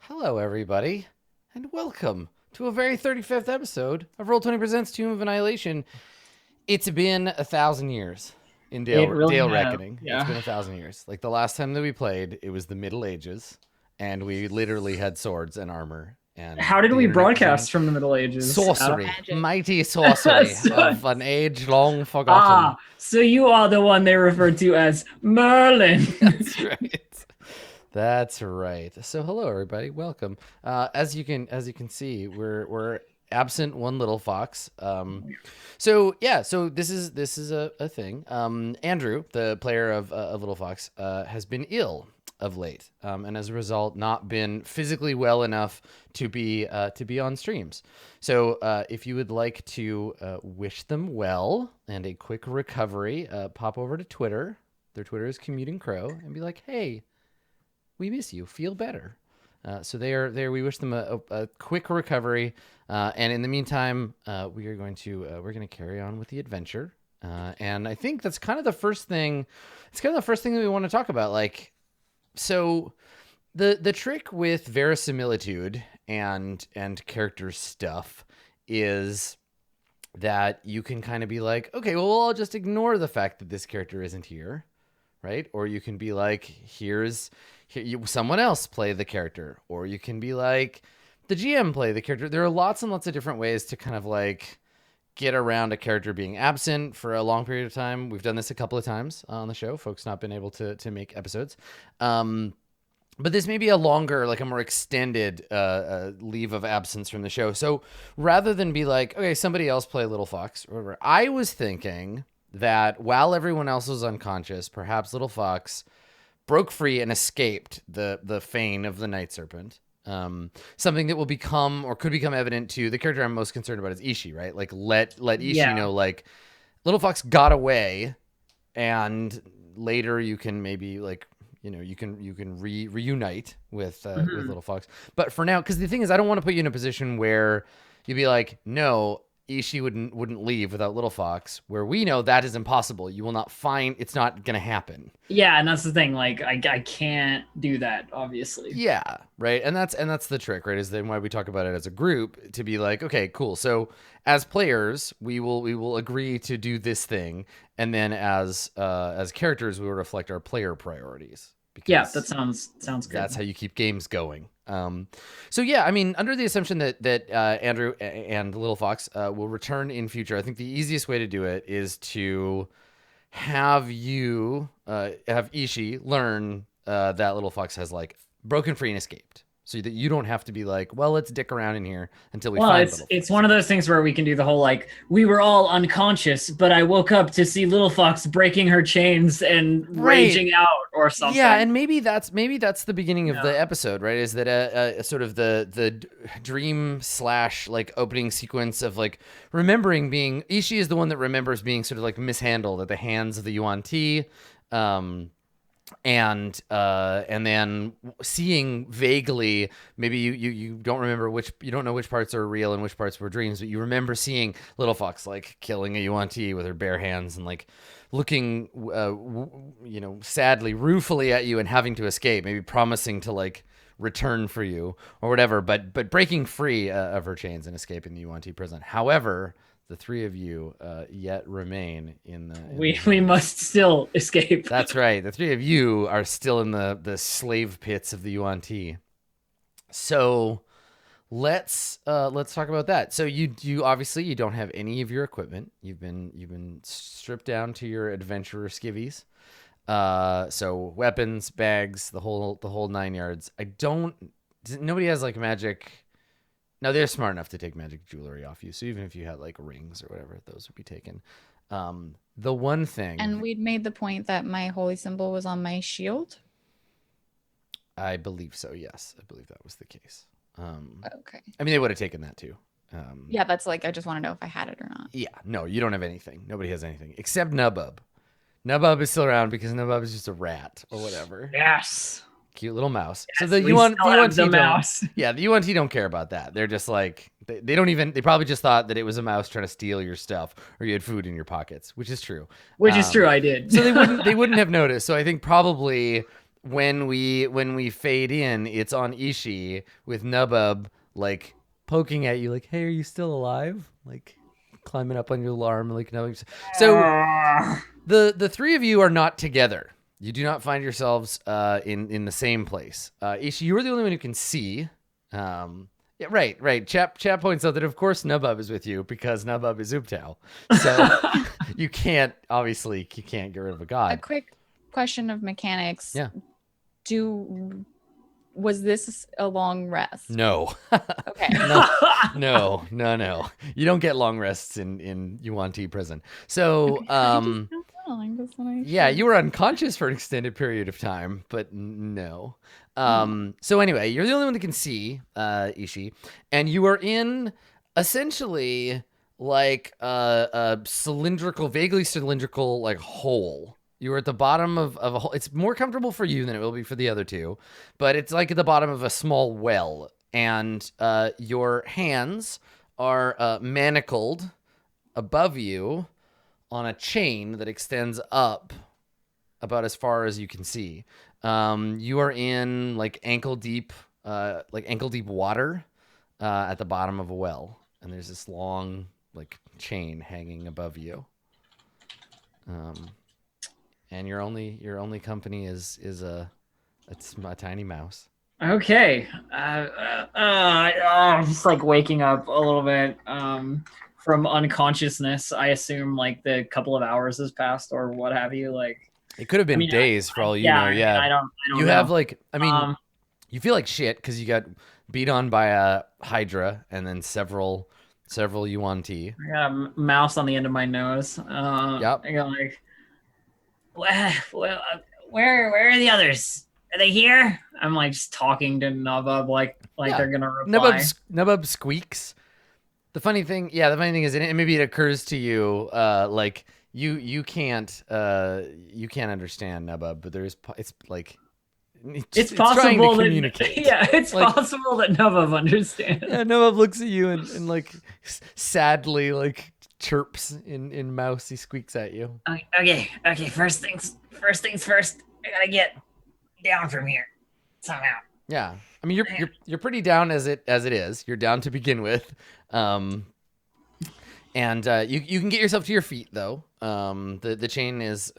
Hello, everybody, and welcome to a very 35th episode of Roll20 Presents Tomb of Annihilation. It's been 1,000 years in It really Dale has. reckoning. It's Yeah. been 1,000 years. Like the last time that we played, it was the Middle Ages, and we literally had swords and armor, and How did the we internet was on broadcast from the Middle Ages? sorcery, Magic. mighty sorcery So- of an age long forgotten. so you are the one they refer to as Merlin. That's right. That's right. So hello everybody, welcome. As you can see, we're absent one little fox. So this is a thing. Andrew, the player of Little Fox, has been ill of late, and as a result, not been physically well enough to be on streams. So if you would like to wish them well and a quick recovery, pop over to Twitter. Their Twitter is Commuting Crow, and be like, hey, we miss you. Feel better. So they are there. We wish them a quick recovery. And in the meantime, we are going to we're going to carry on with the adventure. And I think that's kind of the first thing. It's kind of the first thing that we want to talk about. Like, so the trick with verisimilitude and character stuff is that you can kind of be like, okay, well, I'll just ignore the fact that this character isn't here, right? Or you can be like, someone else play the character, or you can be like, the GM play the character. There are lots and lots of different ways to kind of like get around a character being absent for a long period of time. We've done this a couple of times on the show. Folks not been able to make episodes. But this may be a longer, like a more extended leave of absence from the show. So rather than be like, okay, somebody else play Little Fox or whatever, I was thinking that while everyone else was unconscious, perhaps Little Fox broke free and escaped the fane of the Night Serpent. Something that will become or could become evident to the character I'm most concerned about is Ishii, right? Like let Ishii know, like, Little Fox got away, and later you can maybe like, you can reunite with Little Fox. But for now, because the thing is, I don't want to put you in a position where you'd be like, no, Ishii wouldn't leave without Little Fox, where we know that is impossible. You will not find, it's not going to happen. Yeah, and that's the thing. Like, I can't do that, obviously. Yeah, right. And that's the trick, right? Is then why we talk about it as a group, to be like, okay, cool. So as players, we will agree to do this thing, and then as characters, we will reflect our player priorities. Yeah, that sounds good. That's how you keep games going. So yeah, I mean, under the assumption that Andrew and Little Fox will return in future, I think the easiest way to do it is to have Ishii learn that Little Fox has like broken free and escaped, so that you don't have to be like, well, let's dick around in here until we find Little Fox. It's one of those things where we can do the whole like, we were all unconscious, but I woke up to see Little Fox breaking her chains and raging out or something. Yeah, and maybe that's the beginning of the episode, right? Is that a sort of the dream / like opening sequence of like remembering being, Ishii is the one that remembers being sort of like mishandled at the hands of the Yuan-Ti. And then seeing vaguely, maybe you don't remember you don't know which parts are real and which parts were dreams, but you remember seeing Little Fox like killing a Yuan-Ti with her bare hands and like looking, sadly, ruefully at you and having to escape, maybe promising to like return for you or whatever, but breaking free of her chains and escaping the Yuan-Ti prison. However, the three of you yet remain in the... We must still escape. That's right. The three of you are still in the slave pits of the Yuan-Ti. So let's talk about that. So you obviously you don't have any of your equipment. You've been stripped down to your adventurer skivvies. So weapons, bags, the whole 9 yards. Nobody has like magic. Now, they're smart enough to take magic jewelry off you, so even if you had, like, rings or whatever, those would be taken. The one thing... And we'd made the point that my holy symbol was on my shield? I believe so, yes. I believe that was the case. Okay. I mean, they would have taken that, too. Yeah, that's like, I just want to know if I had it or not. Yeah, no, you don't have anything. Nobody has anything, except Nubub. Nubub is still around because Nubub is just a rat or whatever. Yes. Cute little mouse. Yes, So the mouse. Yeah, the UNT don't care about that. They're just like, they probably just thought that it was a mouse trying to steal your stuff, or you had food in your pockets, which is true. Which is true, I did. So they wouldn't have noticed. So I think probably when we fade in, it's on Ishi with Nubub like poking at you, like, "Hey, are you still alive?" Like climbing up on your arm, like no. So the three of you are not together. You do not find yourselves in the same place. Ishi, you are the only one who can see. Yeah, right. Chap points out that of course Nubub is with you because Nubub is Ubtao. So you can't get rid of a A god. quick question of mechanics. Yeah. Was this a long rest? No. Okay. No. You don't get long rests in Yuan Ti prison. So Okay, I just don't know. I just wanna yeah, sure. you were unconscious for an extended period of time, but no. Oh. So anyway, you're the only one that can see, Ishi, and you are in essentially like a cylindrical, vaguely cylindrical like hole. You are at the bottom of a hole. It's more comfortable for you than it will be for the other two, but it's like at the bottom of a small well, and your hands are manacled above you on a chain that extends up about as far as you can see. You are in like ankle deep water at the bottom of a well, and there's this long like chain hanging above you. And your only company is it's a tiny mouse. Okay. I'm just like waking up a little bit from unconsciousness. I assume like the couple of hours has passed or what have you. Like, It could have I been mean, days for all you yeah, know. I mean, Yeah, I don't you have know. like Um, you feel like shit because you got beat on by a hydra and then several yuan ti. I got a mouse on the end of my nose. Yep. I go like, well, where are the others? Are they here? I'm like just talking to Nava like Yeah. they're gonna reply. Nubub squeaks. The funny thing is, and maybe it occurs to you, like you can't understand Nubub, but it's like It's it's trying to possible that communicate. yeah, it's Like, possible that Nava understands. yeah, Nubub looks at you and like sadly like chirps in mouse. He squeaks at you. Okay. First things first. I gotta get down from here somehow. Yeah. I mean, you're pretty down as it is. You're down to begin with, and you can get yourself to your feet though. The chain is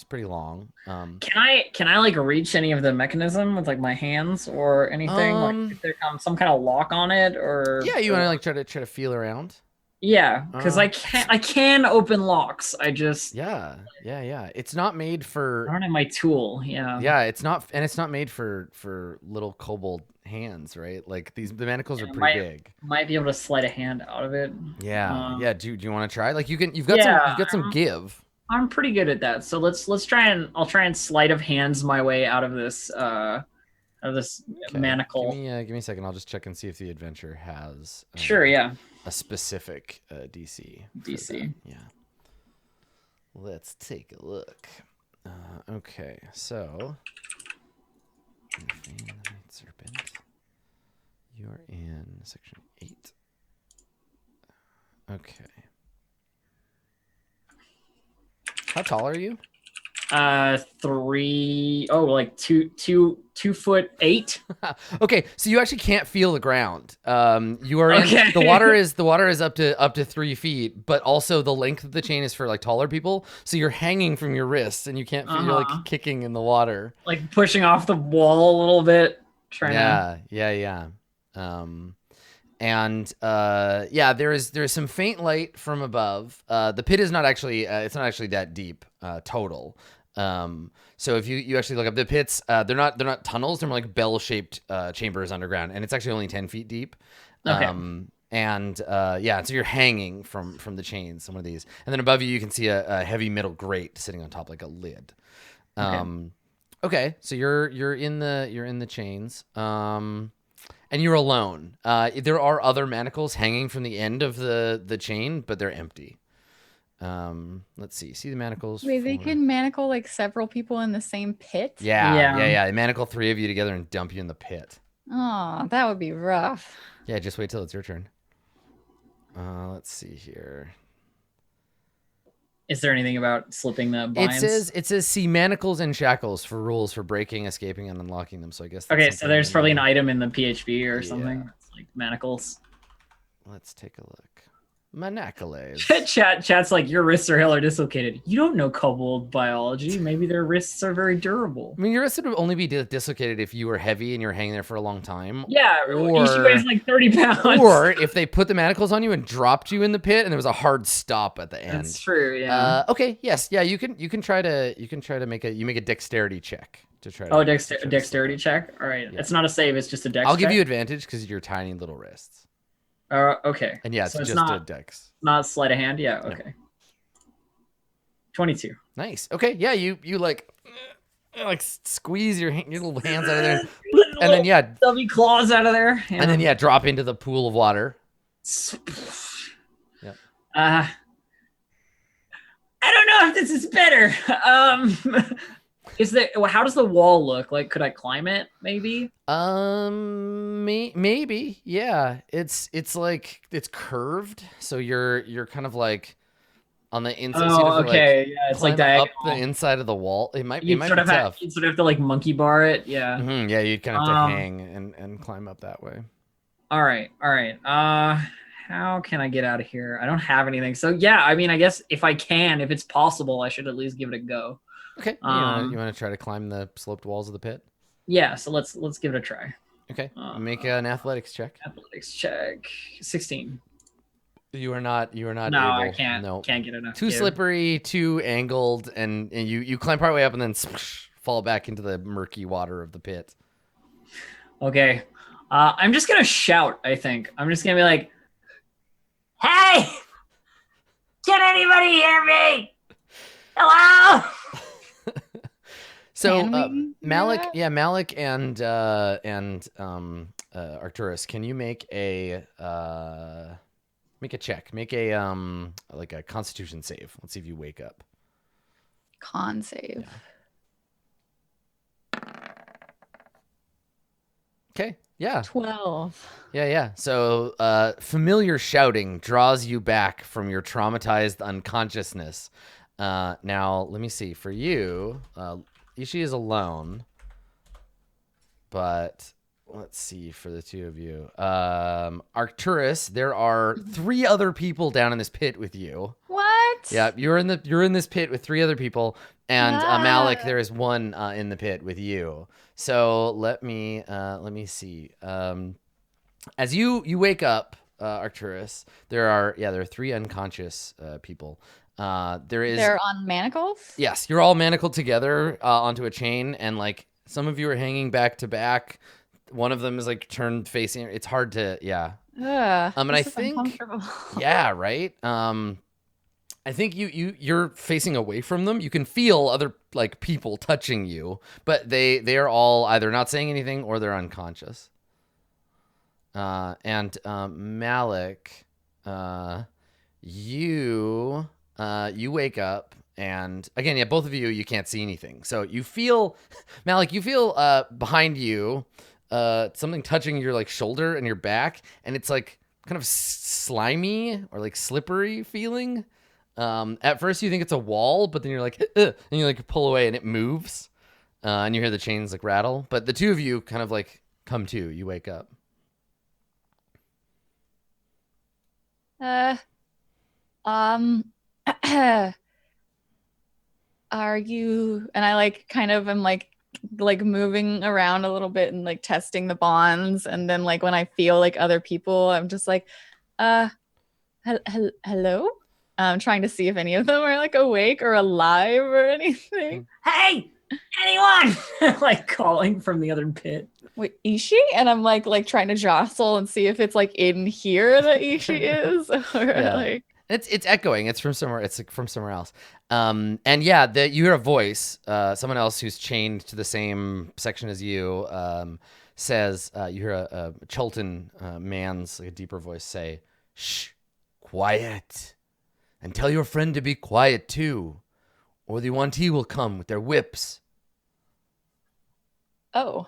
pretty long. Can I like reach any of the mechanism with like my hands or anything? Like if there comes some kind of lock on it or Yeah, you want to like try to feel around. yeah, because I can open locks. I just Yeah. It's not made for. I don't have my tool. Yeah. Yeah, it's not made for little kobold hands, right? Like the manacles are pretty big. Might be able to slide a hand out of it. Yeah. Do you want to try? Like you've got some give. I'm pretty good at that. So let's try and I'll try and sleight of hands my way out of this Okay. manacle. Give me a second. I'll just check and see if the adventure has Sure, yeah. a specific DC. DC. Yeah. Let's take a look. Okay, so Serpent. You're in section 8. Okay. How tall are you? 2'8". Okay, so you actually can't feel the ground. You are in Okay. the water is up to 3 feet, but also the length of the chain is for like taller people. So you're hanging from your wrists and you can't feel you're like kicking in the water. Like pushing off the wall a little bit. Yeah. There is some faint light from above. The pit is not actually it's not actually that deep total. So if you actually look up the pits, they're not tunnels. They're more like bell-shaped chambers underground, and it's actually only 10 feet deep. Okay. So you're hanging from the chains, some of these, and then above you can see a heavy metal grate sitting on top like a lid. Okay, so you're in the chains. And you're alone. There are other manacles hanging from the end of the chain, but they're empty. Let's see. See the manacles? Wait, they can manacle like several people in the same pit? Yeah. They manacle 3 of you together and dump you in the pit. Oh, that would be rough. Yeah, just wait till it's your turn. Let's see here. Is there anything about slipping the binds? It says see manacles and shackles for rules for breaking, escaping, and unlocking them. So I guess that's Okay, so something there's in probably the- an item in the PHP or Yeah. something. It's like manacles. Let's take a look. Manacles. Chat's like, your wrists are hella dislocated. You don't know kobold biology. Maybe their wrists are very durable. I mean, your wrist would only be dislocated if you were heavy and you were hanging there for a long time. Yeah, Ishi weighs like 30 pounds. Or if they put the manacles on you and dropped you in the pit and there was a hard stop at the end. That's true, yeah. Okay, yes, yeah, you can try to make a dexterity check to try to. Oh, dexterity check? All right. Yeah. It's not a save, it's just a dex I'll check? give you advantage because of your tiny little wrists. Okay. And yeah, so it's just not, a dex. Not sleight of hand? Yeah, okay. No. 22. Nice. Okay, yeah, you like squeeze your little hands out of there. And then yeah. Stubby claws out of there. Yeah. And then yeah, drop into the pool of water. Yep. I don't know if this is better. How does the wall look? Like, could I climb it? Maybe. Maybe. Yeah. It's like it's curved, so you're kind of like on the inside. Oh, so okay. Like, yeah, it's like diagonal. up the inside of the wall. It might be tough. You sort of have to like monkey bar it. Yeah. Mm-hmm. Yeah, you'd kind of have to hang and climb up that way. All right. How can I get out of here? I don't have anything. So yeah, I mean, I guess if it's possible, I should at least give it a go. Okay. You want to try to climb the sloped walls of the pit? Yeah. So let's give it a try. Okay. Make an athletics check. Athletics check. 16. You are not. No, able. I can't. No. Can't get enough. Too slippery, too angled, and you climb part way up and then fall back into the murky water of the pit. Okay. I'm just gonna shout. I think I'm just gonna be like, "Hey, can anybody hear me? Hello." So Malik and Arcturus, can you make a check? Make a like a Constitution save. Let's see if you wake up. Con save. Yeah. Okay. Yeah. 12. Yeah. So familiar shouting draws you back from your traumatized unconsciousness. Now let me see. For you, Ishi is alone, but let's see for the two of you. Arcturus, there are 3 other people down in this pit with you. What? Yeah, you're in this pit with 3 other people, and Malik, there is one in the pit with you. So let me see. As you wake up, Arcturus, there are 3 unconscious people. They're on manacles? Yes, you're all manacled together onto a chain, and like some of you are hanging back to back. One of them is like turned facing. It's hard to, yeah. And I think, yeah, right. I think you're facing away from them. You can feel other like people touching you, but they are all either not saying anything or they're unconscious. And Malik, you wake up, and again, yeah, both of you can't see anything. So you feel, Malik, behind you, something touching your like shoulder and your back, and it's like kind of slimy or like slippery feeling. At first you think it's a wall, but then you're like, and you like pull away and it moves, and you hear the chains like rattle. But the two of you kind of like come to. You wake up. Are you? And I like kind of am like moving around a little bit and like testing the bonds, and then like when I feel like other people, I'm just like, hello. I'm trying to see if any of them are like awake or alive or anything. Hey, anyone? Like calling from the other pit. Wait, Ishi? And I'm like trying to jostle and see if it's like in here that Ishi is, or like it's echoing. It's from somewhere. It's like from somewhere else. And yeah, you hear a voice. Someone else who's chained to the same section as you says. You hear a Chultan man's like a deeper voice say, "Shh, quiet. And tell your friend to be quiet too, or the Yuan-ti will come with their whips." Oh,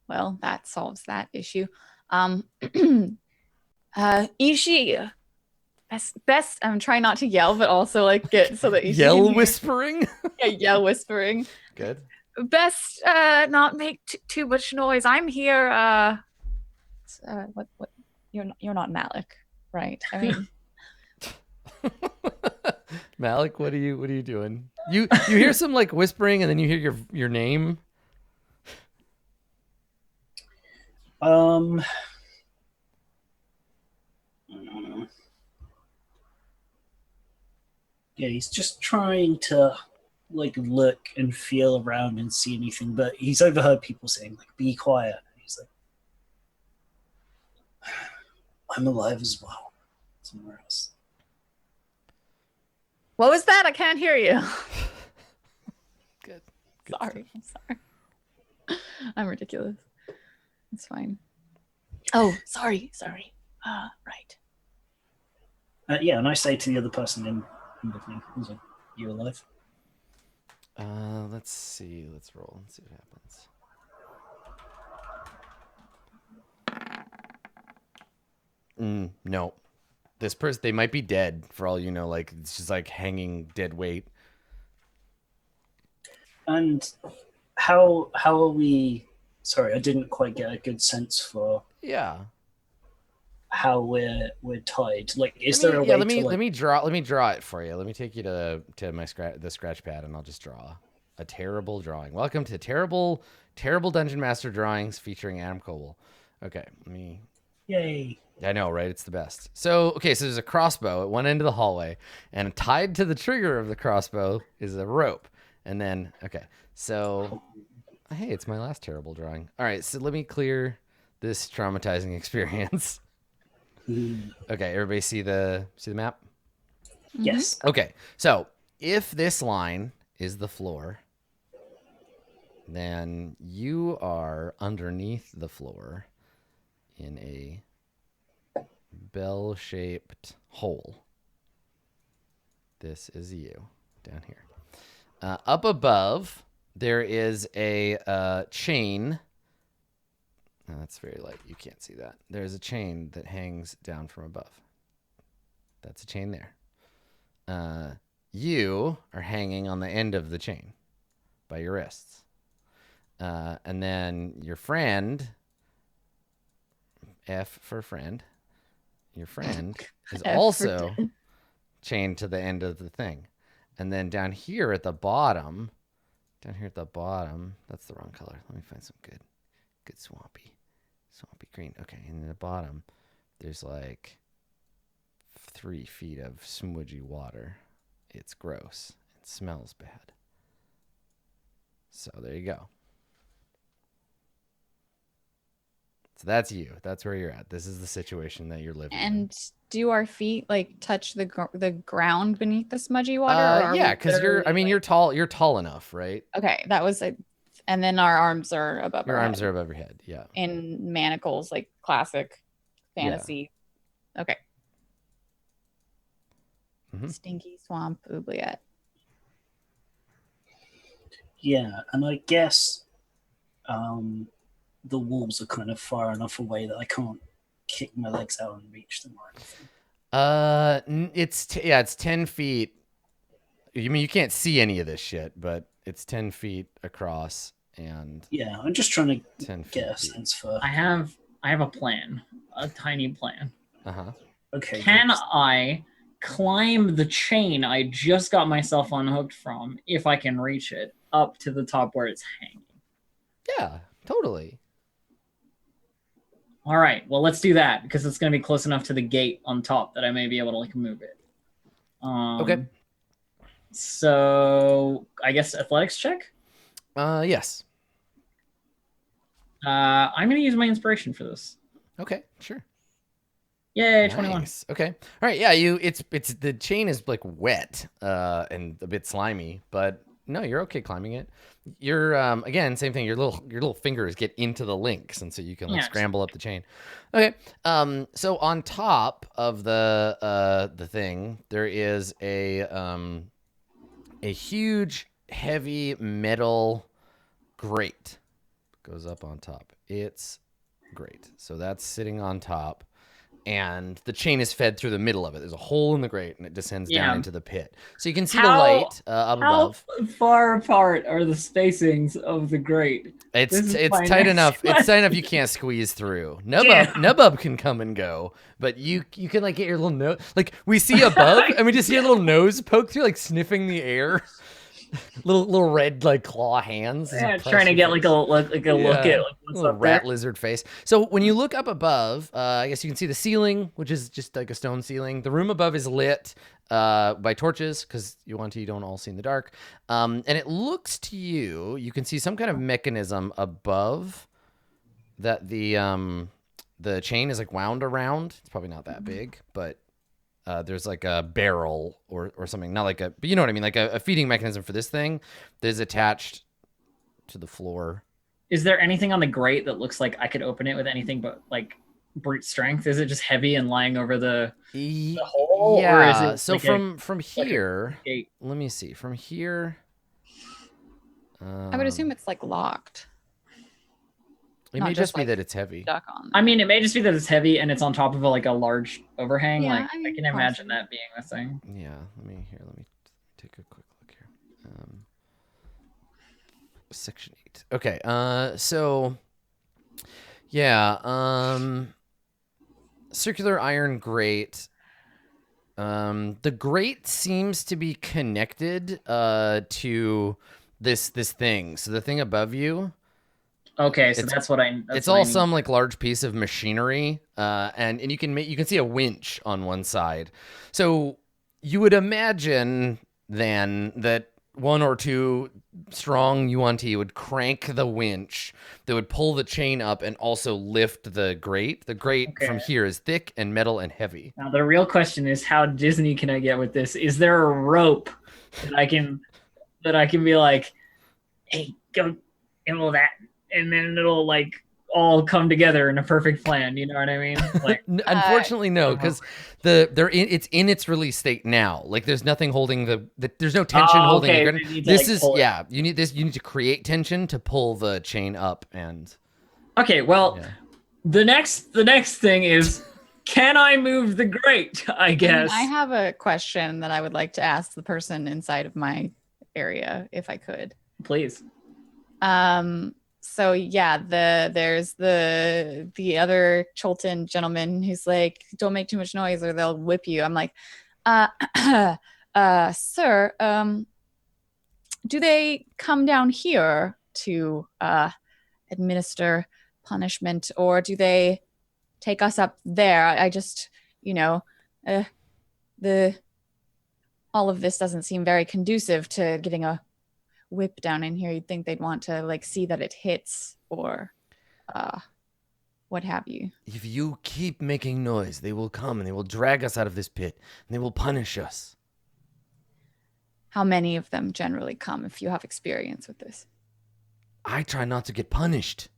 well, that solves that issue. Ishi, Best. I'm trying not to yell, but also like get so that you can Yell hear. whispering. Yeah, yell whispering. Good. Best not make too much noise. I'm here. What? You're not Malik, right? I mean, Malik, what are you doing? You hear some like whispering, and then you hear your name. Yeah, he's just trying to like look and feel around and see anything, but he's overheard people saying like, "Be quiet." And he's like, "I'm alive as well, somewhere else." what was that? I can't hear you. Good. Sorry. I'm sorry. I'm ridiculous. It's fine. Oh, sorry. Right. Yeah, and I say to the other person in the thing, he's like, "You alive?" Let's see. Let's roll and see what happens. No. This person, they might be dead for all you know. Like, it's just like hanging dead weight. And how are we? Sorry, I didn't quite get a good sense for Yeah. how we're tied. Like, is there a way to like? let me draw it for you. Let me take you to my the scratch pad, and I'll just draw a terrible drawing. Welcome to terrible Dungeon Master drawings featuring Adam Coble. Okay, let me. Yay! I know, right? It's the best. So, okay, so there's a crossbow at one end of the hallway, and tied to the trigger of the crossbow is a rope. And then, okay, so, hey, it's my last terrible drawing. All right, so let me clear this traumatizing experience. Okay, everybody see the map? Yes. Okay, so if this line is the floor, then you are underneath the floor in a bell-shaped hole. This is you down here. Up above, there is a chain. Oh, that's very light. You can't see that. There's a chain that hangs down from above. That's a chain there. You are hanging on the end of the chain by your wrists. And then your friend, F for friend, your friend is also chained to the end of the thing. And then down here at the bottom, that's the wrong color. Let me find some good swampy green. Okay, and in the bottom, there's like 3 feet of smudgy water. It's gross. It smells bad. So there you go. So that's you. That's where you're at. This is the situation that you're living in. And do our feet like touch the ground beneath the smudgy water? Yeah, because you're tall. You're tall enough, right? Okay, that was it. And then our arms are above Your our arms head. are above your head. Yeah. In manacles, like classic fantasy. Yeah. Okay. Mm-hmm. Stinky swamp oubliette. Yeah, and I guess the walls are kind of far enough away that I can't kick my legs out and reach them or anything. It's 10 feet. You mean you can't see any of this shit, but it's 10 feet across, and yeah, I'm just trying to get a sense for. I have a plan, a tiny plan. Okay. Can I climb the chain I just got myself unhooked from, if I can reach it, up to the top where it's hanging? Yeah, totally. All right, well, let's do that, because it's going to be close enough to the gate on top that I may be able to like move it. Okay. So I guess athletics check? Yes. I'm going to use my inspiration for this. Okay, sure. Yay, nice. 21. Okay. All right, yeah, it's the chain is like wet and a bit slimy, but no, you're okay climbing it. You're again, same thing. Your little fingers get into the links, and so you can scramble up the chain. Okay. So on top of the thing, there is a huge, heavy metal grate. Goes up on top. It's great. So that's sitting on top. and the chain is fed through the middle of it. There's a hole in the grate, and it descends down Yeah. into the pit. So you can see the How- light up How above. far apart are the spacings of the grate? This is It's my tight next enough. It's tight enough question. you can't squeeze through. Damn. Nubub can come and go, but you can like get your little nose. Like we see above, and we just see a little nose poke through, like sniffing the air. little red like claw hands. Yeah, trying to get like a look at like, what's little up rat there. lizard face. So when you look up above, I guess you can see the ceiling, which is just like a stone ceiling. The room above is lit by torches because you don't all see in the dark. And it looks to you can see some kind of mechanism above that the chain is like wound around. It's probably not that big, but there's like a barrel or something, not like but you know what I mean, like a feeding mechanism for this thing that is attached to the floor. Is there anything on the grate that looks like I could open it with anything but like brute strength? Is it just heavy and lying over the hole? Yeah. Or is it So like from here, gate? let me see. From here, I would assume it's like locked. it not may just, just be like, that it's heavy. Stuck on. I mean, it may just be that it's heavy and it's on top of a large overhang. Yeah, like I I, mean, can imagine possibly. that being the thing. Yeah. Let me take a quick look here. Section 8. Okay. So yeah. Circular iron grate. The grate seems to be connected to this thing. So the thing above you, Okay, so It's- that's what I. That's it's what I all need. some like large piece of machinery, and you can see a winch on one side. So you would imagine then that one or two strong Yuan-Ti would crank the winch that would pull the chain up and also lift the grate. The grate from Okay. here is thick and metal and heavy. Now the real question is, how Disney can I get with this? Is there a rope that I can be like, hey, go handle that, and then it'll like all come together in a perfect plan. You know what I mean? Like, Unfortunately, no, because it's in its release state now. Like there's nothing holding there's no tension holding okay, the they grid. need to, This like, is pull it. you need to create tension to pull the chain up and Okay, well, yeah. the next thing is, can I move the grate? I guess. I have a question that I would like to ask the person inside of my area, if I could. Please. So yeah, there's the other Cholton gentleman who's like, don't make too much noise or they'll whip you. I'm like, sir, do they come down here to administer punishment, or do they take us up there? I just, all of this doesn't seem very conducive to getting a whip down in here. You'd think they'd want to like see that it hits or what have you. If you keep making noise, they will come and they will drag us out of this pit and they will punish us. How many of them generally come, if you have experience with this? I try not to get punished.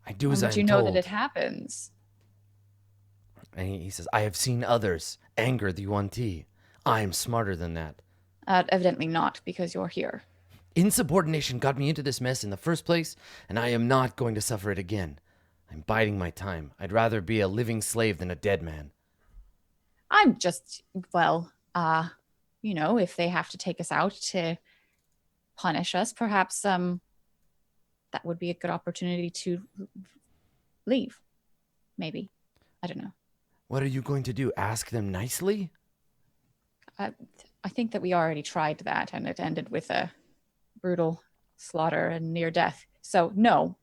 I do as I'm But you know told. that it happens. And he says, I have seen others anger the Yuan-Ti. I am smarter than that. Evidently not, because you're here. Insubordination got me into this mess in the first place, and I am not going to suffer it again. I'm biding my time. I'd rather be a living slave than a dead man. I'm just, well, if they have to take us out to punish us, perhaps that would be a good opportunity to leave. Maybe. I don't know. What are you going to do? Ask them nicely? I think that we already tried that, and it ended with a brutal slaughter and near death. So no,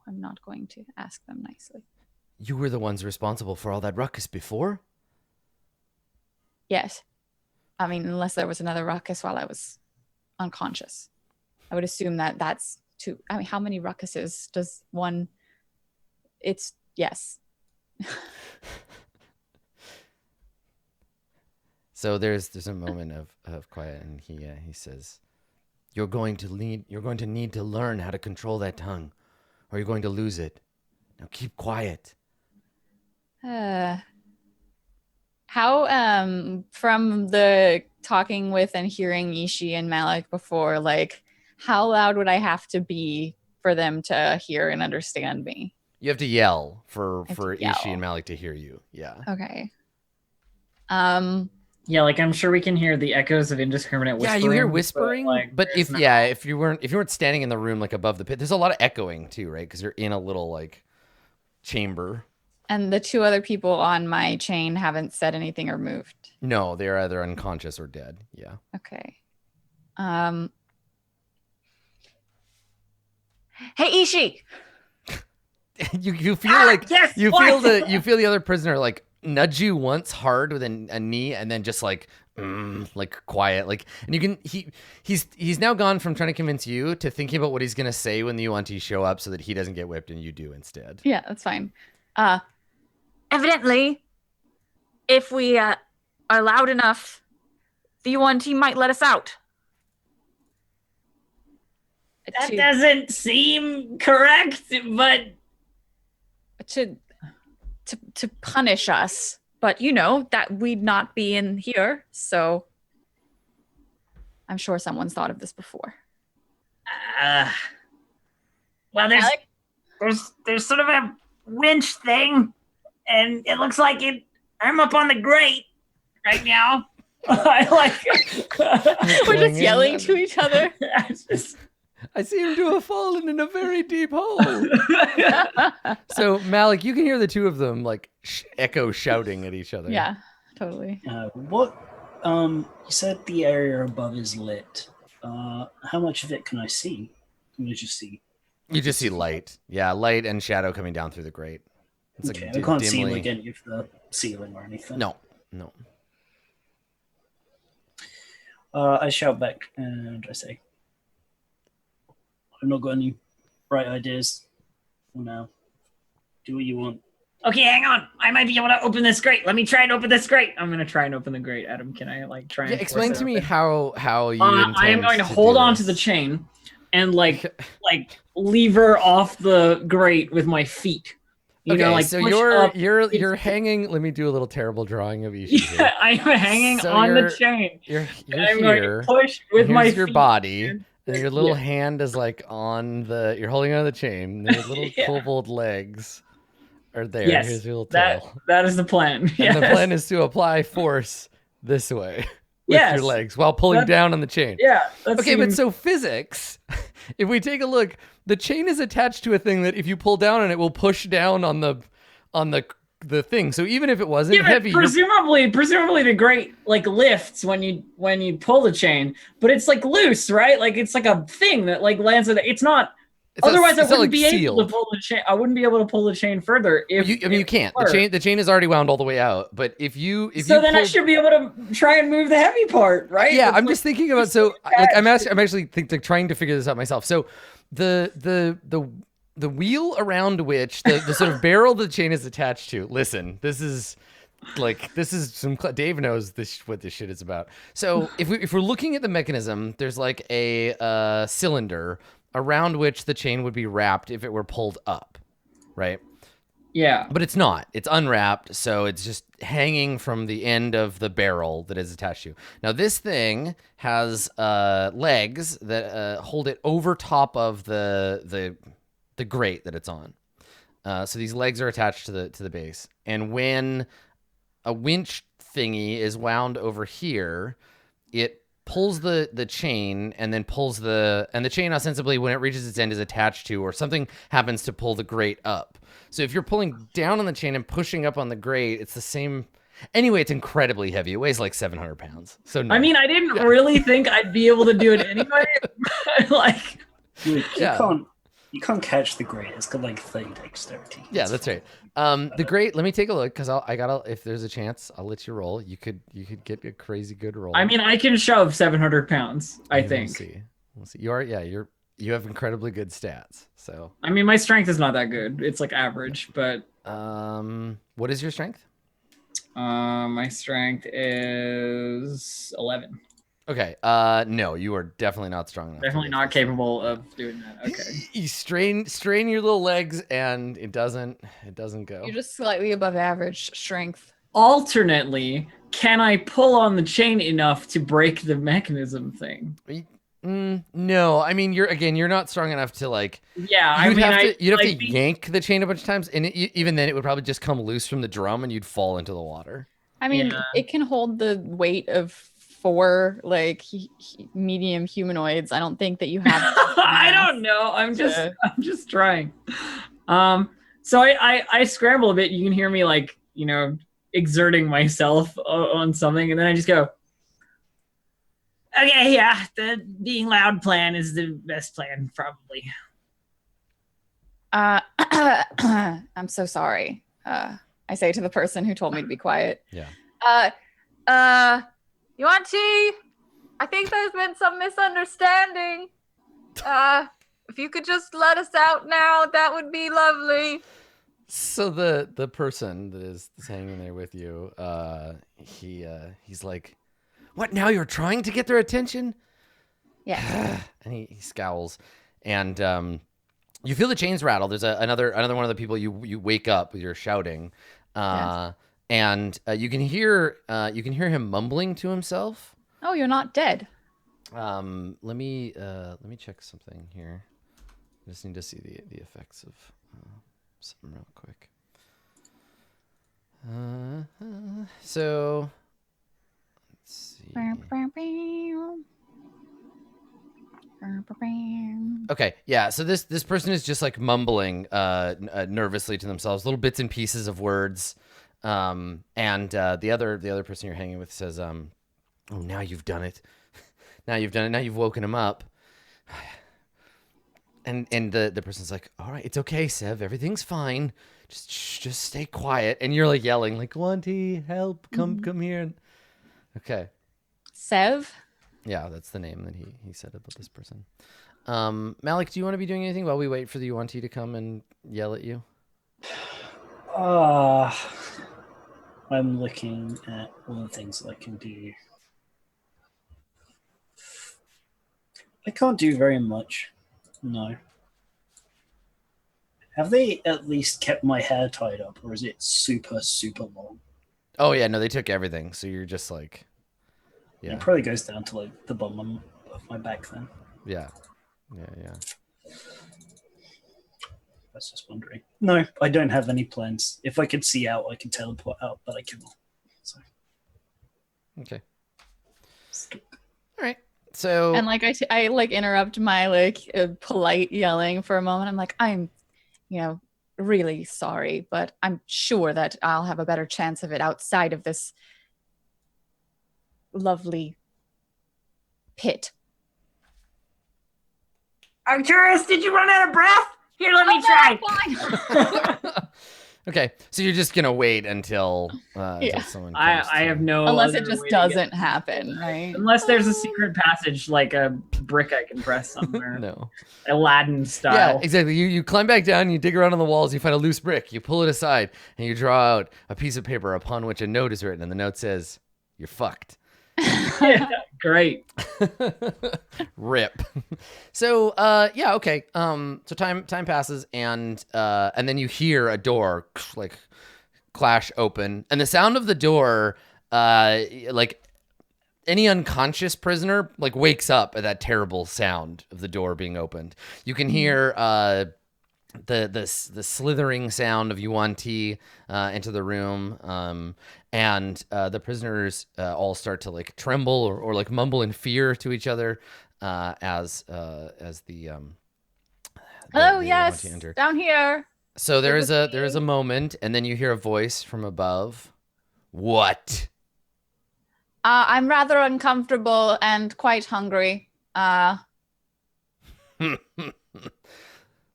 I'm not going to ask them nicely. You were the ones responsible for all that ruckus before? Yes. I mean, unless there was another ruckus while I was unconscious. I would assume that that's two. I mean, how many ruckuses does one? It's yes. So there's a moment of quiet, and he says, You're going to need to learn how to control that tongue, or you're going to lose it. Now keep quiet. How from the talking with and hearing Ishi and Malik before, like how loud would I have to be for them to hear and understand me? You have to yell for have to Ishi yell. and Malik to hear you. Yeah. Okay. Yeah, like I'm sure we can hear the echoes of indiscriminate Yeah, whispering. you hear whispering, but there's if you weren't standing in the room like above the pit, there's a lot of echoing too, right? Because you're in a little like chamber. And the two other people on my chain haven't said anything or moved. No, they're either unconscious or dead. Yeah. Okay. Hey, Ishi. you feel like yes, you what? feel the other prisoner like nudge you once hard with a knee, and then just like quiet, like, and you can he's now gone from trying to convince you to thinking about what he's gonna say when the Yuan-Ti show up so that he doesn't get whipped and you do instead. Yeah, that's fine. Evidently, if we are loud enough, the Yuan-Ti might let us out. That doesn't seem correct, but to punish us, but you know that we'd not be in here, so I'm sure someone's thought of this before. well, Alec? there's sort of a winch thing, and it looks like I'm up on the grate right now. I like We're just yelling to each other. I seem to have fallen in a very deep hole. So Malik, you can hear the two of them like echo shouting at each other. Yeah, totally. What? You said the area above is lit. How much of it can I see? Can I just see? You just see light. Yeah, light and shadow coming down through the grate. It's Okay, like I can't see dimly. like any of the ceiling or anything. No. I shout back and I say, I've not got any bright ideas for now. Do what you want. Okay, hang on. I might be able to open this grate. Let me try and open this grate. I'm gonna try and open the grate. Adam, can I like try and Explain to me open? how you intend I am going to do hold on this. to the chain and like lever off the grate with my feet. You know, like so push you're up. you're hanging. Let me do a little terrible drawing of Ishi. here. Yeah, I'm hanging So on the you're- chain. You're I'm going here. to push with Here's my your feet. body. And your little Yeah. hand is like on the. You're holding on the chain. And your little Yeah. kobold legs are there. Yes, Here's your little tail. that is the plan. And Yes. the plan is to apply force this way with Yes. your legs while pulling That- down on the chain. Yeah. That Okay, but seems- so physics, if we take a look, the chain is attached to a thing that if you pull down on it will push down on the thing. So even if it wasn't yeah, but heavy, you're- presumably the grate like lifts when you pull the chain, but it's like loose, right? Like it's like a thing that like lands in it. It's not. it's not- Otherwise, I it's not, wouldn't like, be able sealed. to pull the chain. I wouldn't be able to pull the chain further. If You can't. were. The chain is already wound all the way out. But if you then I pulled- should be able to try and move the heavy part, right? Yeah, It's I'm like- just thinking about I'm actually trying to figure this out myself. So the wheel around which the sort of barrel the chain is attached to. Listen, this is some Dave knows what this shit is about. So if we're looking at the mechanism, there's like a cylinder around which the chain would be wrapped if it were pulled up, right? Yeah. But it's not. It's unwrapped, so it's just hanging from the end of the barrel that is attached to. Now, this thing has legs that hold it over top of the grate that it's on. So these legs are attached to the base, and when a winch thingy is wound over here, it pulls the chain and then pulls the chain ostensibly when it reaches its end is attached to, or something happens to pull the grate up. So if you're pulling down on the chain and pushing up on the grate, it's the same. Anyway, it's incredibly heavy. It weighs like 700 pounds. So no. I mean, I didn't really think I'd be able to do it anyway. Like, Dude, Yeah. you can't catch the grate. It's got like 30 dexterity. Yeah, that's right. The grate. Let me take a look because if there's a chance, I'll let you roll. You could get a crazy good roll. I mean, I can shove 700 pounds. I We'll think. see. We'll see. You have incredibly good stats. So, I mean, my strength is not that good. It's like average, but what is your strength? my strength is 11. Okay. No, you are definitely not strong enough. to Definitely lift not this. capable of doing that. Okay. You strain your little legs, and it doesn't go. You're just slightly above average strength. Alternately, can I pull on the chain enough to break the mechanism thing? No, I mean you're not strong enough to like. Yeah, I You'd mean, have I to you'd have like to yank the chain a bunch of times, and even then it would probably just come loose from the drum, and you'd fall into the water. I mean, Yeah. it can hold the weight of 4 like medium humanoids. I don't think that you have. I don't know. I'm just trying. So I scramble a bit. You can hear me like, exerting myself on something, and then I just go, okay, yeah, the being loud plan is the best plan, probably. I'm so sorry. I say to the person who told me to be quiet. Yeah. You want tea? I think there's been some misunderstanding. If you could just let us out now, that would be lovely. So the person that is hanging there with you, he's like, "What now? You're trying to get their attention?" Yeah. And he scowls, and you feel the chains rattle. There's another one of the people you wake up with your shouting, Yes. and you can hear him mumbling to himself. Oh, you're not dead. Let me check something here. I just need to see the effects of something real quick. So let's see. Okay, yeah. So this person is just like mumbling nervously to themselves, little bits and pieces of words. And the other person you're hanging with says, "Oh, now you've done it. Now you've done it. Now you've woken him up." And the person's like, "All right, it's okay, Sev. Everything's fine. Just stay quiet." And you're like yelling, like, "Wanty, help! Come here!" Okay. Sev? Yeah, that's the name that he said about this person. Malik, do you want to be doing anything while we wait for the Wanty to come and yell at you? I'm looking at all the things that I can do. I can't do very much. No. Have they at least kept my hair tied up, or is it super, super long? Oh yeah, no, they took everything. So you're just like, yeah, It probably goes down to like the bottom of my back then. yeah. I was just wondering. No, I don't have any plans. If I could see out, I could teleport out, but I cannot. So. Okay. All right. So And like I like interrupt my like polite yelling for a moment. I'm like, I'm, really sorry, but I'm sure that I'll have a better chance of it outside of this lovely pit. Arcturus, did you run out of breath? Here, let me try. okay, so you're just gonna wait until someone comes I have no unless other it just way to doesn't happen, right? Unless there's a secret passage like a brick I can press somewhere. No. Aladdin style. Yeah, exactly. You climb back down, you dig around on the walls, you find a loose brick, you pull it aside, and you draw out a piece of paper upon which a note is written, and the note says, "You're fucked." Yeah, great. Rip. So yeah, okay. So time passes, and then you hear a door like clash open, and the sound of the door like any unconscious prisoner like wakes up at that terrible sound of the door being opened. You can hear the slithering sound of Yuan Ti into the room, and the prisoners all start to like tremble or like mumble in fear to each other as the Oh the yes, Yuan Ti enter. down here. So there is a moment, and then you hear a voice from above. What? I'm rather uncomfortable and quite hungry.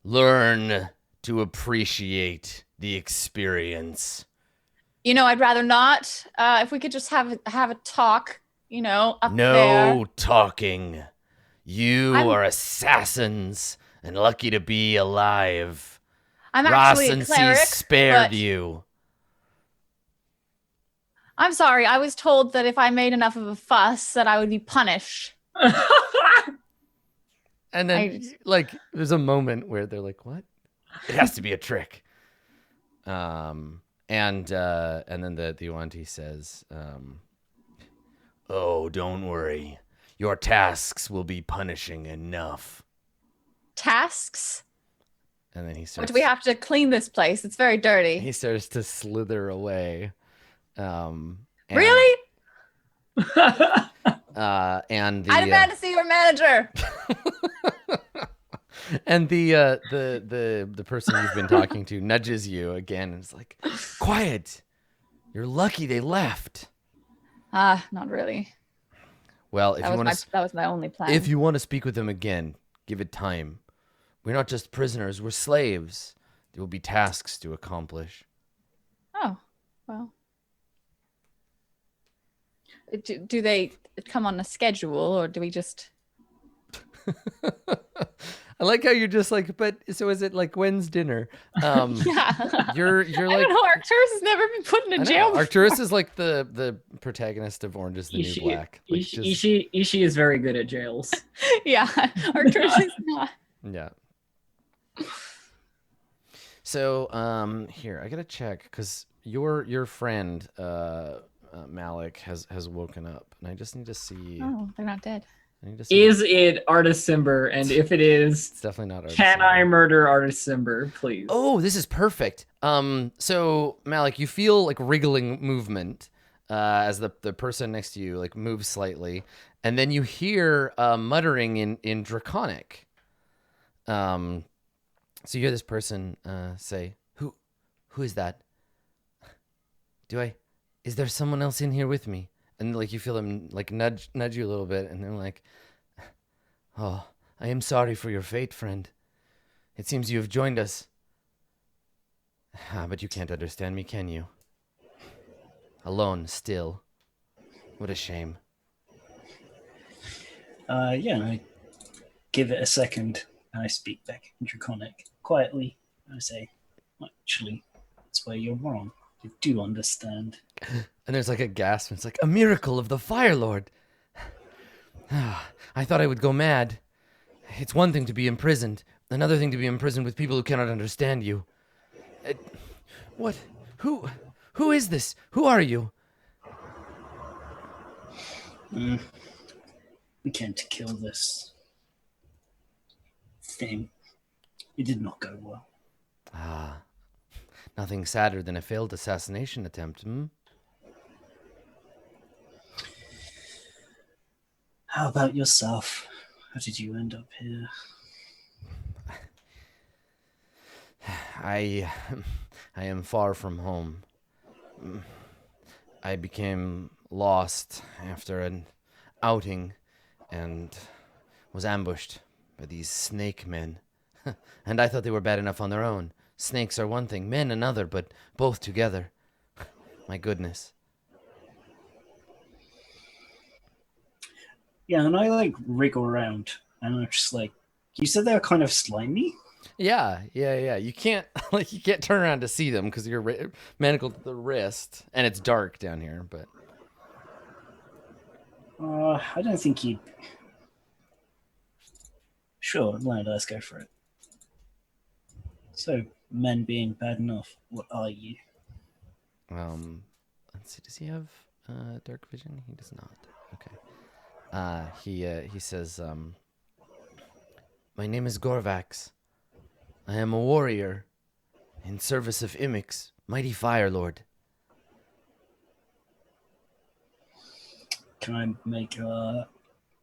Learn to appreciate the experience. I'd rather not. If we could just have a talk, up No there. talking. You are assassins and lucky to be alive. I'm actually a Ross cleric, spared but you. I'm sorry. I was told that if I made enough of a fuss, that I would be punished. And then, like, there's a moment where they're like, "What? It has to be a trick." And then the Yuan Ti says, "Oh, don't worry. Your tasks will be punishing enough. Tasks? And then he What, starts. do we have to clean this place? It's very dirty. He starts to slither away. And, Really? and the I demand to see your manager. and the person you've been talking to nudges you again and is like, "Quiet! You're lucky they left." Not really. Well, if That was my only plan. if you want to speak with them again, give it time. We're not just prisoners; we're slaves. There will be tasks to accomplish. Oh, well. Do they come on a schedule, or do we just... I like how you're just like, but so is it like when's dinner? Yeah. You're I like, don't know. Arcturus has never been put in I a know, jail. Arcturus is like the protagonist of Orange is the New Black. Like Ishi is very good at jails. Yeah, Arcturus is not. Yeah. So here I gotta check because your friend Malik has woken up, and I just need to see. Oh, they're not dead. I need to see. Is it Artist Simber? And if it is, It's definitely not. can I murder Artist Simber, please? Oh, this is perfect. So Malik, you feel like wriggling movement as the person next to you like moves slightly, and then you hear muttering in Draconic. So you hear this person say, "Who is that? Is there someone else in here with me?" And like you feel them like nudge you a little bit, and they're like, "Oh, I am sorry for your fate, friend. It seems you have joined us. But you can't understand me, can you? Alone, still. What a shame." Yeah, I give it a second, and I speak back in Draconic quietly. I say, actually, that's where you're wrong. I do understand. And there's like a gasp, and it's like, "A miracle of the Fire Lord. I thought I would go mad. It's one thing to be imprisoned, another thing to be imprisoned with people who cannot understand you. What? Who is this? Who are you?" We came to kill this thing. It did not go well. Nothing sadder than a failed assassination attempt, hmm? How about yourself? How did you end up here? I am far from home. I became lost after an outing and was ambushed by these snake men. And I thought they were bad enough on their own. Snakes are one thing, men another, but both together. My goodness. Yeah, and I like wriggle around, and I'm just like, you said they were kind of slimy? Yeah. You can't turn around to see them because you're manacled to the wrist, and it's dark down here. But I don't think you'd. Sure, let's go for it. So, men being bad enough, what are you? let's see. Does he have dark vision? He does not. Okay. He says, "My name is Gorvax. I am a warrior in service of Imix, mighty Fire Lord." Can I make a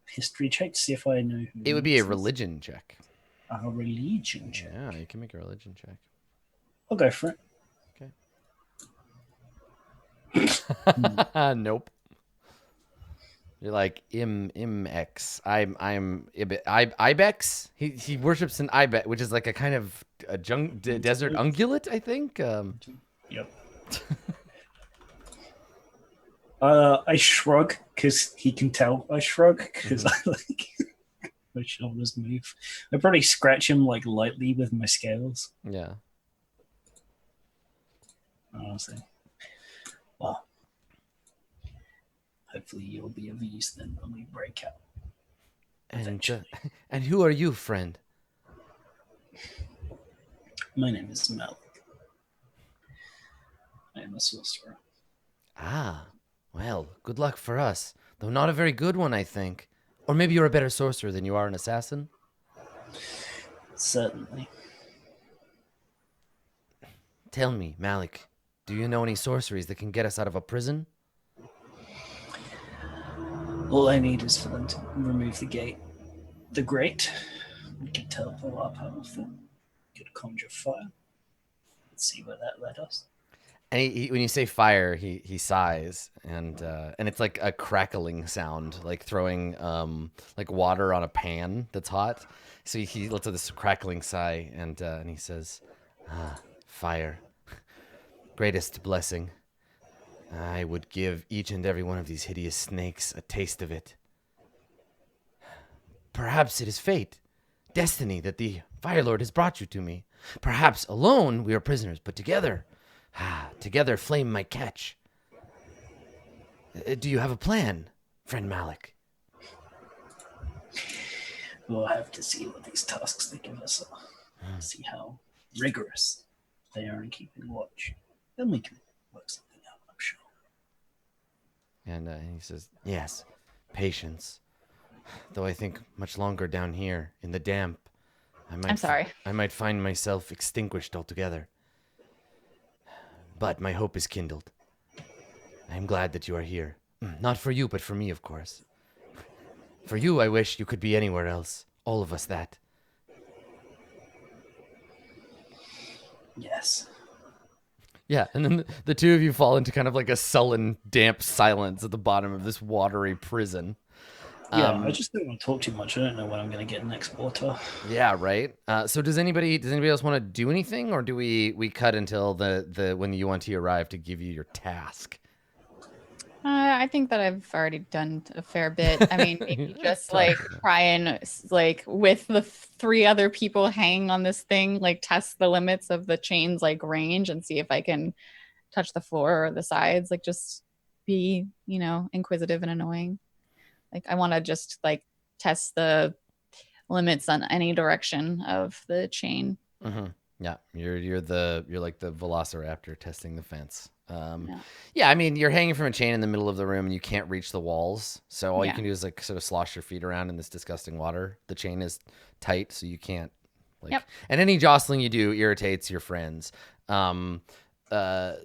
history check to see if I know who It would be a this is? religion check. A religion check. Yeah, you can make a religion check. I'll go for it. Okay. Nope. You're like Imex. I'm Ibex. He worships an ibex, which is like a kind of a desert ungulate, I think. Yep. I shrug because he can tell I shrug because I like my shoulders move. I probably scratch him like lightly with my scales. Yeah. I'll say, well, hopefully you'll be of use then when we break out. And who are you, friend? My name is Malik. I am a sorcerer. Ah, well, good luck for us, though not a very good one, I think. Or maybe you're a better sorcerer than you are an assassin? Certainly. Tell me, Malik, do you know any sorceries that can get us out of a prison? All I need is for them to remove the gate. The grate. We can teleport our powerful. Could conjure fire. Let's see where that led us. And when you say fire, he sighs, and it's like a crackling sound, like throwing like water on a pan that's hot. So he lets out this crackling sigh, and he says, "Ah, fire, greatest blessing. I would give each and every one of these hideous snakes a taste of it. Perhaps it is fate, destiny that the Fire Lord has brought you to me. Perhaps alone we are prisoners, but together, together flame might catch. Do you have a plan, friend Malik?" We'll have to see what these tasks they give us are. See how rigorous they are in keeping watch. Then we can work something out, I'm sure. And he says, "Yes, patience. Though I think much longer down here in the damp, I'm sorry. I might find myself extinguished altogether. But my hope is kindled. I am glad that you are here. Not for you, but for me, of course. For you, I wish you could be anywhere else. All of us that." Yes. Yeah, and then the two of you fall into kind of like a sullen, damp silence at the bottom of this watery prison. Yeah, I just don't want to talk too much. I don't know when I'm going to get next water. Yeah, right. So does anybody else want to do anything, or do we cut until the when the UNT arrive to give you your task? I think that I've already done a fair bit. I mean, maybe just like try and like with the three other people hanging on this thing, like test the limits of the chain's like range and see if I can touch the floor or the sides. Like just be, inquisitive and annoying. Like I want to just like test the limits on any direction of the chain. Mm-hmm. Yeah, you're like the velociraptor testing the fence. Yeah. Yeah, I mean, you're hanging from a chain in the middle of the room and you can't reach the walls. So all you Yeah. can do is like sort of slosh your feet around in this disgusting water. The chain is tight, so you can't like. Yep. And any jostling you do irritates your friends.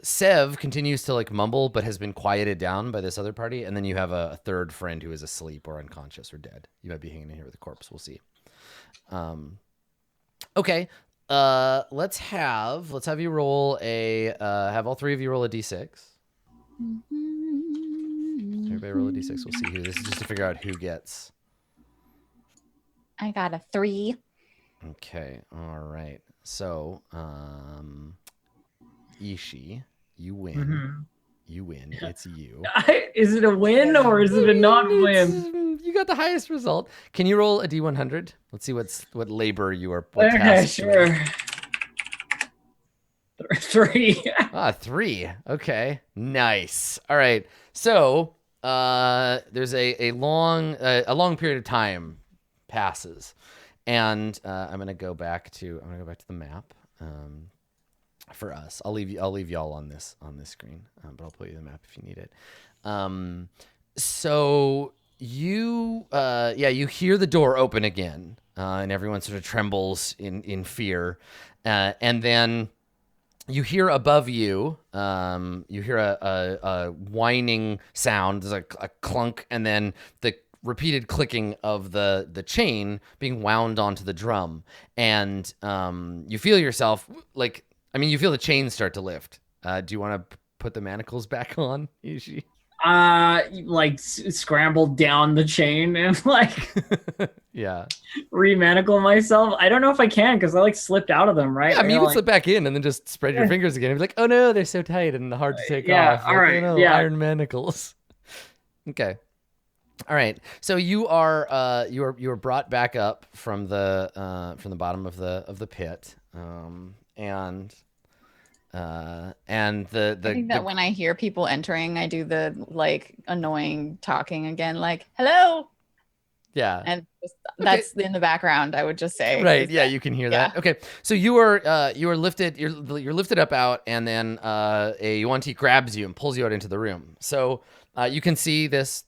Sev continues to like mumble, but has been quieted down by this other party. And then you have a third friend who is asleep or unconscious or dead. You might be hanging in here with a corpse. We'll see. Okay. Let's have you roll have all three of you roll a d6. Everybody roll a d6. We'll see who. This is just to figure out who gets. I got a 3. Okay. All right. So, Ishi, you win. Mm-hmm. You win. It's you. Is it a win or is it a non-win? You got the highest result. Can you roll a d100? Let's see what labor you are. What Okay, task sure. 3. 3. Okay. Nice. All right. So, there's a long period of time passes, and I'm gonna go back to the map. For us, I'll leave y'all on this screen, but I'll put you the map if you need it. So you you hear the door open again, and everyone sort of trembles in fear, and then you hear above you, you hear a whining sound. There's a clunk, and then the repeated clicking of the chain being wound onto the drum, and you feel yourself like. I mean, you feel the chains start to lift. Do you want to put the manacles back on, Ishi? Scrambled down the chain and Yeah. remanacle myself. I don't know if I can because I slipped out of them, right? Yeah, I mean, you can slip back in and then just spread your fingers again and be like, oh no, they're so tight and hard to take off. All right. Oh, no, yeah. Iron manacles. Okay. All right. So you are brought back up from the bottom of the pit. And the I think that when I hear people entering, I do the annoying talking again, like, hello. Yeah. And that's in the background, I would just say. Right. Yeah, you can hear that. Okay. So you are lifted. You're lifted up out, and then a Yuan-Ti grabs you and pulls you out into the room. So you can see this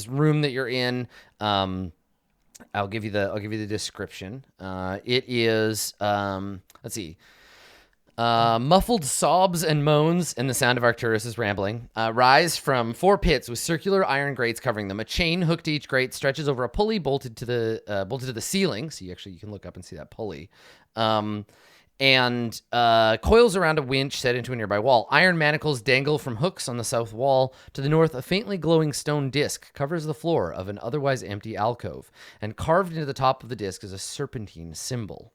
room that you're in. I'll give you the description. It is let's see. Muffled sobs and moans and the sound of Arcturus' rambling rise from 4 pits with circular iron grates covering them. A chain hooked to each grate stretches over a pulley bolted to the ceiling. So you can look up and see that pulley. And coils around a winch set into a nearby wall. Iron manacles dangle from hooks on the south wall. To the north, a faintly glowing stone disc covers the floor of an otherwise empty alcove. And carved into the top of the disc is a serpentine symbol.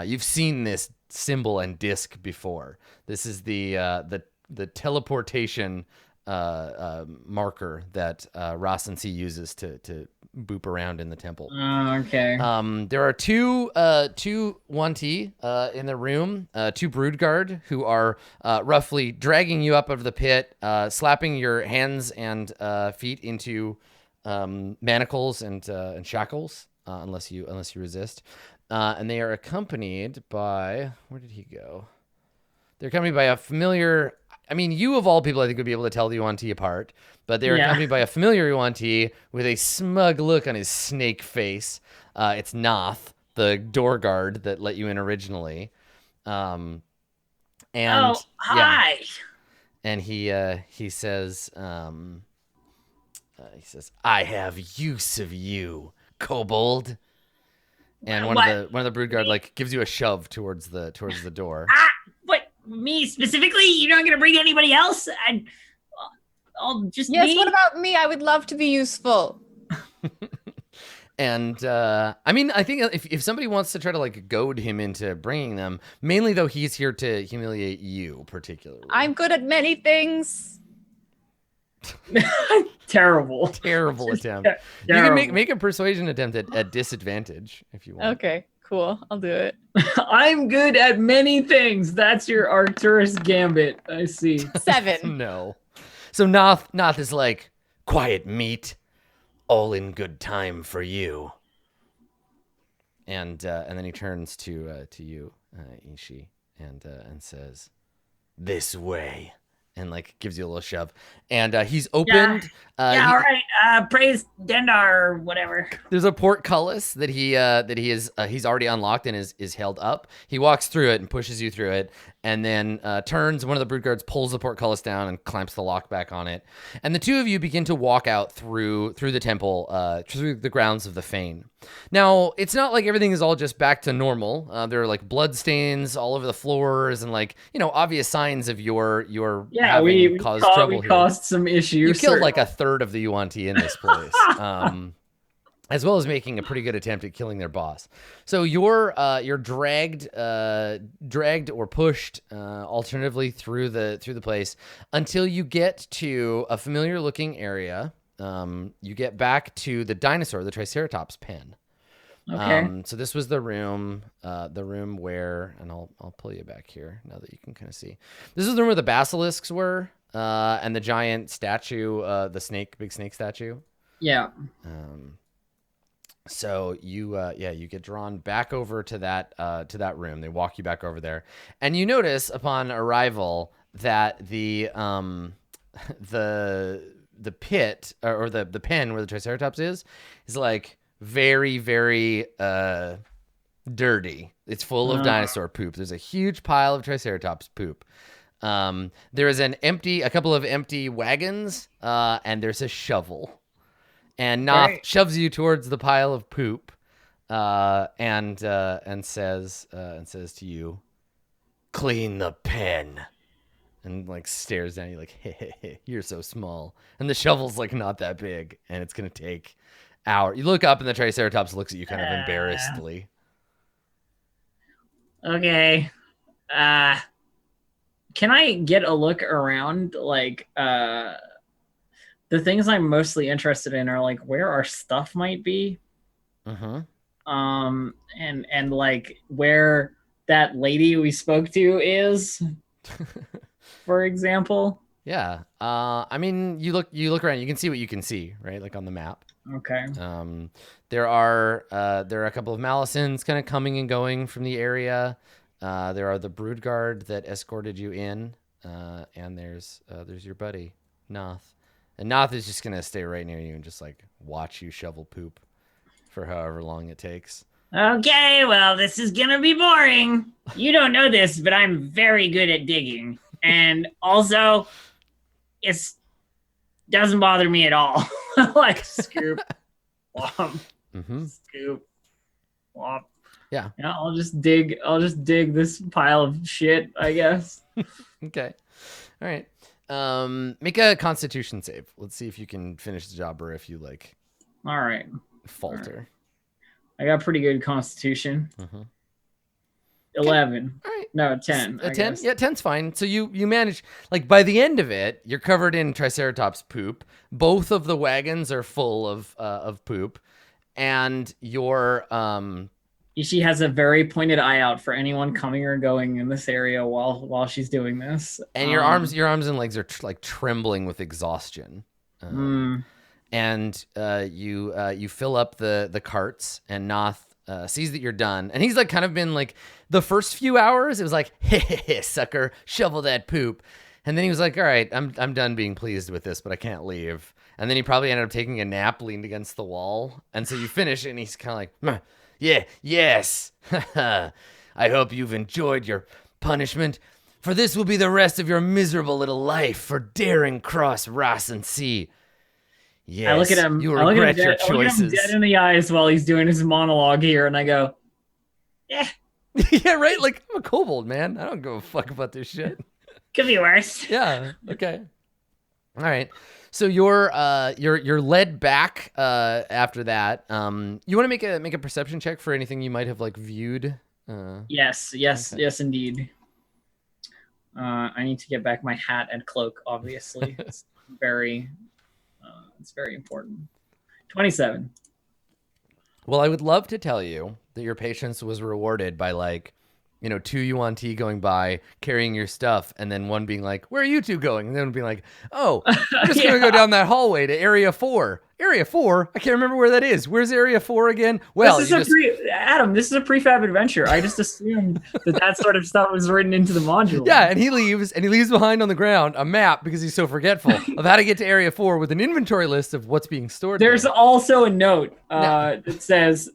You've seen this symbol and disc before. This is the teleportation marker that Rasensi uses to boop around in the temple. Okay. There are two Yuan-Ti in the room, 2 Broodguard who are roughly dragging you up out of the pit, slapping your hands and feet into manacles and shackles, unless you resist. And they are accompanied by, where did he go? They're accompanied by a familiar, I mean, you of all people I think would be able to tell the Yuan-Ti apart, but they're accompanied by a familiar Yuan-Ti with a smug look on his snake face. It's Noth, the door guard that let you in originally. And hi. Yeah. And he says, I have use of you, kobold. And one of the Broodguard like gives you a shove towards the door. What, me specifically? You're not gonna bring anybody else? I'll just Yes, me? what about me? I would love to be useful. And I mean, I think if somebody wants to try to like goad him into bringing them, mainly though he's here to humiliate you particularly. I'm good at many things. Terrible attempt. Terrible. You can make a persuasion attempt at disadvantage if you want. Okay, cool. I'll do it. I'm good at many things. That's your Arcturus gambit. I see. 7. No. So Noth is like, quiet meat, all in good time for you. And then he turns to you, Ishi, and says, "This way." And like gives you a little shove, and he's opened. All right. Praise Dendar or whatever. There's a portcullis that he's already unlocked and is held up. He walks through it and pushes you through it, and then turns. One of the Broodguards pulls the portcullis down and clamps the lock back on it. And the 2 of you begin to walk out through the temple, through the grounds of the Fane. Now, it's not like everything is all just back to normal. There are like blood stains all over the floors and like, obvious signs of your having caused trouble here. Caused some issues. You killed like a third of the Yuan-Ti in this place, as well as making a pretty good attempt at killing their boss. So you're dragged or pushed, alternatively through the place until you get to a familiar looking area. You get back to the Triceratops pen. Okay. So this was the room where, and I'll pull you back here now that you can kind of see. This is the room where the basilisks were, and the giant statue, the big snake statue. Yeah. So you get drawn back over to that room. They walk you back over there, and you notice upon arrival that the pit or the pen where the Triceratops is like very, very dirty. It's full of dinosaur poop. There's a huge pile of Triceratops poop. There is a couple of empty wagons, and there's a shovel. And Noth shoves you towards the pile of poop, and says to you, "Clean the pen." And like stares down you like, hey, you're so small. And the shovel's like not that big, and it's gonna take hours. You look up, and the Triceratops looks at you kind of embarrassedly. Okay. Can I get a look around? Like, the things I'm mostly interested in are like where our stuff might be. Mm-hmm. And like where that lady we spoke to is, for example. Yeah. I mean, you look around. You can see what you can see, right? Like on the map. Okay. There are a couple of Malisons kind of coming and going from the area. There are the brood guard that escorted you in, and there's your buddy Noth, and Noth is just gonna stay right near you and just like watch you shovel poop for however long it takes. Okay, well, this is gonna be boring. You don't know this, but I'm very good at digging, and also, it doesn't bother me at all. Like scoop, womp, scoop, womp. Yeah. I'll just dig this pile of shit, I guess. Okay. All right. Make a Constitution save. Let's see if you can finish the job or if you like. All right. Falter. I got pretty good Constitution. 11. All right. No, 10. A 10? Yeah, 10's fine. So you manage, like, by the end of it, you're covered in Triceratops poop. Both of the wagons are full of poop. And your She has a very pointed eye out for anyone coming or going in this area while she's doing this. And your arms and legs are like trembling with exhaustion. And you fill up the carts, and Noth sees that you're done, and he's like kind of been like the first few hours it was like, hey sucker, shovel that poop, and then he was like, all right, I'm done being pleased with this, but I can't leave. And then he probably ended up taking a nap leaned against the wall, and so you finish it and he's kind of like, yes. I hope you've enjoyed your punishment, for this will be the rest of your miserable little life for daring cross Ross and sea. Yes, I look at him. You regret your choices. I look at him dead in the eyes while he's doing his monologue here, and I go, "Yeah, yeah, right. Like, I'm a kobold, man. I don't give a fuck about this shit. Could be worse." Yeah. Okay. All right. So you're led back after that. You want to make a perception check for anything you might have like viewed. Yes, indeed. I need to get back my hat and cloak. Obviously, it's very important. 27. Well, I would love to tell you that your patience was rewarded by like, you know, 2 UNT going by carrying your stuff, and then one being like, "Where are you two going?" And then being like, "Oh, I'm just gonna go down that hallway to Area 4." Area 4? I can't remember where that is. Where's Area 4 again? Well, Adam, this is a prefab adventure. I just assumed that sort of stuff was written into the module. Yeah, and he leaves behind on the ground a map because he's so forgetful of how to get to Area 4 with an inventory list of what's being stored. There's also a note that says,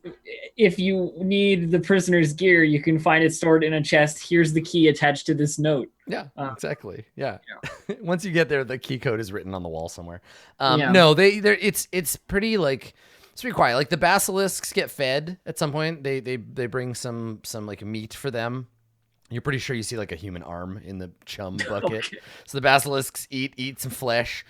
if you need the prisoner's gear, you can find it stored in a chest. Here's the key attached to this note. Yeah, exactly. Yeah. Once you get there, the key code is written on the wall somewhere. Yeah. No, it's pretty like it's pretty quiet. Like the basilisks get fed at some point. They bring some like meat for them. You're pretty sure you see like a human arm in the chum bucket. Okay. So the basilisks eat some flesh.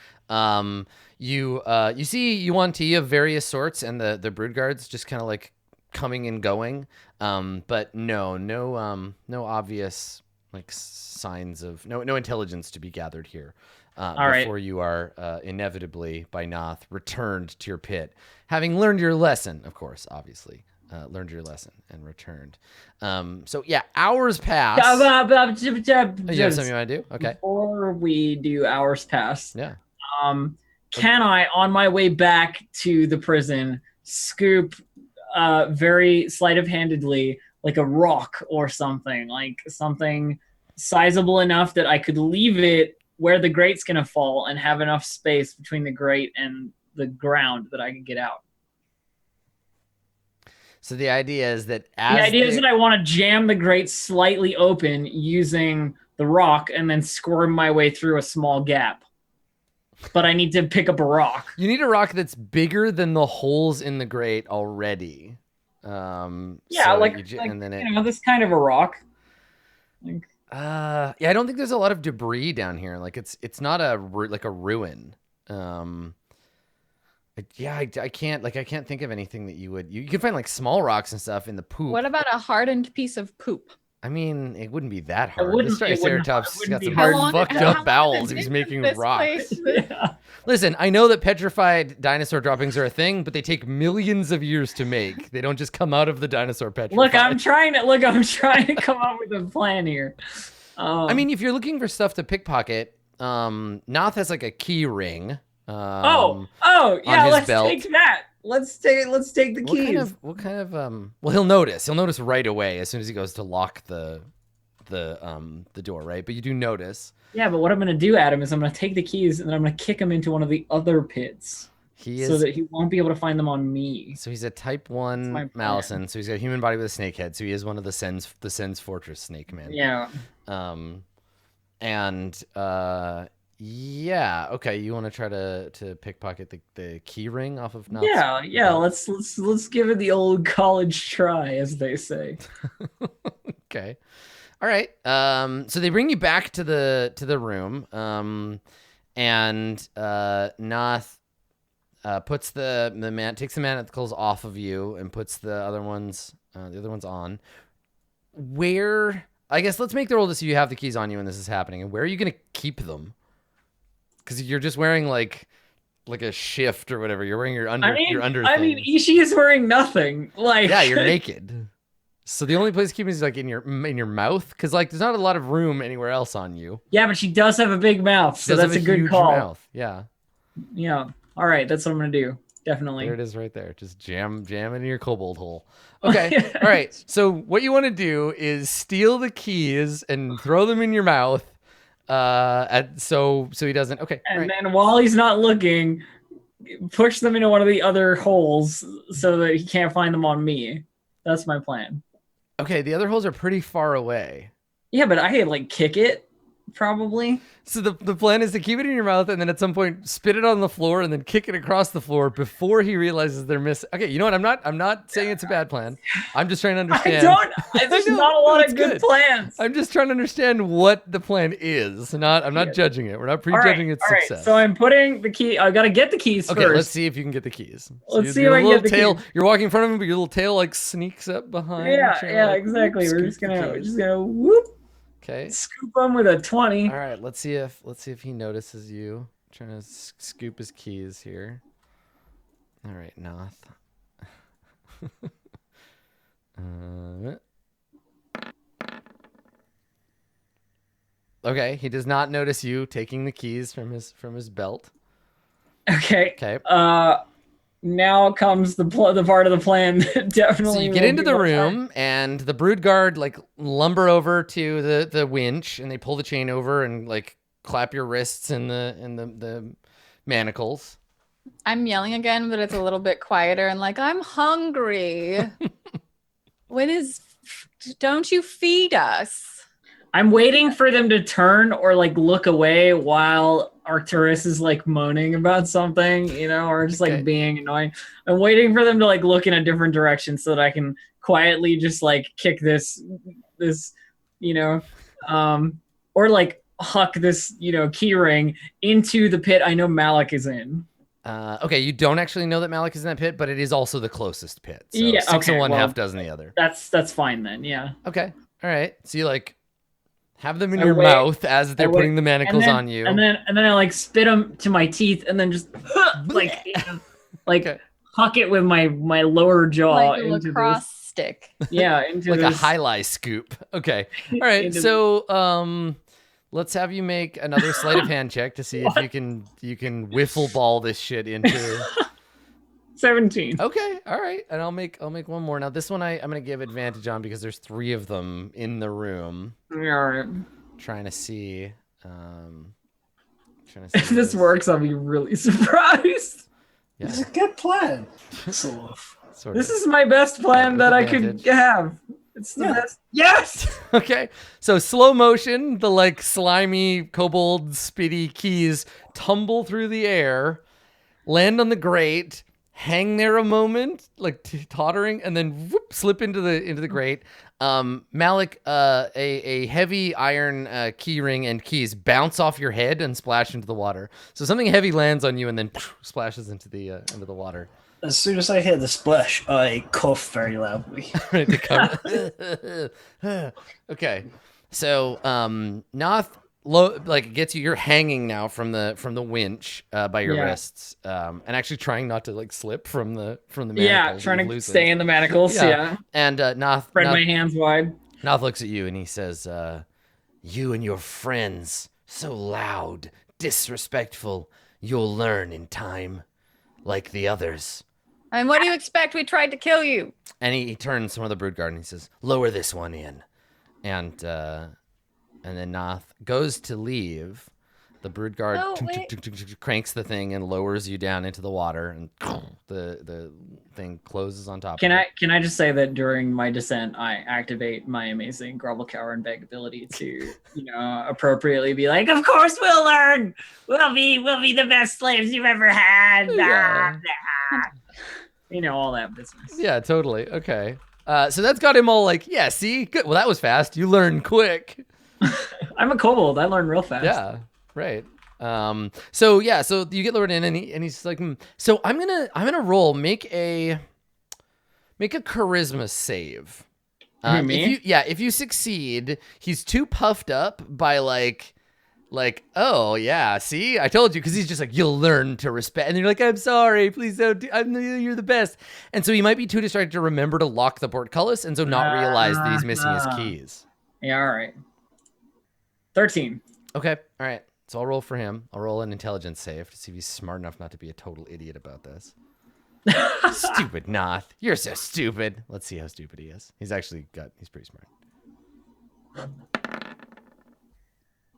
You see UNT of various sorts, and the brood guards just kind of like coming and going. But no obvious like signs of no intelligence to be gathered here before you are inevitably by Noth returned to your pit, having learned your lesson, of course, obviously. Learned your lesson and returned. So yeah, hours pass. You have something you want to do? Okay. Before we do hours pass, yeah. Can I, on my way back to the prison, scoop very sleight of handedly like a rock or something, like something sizable enough that I could leave it where the grate's gonna fall and have enough space between the grate and the ground that I can get out? So the idea is that I want to jam the grate slightly open using the rock and then squirm my way through a small gap. But I need to pick up a rock. You need a rock that's bigger than the holes in the grate already. And then this kind of a rock. Yeah, I don't think there's a lot of debris down here. Like it's not a ruin. I can't think of anything that you can find like small rocks and stuff in the poop. What about a hardened piece of poop? I mean, it wouldn't be that hard. This Triceratops got some hard fucked up bowels. He's making rocks. Yeah. Listen, I know that petrified dinosaur droppings are a thing, but they take millions of years to make. They don't just come out of the dinosaur petrified. Look, I'm trying to come up with a plan here. I mean, if you're looking for stuff to pickpocket, Noth has like a key ring. Yeah, let's take that. let's take the keys. What kind of well, he'll notice right away as soon as he goes to lock the door, right? But you do notice. Yeah, but what I'm gonna do, Adam, is I'm gonna take the keys and then I'm gonna kick him into one of the other pits. So that he won't be able to find them on me. So he's a type 1 Malison. So he's got a human body with a snake head. So he is one of the Sen's Fortress snake men. Yeah. Yeah. Okay. You want to try to pickpocket the key ring off of Knott's? Yeah. Let's give it the old college try, as they say. Okay. All right. So they bring you back to the room. And Noth takes the manacles off of you and puts the other ones on. Where, I guess, let's make the roll to see if you have the keys on you when this is happening. And where are you going to keep them? Because you're just wearing like a shift or whatever. You're wearing your under. I mean, Ishii is wearing nothing. Like, yeah, you're naked. So the only place to keep it is like in your mouth, because like there's not a lot of room anywhere else on you. Yeah, but she does have a big mouth, so that's a good call. Mouth. Yeah. Yeah. All right, that's what I'm gonna do. Definitely. There it is, right there. Just jam it in your kobold hole. Okay. All right. So what you want to do is steal the keys and throw them in your mouth. So he doesn't. Okay. And then while he's not looking, push them into one of the other holes so that he can't find them on me. That's my plan. Okay, the other holes are pretty far away. Yeah, but I could like kick it, probably. So the plan is to keep it in your mouth and then at some point spit it on the floor and then kick it across the floor before he realizes they're missing. Okay, you know what? I'm not saying it's a bad plan. I'm just trying to understand. There's not a lot of good plans. I'm just trying to understand what the plan is. I'm not judging it. We're not prejudging its success. Right. So I'm putting the key. I gotta get the keys first. Okay, let's see if you can get the keys. Let's see if I can get the keys. You're walking in front of him, but your little tail like sneaks up behind. Yeah, exactly. We're just gonna whoop. Okay. Scoop him with a 20. All right, let's see if he notices you. I'm trying to scoop his keys here. All right, Noth. Okay, he does not notice you taking the keys from his belt. Okay. Okay. Now comes the part of the plan that definitely. So you get into the room, and the brood guard like lumber over to the winch, and they pull the chain over and like clap your wrists in the manacles. I'm yelling again, but it's a little bit quieter and like, I'm hungry. Don't you feed us? I'm waiting for them to turn or like look away while Arcturus is like moaning about something, or just like being annoying. I'm waiting for them to like look in a different direction so that I can quietly just like kick this, or like huck this, key ring into the pit I know Malik is in. Okay, you don't actually know that Malik is in that pit, but it is also the closest pit. So yeah, 6 of one, half dozen the other. That's fine then, yeah. Okay, all right. So you like have them in your mouth as they're putting the manacles on you, and then I like spit them to my teeth, and then just huck it with my lower jaw like a into lacrosse this stick. Yeah, into like this. A highlight scoop. Okay, all right. So let's have you make another sleight of hand check to see if you can wiffle ball this shit into 17. Okay, all right, and I'll make one more. Now this one I'm gonna give advantage on because there's 3 of them in the room. All right. Trying to see. If this works, I'll be really surprised. Yeah. It's a good plan. Sort of. This is my best plan that I could have. It's the best. Yes. Okay. So slow motion, the like slimy kobold spitty keys tumble through the air, land on the grate, hang there a moment, like tottering, and then whoop, slip into the grate. Malik, a heavy iron key ring and keys bounce off your head and splash into the water. So something heavy lands on you and then splashes into the water. As soon as I hear the splash, I cough very loudly. Okay. So Noth gets you. You're hanging now from the winch by your wrists, and actually trying not to like slip from the manacles. Yeah, trying to stay in the manacles. Yeah. And Noth spread my hands wide. Noth looks at you and he says, "You and your friends, so loud, disrespectful. You'll learn in time, like the others." I mean, what do you expect? We tried to kill you. And he turns from the brood guard and he says, "Lower this one in." And then Noth goes to leave. The brood guard cranks the thing and lowers you down into the water, and the thing closes on top. Can I just say that during my descent, I activate my amazing grovel, cower, and beg ability to, appropriately be like, "Of course we'll learn. We'll be the best slaves you've ever had." Yeah. All that business. Yeah, totally. Okay. So that's got him all like, yeah, see? Good. Well, that was fast. You learned quick. I'm a kobold. I learn real fast. Yeah, right. So you get lowered in and he's like, so I'm gonna roll, make a charisma save. Me? If you succeed, he's too puffed up by like, oh yeah, see, I told you, because he's just like, you'll learn to respect, and you're like, I'm sorry, please don't, you're the best, and so he might be too distracted to remember to lock the portcullis, and so not realize that he's missing his keys. Yeah, all right. 13. Okay, all right. So I'll roll for him. I'll roll an intelligence save to see if he's smart enough not to be a total idiot about this. Stupid Noth. You're so stupid. Let's see how stupid he is. He's pretty smart.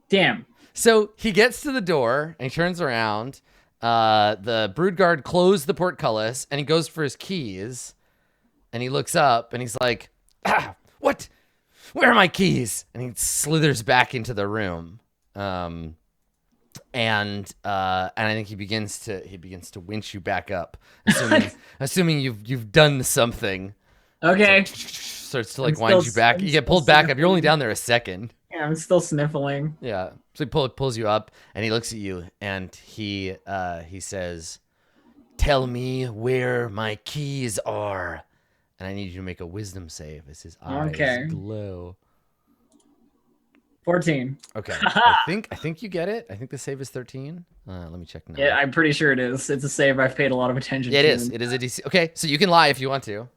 Damn. So he gets to the door and he turns around. The brood guard closed the portcullis and he goes for his keys and he looks up and he's like, what? Where are my keys? And he slithers back into the room. And I think he begins to winch you back up, assuming you've done something. Okay. Starts to wind you back. You get pulled back up. You're only down there a second. Yeah, I'm still sniffling. Yeah. So he pulls you up, and he looks at you, and he says, "Tell me where my keys are." And I need you to make a wisdom save as his eyes glow. 14. Okay. I think you get it. I think the save is 13. Let me check now. Yeah, I'm pretty sure it is. It's a save I've paid a lot of attention to. It is. It is a DC. Okay, so you can lie if you want to.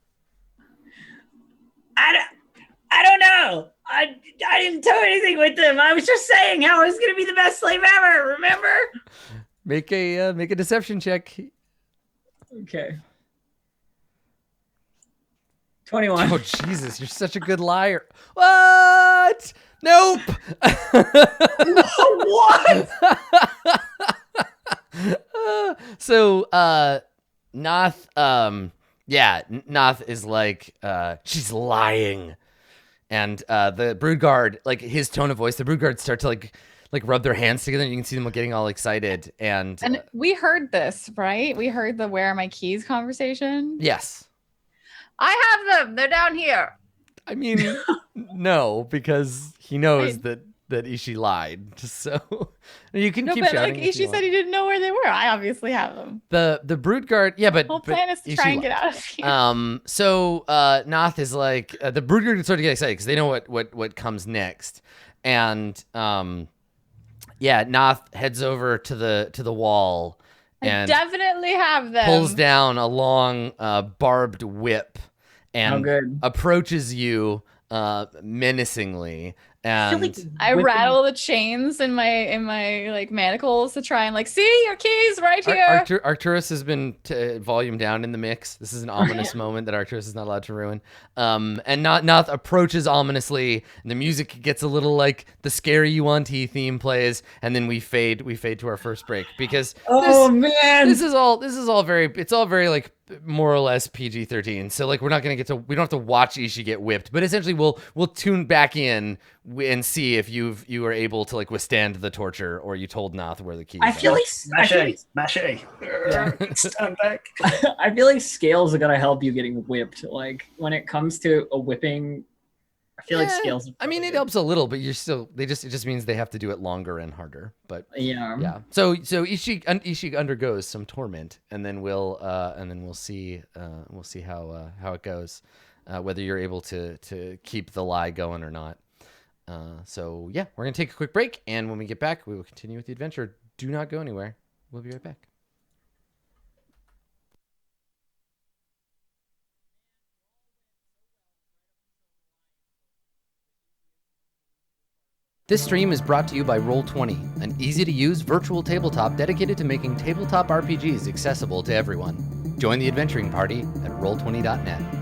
I don't know. I didn't do anything with them. I was just saying how I was going to be the best slave ever, remember? Make a deception check. Okay. 21. Oh, Jesus, you're such a good liar. What? Nope. What? So, Noth, Noth is like, she's lying. And the brood guard, like his tone of voice, the brood guards start to like rub their hands together, and you can see them getting all excited. And we heard this, right? We heard the "Where are my keys" conversation. Yes. I have them. They're down here. I mean, no, because he knows that Ishi lied. So you can keep shouting. Like Ishi said he didn't know where they were. I obviously have them. The brood guard, yeah, but the whole plan is to try and get out of here. So Noth is like the brood guard start to get excited because they know what comes next, and Noth heads over to the wall and I definitely have them. Pulls down a long barbed whip and approaches you menacingly. And I rattle the chains in my like manacles to try and see your keys right here. Arcturus has been volumed down in the mix. This is an ominous moment that Arcturus is not allowed to ruin. And Noth approaches ominously. And the music gets a little like the Scary Yuan-Ti theme plays, and then we fade to our first break because this is all very like more or less PG-13. So like we don't have to watch Ishi get whipped, but essentially we'll tune back in and see if you are able to like withstand the torture, or you told Noth where the keys are. I feel like stand back. I feel like scales are gonna help you getting whipped. Like when it comes to a whipping, I feel like scales. I mean, it helps a little, but it just means they have to do it longer and harder. But yeah. So Ishi undergoes some torment, and then we'll see how it goes, whether you're able to keep the lie going or not. We're gonna take a quick break, and when we get back, we will continue with the adventure. Do not go anywhere. We'll be right back. This stream is brought to you by Roll20, an easy-to-use virtual tabletop dedicated to making tabletop RPGs accessible to everyone. Join the adventuring party at roll20.net.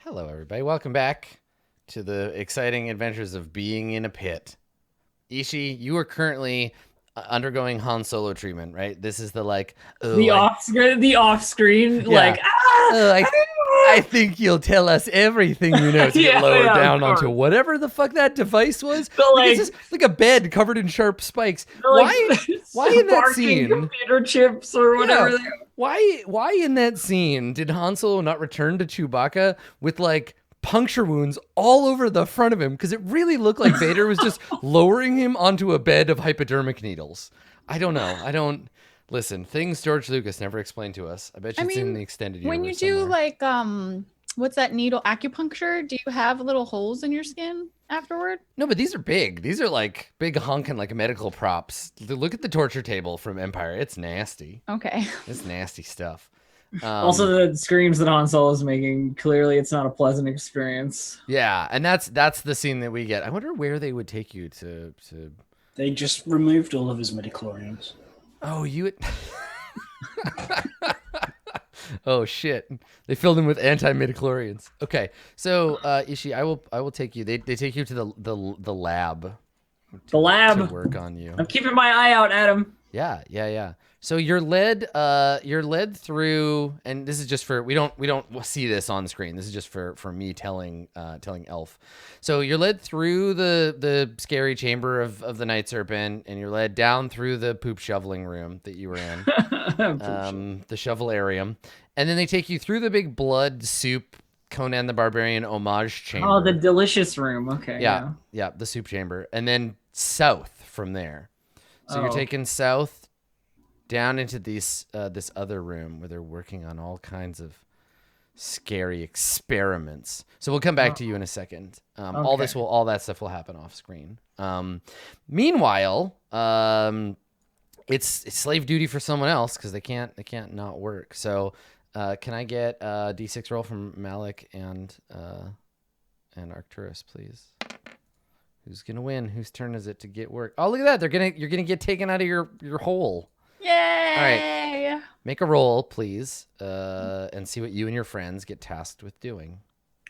Hello, everybody. Welcome back to the exciting adventures of being in a pit. Ishi, you are currently undergoing Han Solo treatment, right? This is the like, The off screen, like I think you'll tell us everything you know to get lowered down onto whatever the fuck that device was. But Like, it's just like a bed covered in sharp spikes. like, Why in that scene? Computer chips or whatever. Why in that scene did Han Solo not return to Chewbacca with like puncture wounds all over the front of him? Because it really looked like Vader was just lowering him onto a bed of hypodermic needles. I don't know. Listen, things George Lucas never explained to us. I bet you it's in the extended universe. When you do like what's that needle acupuncture? Do you have little holes in your skin afterward? No, but these are big. These are like big honking like medical props. Look at the torture table from Empire. It's nasty. Okay. It's nasty stuff. Also, the screams that Han Solo is making, clearly it's not a pleasant experience. Yeah, and that's the scene that we get. I wonder where they would take you to... They just removed all of his midichlorians. Oh, you... Oh shit! They filled him with anti-midichlorians. Okay, so Ishi, I will take you. They take you to the lab. The lab to work on you. I'm keeping my eye out, Adam. Yeah. So you're led through, and this is just for we don't see this on screen. This is just for me telling Elf. So you're led through the scary chamber of the Night Serpent, and you're led down through the poop shoveling room that you were in, the shovelarium, and then they take you through the big blood soup Conan the Barbarian homage chamber. Oh, the delicious room. Okay. Yeah, the soup chamber, and then south from there. So you're taken south down into this other room where they're working on all kinds of scary experiments. So we'll come back to you in a second. All that stuff will happen off screen. Meanwhile, it's slave duty for someone else because they can't not work. So can I get a D6 roll from Malik and Arcturus, please? Who's gonna win? Whose turn is it to get work? Oh, look at that! You're gonna get taken out of your hole. Yay! All right, make a roll, please, and see what you and your friends get tasked with doing.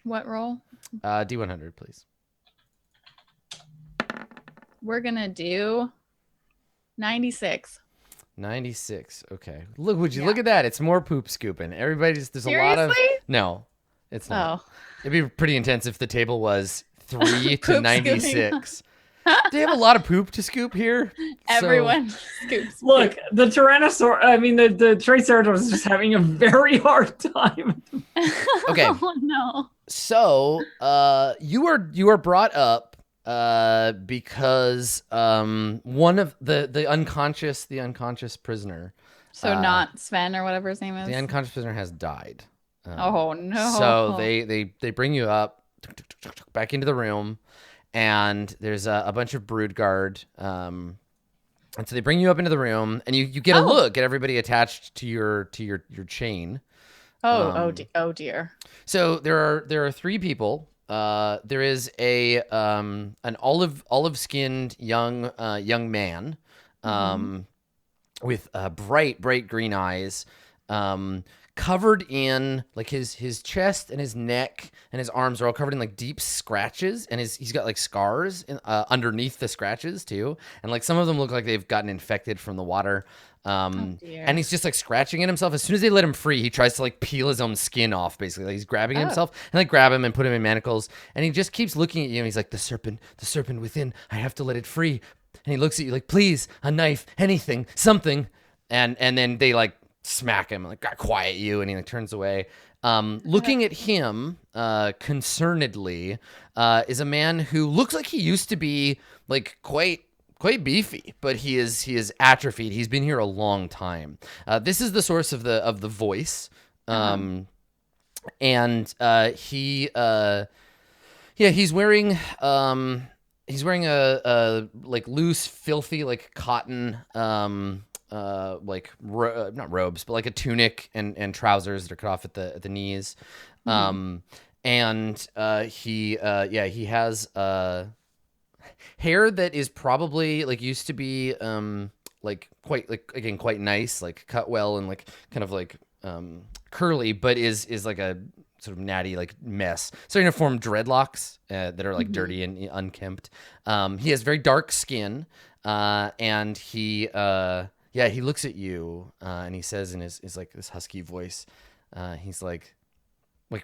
What roll? D100, please. We're gonna do 96. 96. Okay. Look at that. It's more poop scooping. There's a lot of no. It's not. Oh. It'd be pretty intense if the table was 3 to 96. They have a lot of poop to scoop here. Everyone scoops. Look, the the Triceratops is just having a very hard time. Okay. Oh no. So, you are brought up because one of the unconscious prisoner. So not Sven or whatever his name is. The unconscious prisoner has died. Oh no. So they bring you up back into the room, and there's a bunch of brood guard. And so they bring you up into the room, and you get a look at everybody attached to your chain. Oh dear. So there are 3 people. There is an olive skinned young man, with bright green eyes, covered in like his chest and his neck and his arms are all covered in like deep scratches, and he's got like scars underneath the scratches too, and like some of them look like they've gotten infected from the water. And he's just like scratching at himself. As soon as they let him free, he tries to like peel his own skin off, basically. Like he's grabbing himself and like grab him and put him in manacles, and he just keeps looking at you, and he's like, the serpent within, I have to let it free. And he looks at you like, please, a knife, anything, something. And then they like smack him, like, quiet you, and he like turns away. Looking at him concernedly is a man who looks like he used to be like quite beefy, but he is atrophied. He's been here a long time. This is the source of the voice, and he's wearing a like loose, filthy, like cotton, not robes, but like a tunic and trousers that are cut off at the knees. He has hair that is probably like used to be like quite nice, like cut well and like kind of like curly, but is like a sort of natty like mess, starting to form dreadlocks that are like dirty and unkempt. He has very dark skin, and he looks at you and he says in his like this husky voice, he's like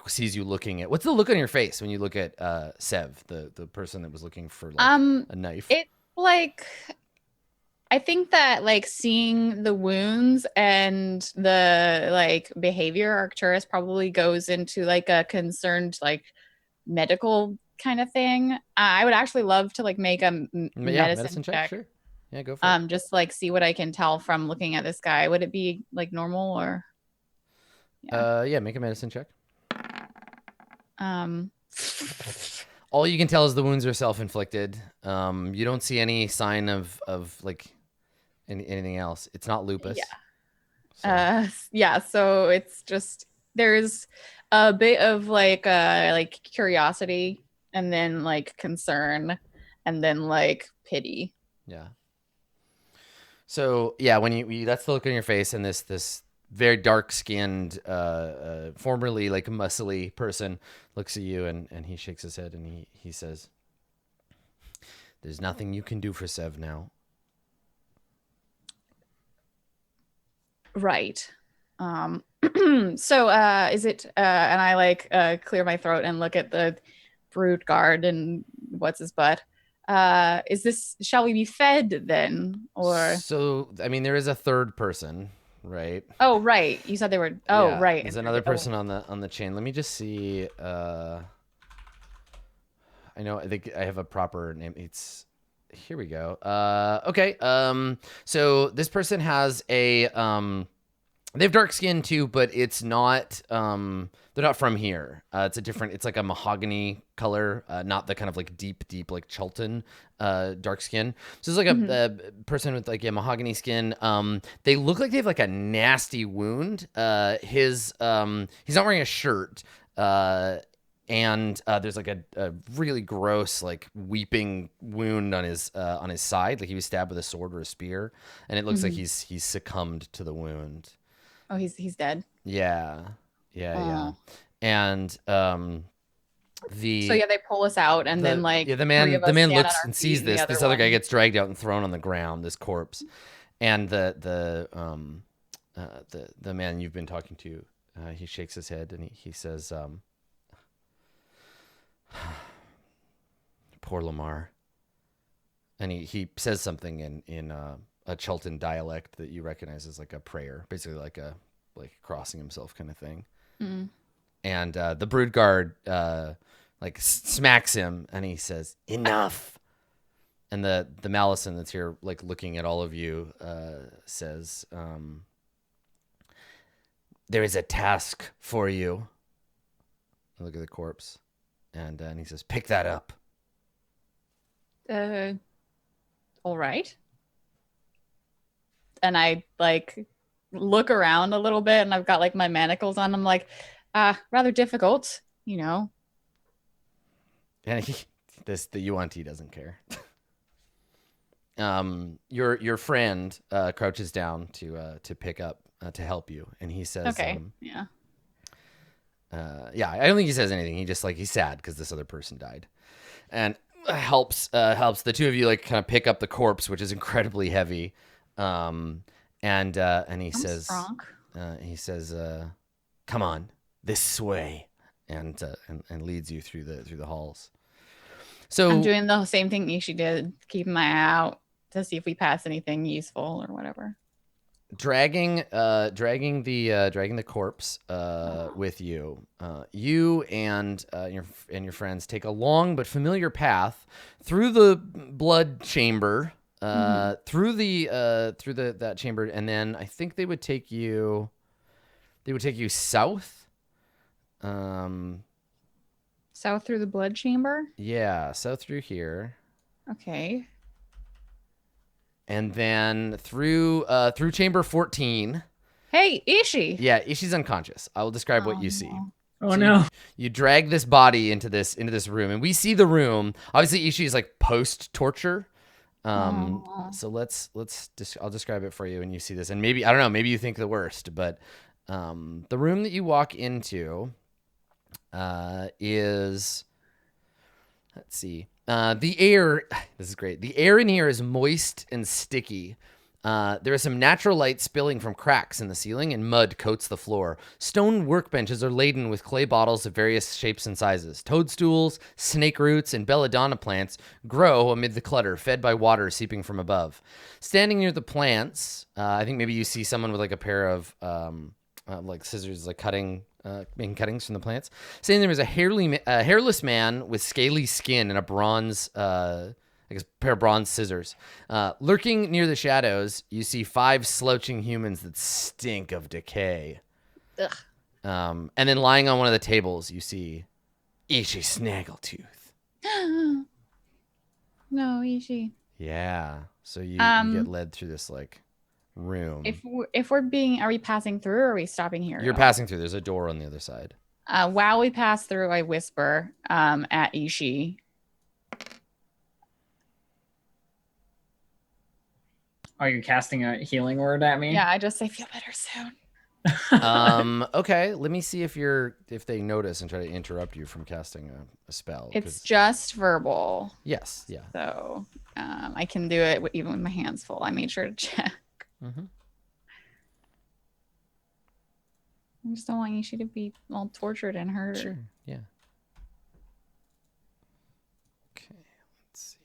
sees you looking at. What's the look on your face when you look at Sev, the person that was looking for like a knife? It's like, I think that like seeing the wounds and the like behavior, Arcturus probably goes into like a concerned like medical kind of thing. I would actually love to like make a medicine check. Sure. Yeah, go for it. Just like see what I can tell from looking at this guy. Would it be like normal or? Yeah, make a medicine check. Um. All you can tell is the wounds are self-inflicted. You don't see any sign of like anything else. It's not lupus. Yeah. So it's just there's a bit of like curiosity, and then like concern, and then like pity. Yeah. So yeah, when you that's the look on your face, and this very dark-skinned, formerly like muscly person looks at you, and he shakes his head, and he says, "There's nothing you can do for Sev now." Right. So is it and I like clear my throat and look at the brood guard and what's his butt. Shall we be fed then? Or So I mean, there is a third person, right? Oh, right. You said they were right. There's another person on the chain. Let me just see. I think I have a proper name. It's here we go. Okay. So this person has a they have dark skin too, but it's not they're not from here. It's like a mahogany color, not the kind of like deep like Chelton dark skin. So it's like a person with like a mahogany skin. They look like they have like a nasty wound. He's not wearing a shirt. And there's like a really gross like weeping wound on his side, like he was stabbed with a sword or a spear, and it looks like he's succumbed to the wound. Oh, he's dead. Yeah. And so they pull us out, and then like the man looks and sees this other guy gets dragged out and thrown on the ground, this corpse, and the man you've been talking to, he shakes his head and he says, "Poor Lamar," and he says something in a Chelton dialect that you recognize as like a prayer, basically like crossing himself kind of thing. And the brood guard like smacks him, and he says, "Enough." And the Malison that's here, like looking at all of you, says, "There is a task for you." I look at the corpse, and he says, "Pick that up." All right. And I like look around a little bit, and I've got like my manacles on. I'm like, rather difficult, you know. And the UNT doesn't care. Your friend crouches down to pick up to help you, and he says, "Okay, I don't think he says anything. He just like he's sad because this other person died, and helps the two of you like kind of pick up the corpse, which is incredibly heavy. And he says, "Come on, this way," and leads you through the halls. So I'm doing the same thing Ishi did, keeping my eye out to see if we pass anything useful or whatever. Dragging the corpse with you. You and your friends take a long but familiar path through the blood chamber. Through that chamber, and then I think they would take you south. South through the blood chamber? Yeah, south through here. Okay. And then through chamber 14. Hey, Ishi. Yeah, Ishi's unconscious. I will describe what you see. Oh no. You drag this body into this room, and we see the room. Obviously, Ishi is like post torture. So I'll describe it for you, and you see this, and maybe, I don't know, maybe you think the worst, but the room that you walk into is, let's see, the air. This is great. The air in here is moist and sticky. There is some natural light spilling from cracks in the ceiling, and mud coats the floor. Stone workbenches are laden with clay bottles of various shapes and sizes. Toadstools, snake roots, and belladonna plants grow amid the clutter, fed by water seeping from above. Standing near the plants, I think maybe you see someone with like a pair of like scissors, like making cuttings from the plants. Standing there is a hairless man with scaly skin and a bronze I guess a pair of bronze scissors. Lurking near the shadows, you see 5 slouching humans that stink of decay. Ugh. And then lying on one of the tables, you see Ishi Snaggletooth. No, Ishi. Yeah. So you get led through this like room. If we're being, are we passing through or are we stopping here? You're passing through. There's a door on the other side. While we pass through, I whisper at Ishi. Are you casting a healing word at me? Yeah, I just say feel better soon. Okay, let me see if they notice and try to interrupt you from casting a spell. It's just verbal. Yes, yeah. So I can do it even with my hands full. I made sure to check. Mm-hmm. I just don't want Ishi to be all tortured and hurt. Sure, yeah. Okay, let's see.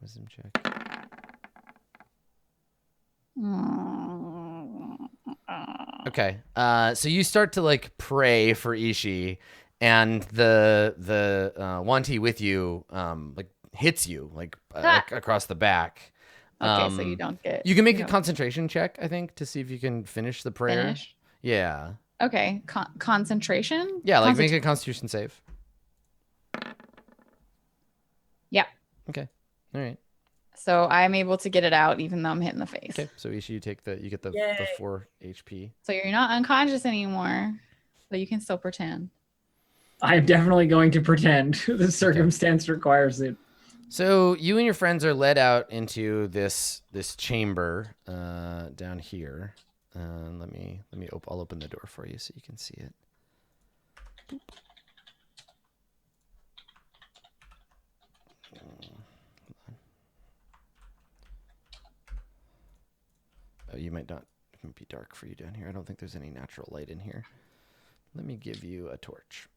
Wisdom check. Okay. So you start to like pray for Ishi, and the Wanti with you like hits you like across the back. Okay, so you don't get. You can make a concentration check, I think, to see if you can finish the prayer. Finish? Yeah. Okay, concentration. Yeah, like make a Constitution save. Yeah. Okay. All right. So I'm able to get it out even though I'm hit in the face. Okay. So Ishi, you get the 4 HP. So you're not unconscious anymore, but you can still pretend. I'm definitely going to pretend. The circumstance requires it. So you and your friends are led out into this chamber down here. I'll open the door for you so you can see it. Boop. Oh, it might be dark for you down here. I don't think there's any natural light in here. Let me give you a torch.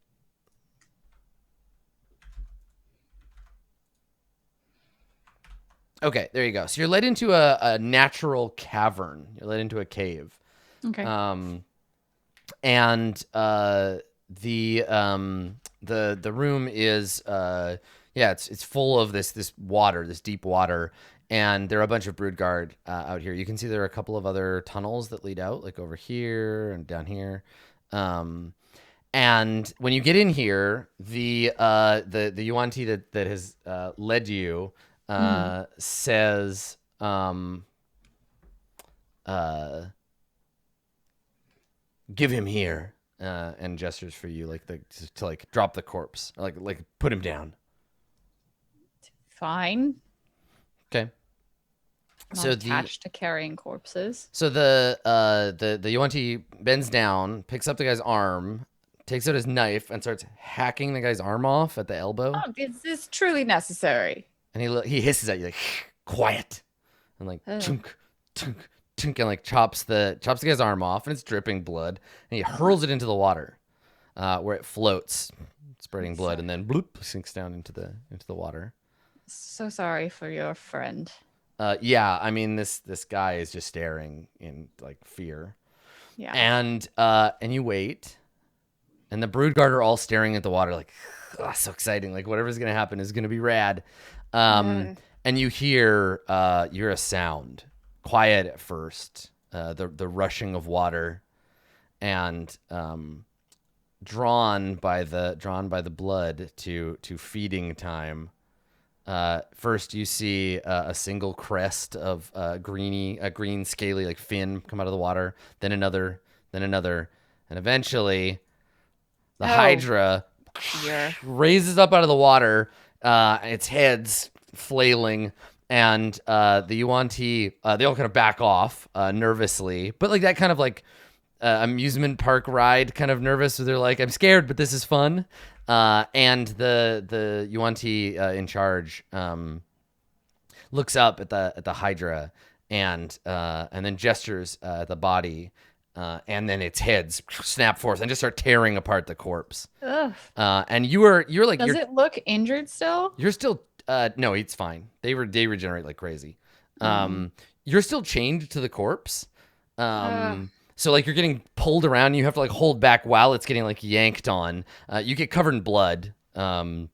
Okay, there you go. So you're led into a natural cavern. You're led into a cave. Okay. And the room is it's full of this water, this deep water, and there are a bunch of broodguard out here. You can see there are a couple of other tunnels that lead out, like over here and down here. And when you get in here, the Yuan-Ti that has led you says give him here, and gestures for you like to drop the corpse, like put him down. Fine. Okay. I'm not attached to carrying corpses. So the Yuan-Ti bends down, picks up the guy's arm, takes out his knife, and starts hacking the guy's arm off at the elbow. Oh, is this truly necessary? And he hisses at you like, quiet, and like chunk, chunk, chunk, and like chops the guy's arm off, and it's dripping blood, and he hurls it into the water, where it floats, spreading blood, and then bloop sinks down into the water. So sorry for your friend. Yeah, I mean this guy is just staring in like fear. Yeah. And you wait, and the broodguard are all staring at the water like, oh, so exciting! Like whatever's gonna happen is gonna be rad. And you hear a sound, quiet at first, the rushing of water, and drawn by the blood to feeding time. First you see a single crest of a green scaly like fin come out of the water, then another, and eventually the Hydra raises up out of the water, its head's flailing, and the Yuan-Ti they all kind of back off nervously, but like that kind of like amusement park ride kind of nervous. So they're like, I'm scared, but this is fun. And the Yuan-Ti in charge looks up at the Hydra and then gestures at the body, and then its heads snap forth and just start tearing apart the corpse. Ugh. And you're like Does it look injured still? you're still no, it's fine. They regenerate like crazy. You're still chained to the corpse. So like you're getting pulled around. And you have to like hold back while it's getting like yanked on. You get covered in blood. And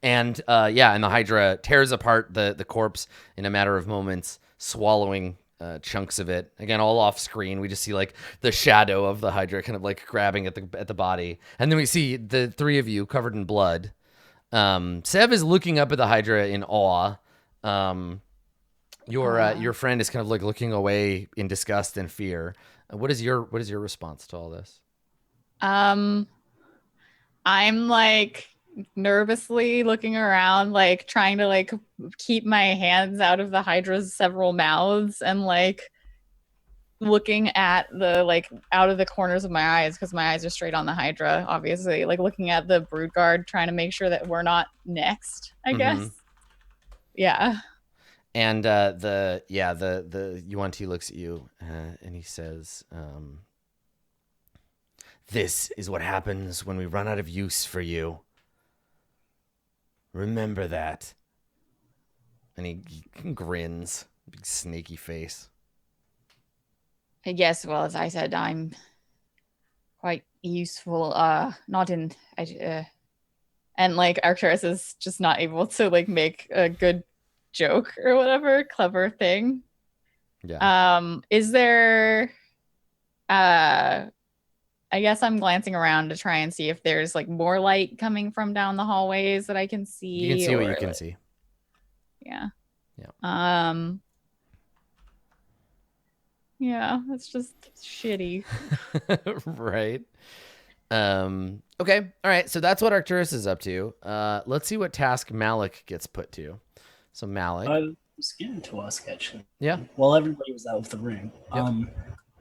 the Hydra tears apart the corpse in a matter of moments, swallowing chunks of it. Again, all off screen. We just see like the shadow of the Hydra kind of like grabbing at the body, and then we see the three of you covered in blood. Sev is looking up at the Hydra in awe. Your friend is kind of like looking away in disgust and fear. What is your response to all this? I'm like nervously looking around, like trying to like keep my hands out of the Hydra's several mouths and like looking at the like out of the corners of my eyes, because my eyes are straight on the Hydra, obviously, like looking at the brood guard, trying to make sure that we're not next, I guess. Yeah. And the Yuan-Ti looks at you and he says, this is what happens when we run out of use for you. Remember that. And he grins, big snaky face. Yes, well, as I said, I'm quite useful. Not in, and like Arcturus is just not able to like make a good joke or whatever clever thing. Yeah. Is there? I guess I'm glancing around to try and see if there's like more light coming from down the hallways that I can see. You can see what you can see. Yeah. Yeah. Yeah, that's just shitty. Right. Okay. All right. So that's what Arcturus is up to. Let's see what task Malik gets put to. So Malik. I was going to ask actually. Yeah. While everybody was out of the room. Yep.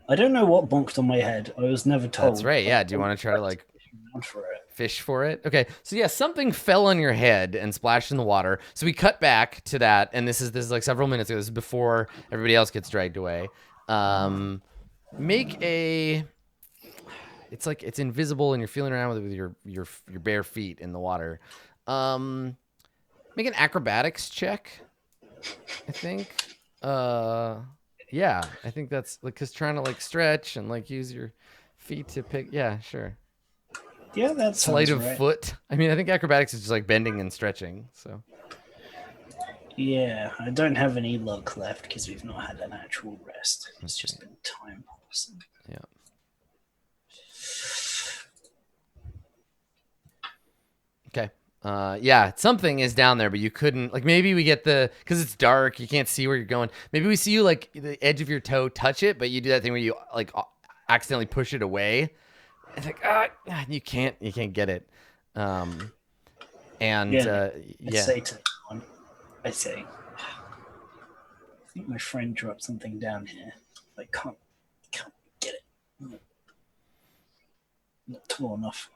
I don't know what bonked on my head. I was never told. That's right. Yeah. Do you want to try to like fish for it? Okay. So yeah, something fell on your head and splashed in the water. So we cut back to that, and this is like several minutes ago. This is before everybody else gets dragged away. Make a. It's like it's invisible, and you're feeling around with your bare feet in the water. Make an acrobatics check. I think. Yeah, I think that's like because trying to like stretch and like use your feet to pick. Yeah, sure. Yeah, that's sleight of right. foot. I mean, I think acrobatics is just like bending and stretching. So. Yeah, I don't have any luck left because we've not had an actual rest. It's just been time passing. Yeah. Okay. Yeah, something is down there, but you couldn't, like, maybe we get because it's dark, you can't see where you're going. Maybe we see you, like, the edge of your toe touch it, but you do that thing where you, like, accidentally push it away. It's like, you can't get it. I say to everyone, I think my friend dropped something down here. I can't get it. Not tall enough.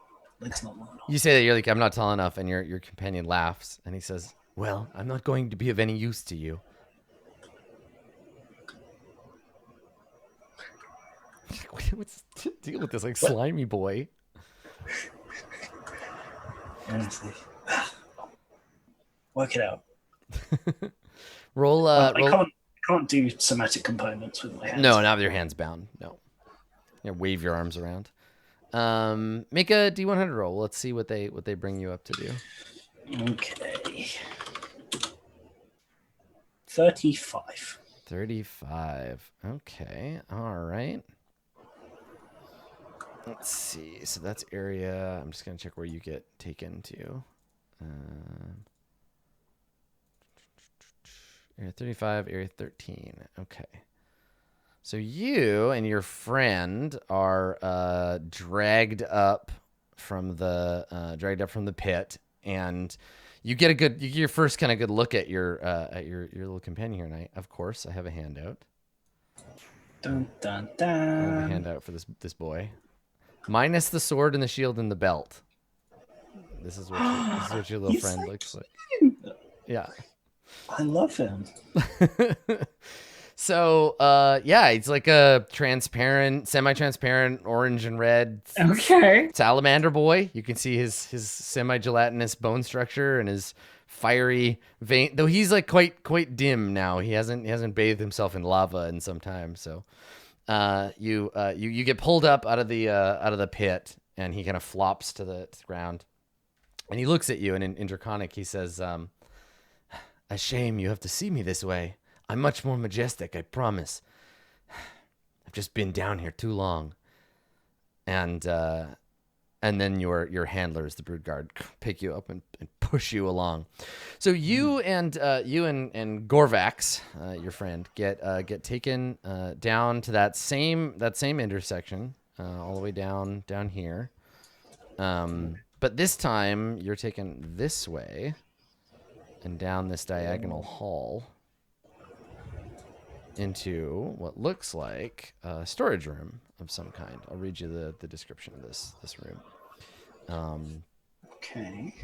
It's not long enough. You say that you're like, I'm not tall enough, and your companion laughs, and he says, well, I'm not going to be of any use to you. What's the deal with this, like, slimy boy? Honestly. Work it out. roll. I can't do somatic components with my hands. No, not with your hands bound. No. You know, wave your arms around. Make a D100 roll. Let's see what they bring you up to do. Okay. 35. 35. Okay. All right. Let's see. So that's area. I'm just gonna check where you get taken to. Area 35, area 13. Okay. So you and your friend are dragged up from the pit, and you get your first kind of good look at your little companion here. And of course, I have a handout. Dun, dun, I have a dun. handout for this boy. Minus the sword and the shield and the belt. This is what your little He's friend so looks like. cute. Yeah. I love him. So, yeah, it's like a transparent, semi-transparent orange and red Okay. salamander boy. You can see his semi-gelatinous bone structure and his fiery vein. Though he's like quite dim now. He hasn't bathed himself in lava in some time. So, you get pulled up out of the pit, and he kind of flops to the ground, and he looks at you, and in Draconic he says, "A shame you have to see me this way. I'm much more majestic, I promise. I've just been down here too long." And then your handlers, the brood guard, pick you up and push you along. So you and Gorvax, your friend, get taken down to that same intersection, all the way down here. But this time you're taken this way and down this diagonal hall into what looks like a storage room of some kind. I'll read you the description of this room. Okay.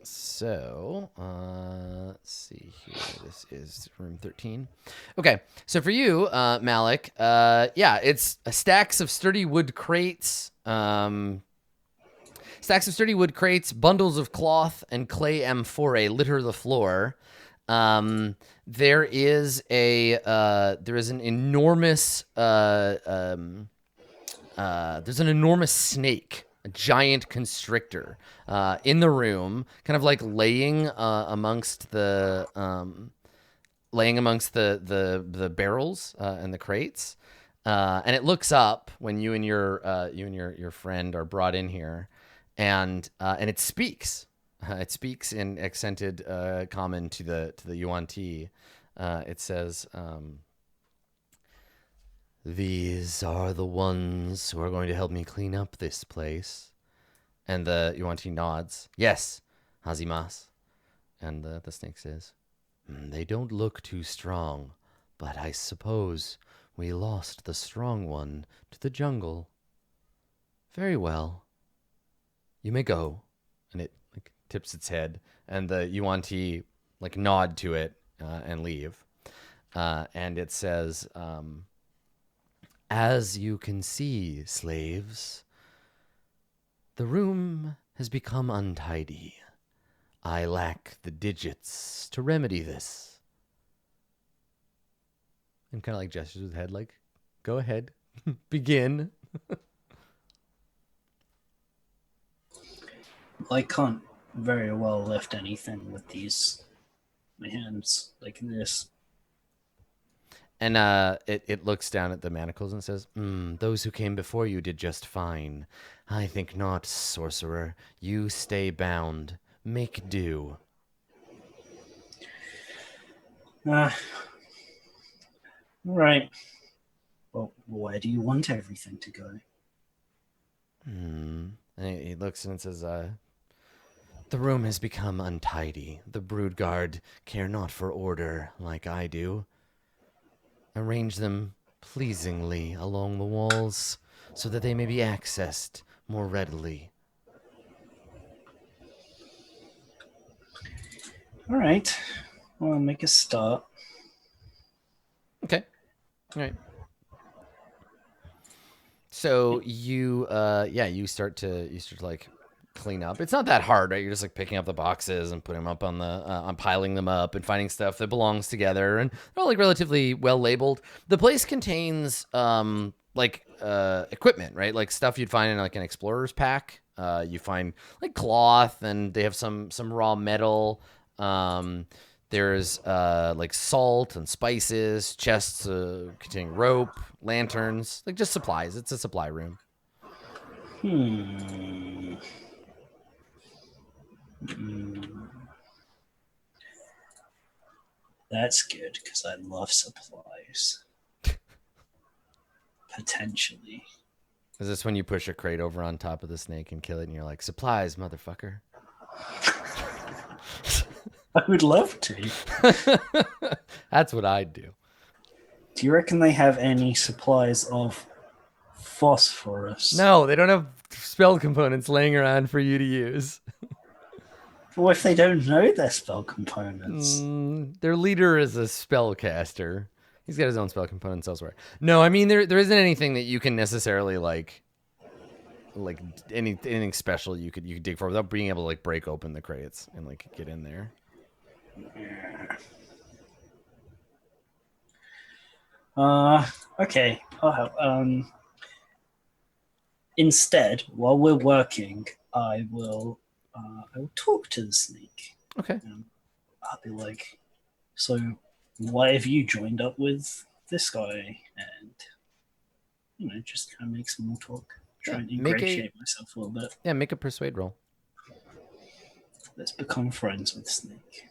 So, let's see here. This is room 13. Okay, so for you, Malik, yeah, it's stacks of sturdy wood crates, bundles of cloth, and clay amphora litter the floor. There is an enormous snake, a giant constrictor, in the room, kind of like laying amongst the barrels and the crates, and it looks up when you and your friend are brought in here, and it speaks. It speaks in accented common to the Yuan-Ti. It says, "These are the ones who are going to help me clean up this place." And the Yuan-Ti nods. "Yes, Hazimas." And the snake says, "They don't look too strong, but I suppose we lost the strong one to the jungle. Very well. You may go." And it tips its head, and the Yuan-Ti nod to it and leave. And it says, "As you can see, slaves, the room has become untidy. I lack the digits to remedy this." And kind of gestures with head "Go ahead, begin." I can't very well lift anything with my hands like this. And it looks down at the manacles and says, "Those who came before you did just fine. I think not, sorcerer. You stay bound. Make do." Right. Well, where do you want everything to go? And he looks and says, "The room has become untidy. The brood guard care not for order like I do. Arrange them pleasingly along the walls so that they may be accessed more readily." All right. Well, I'll make a start. Okay. All right. So you start to clean up. It's not that hard, right? You're just picking up the boxes and putting them up on piling them up and finding stuff that belongs together, and they're all relatively well labeled. The place contains equipment, right? Stuff you'd find in an explorer's pack. You find cloth, and they have some raw metal. There's salt and spices, chests containing rope, lanterns, just supplies. It's a supply room. That's good, because I love supplies. Potentially. Is this when you push a crate over on top of the snake and kill it, and you're like, "Supplies, motherfucker"? I would love to. That's what I'd do. Do you reckon they have any supplies of phosphorus? No, they don't have spell components laying around for you to use. What if they don't know their spell components? Their leader is a spellcaster. He's got his own spell components elsewhere. No, I mean there isn't anything that you can necessarily like anything special you could dig for without being able to like break open the crates and like get in there. Okay. I'll help. Instead, while we're working, I will talk to the snake. Okay. I'll be like, so why have you joined up with this guy? And just kind of make small talk. Try and ingratiate myself a little bit. Yeah, make a persuade roll. Let's become friends with Snake.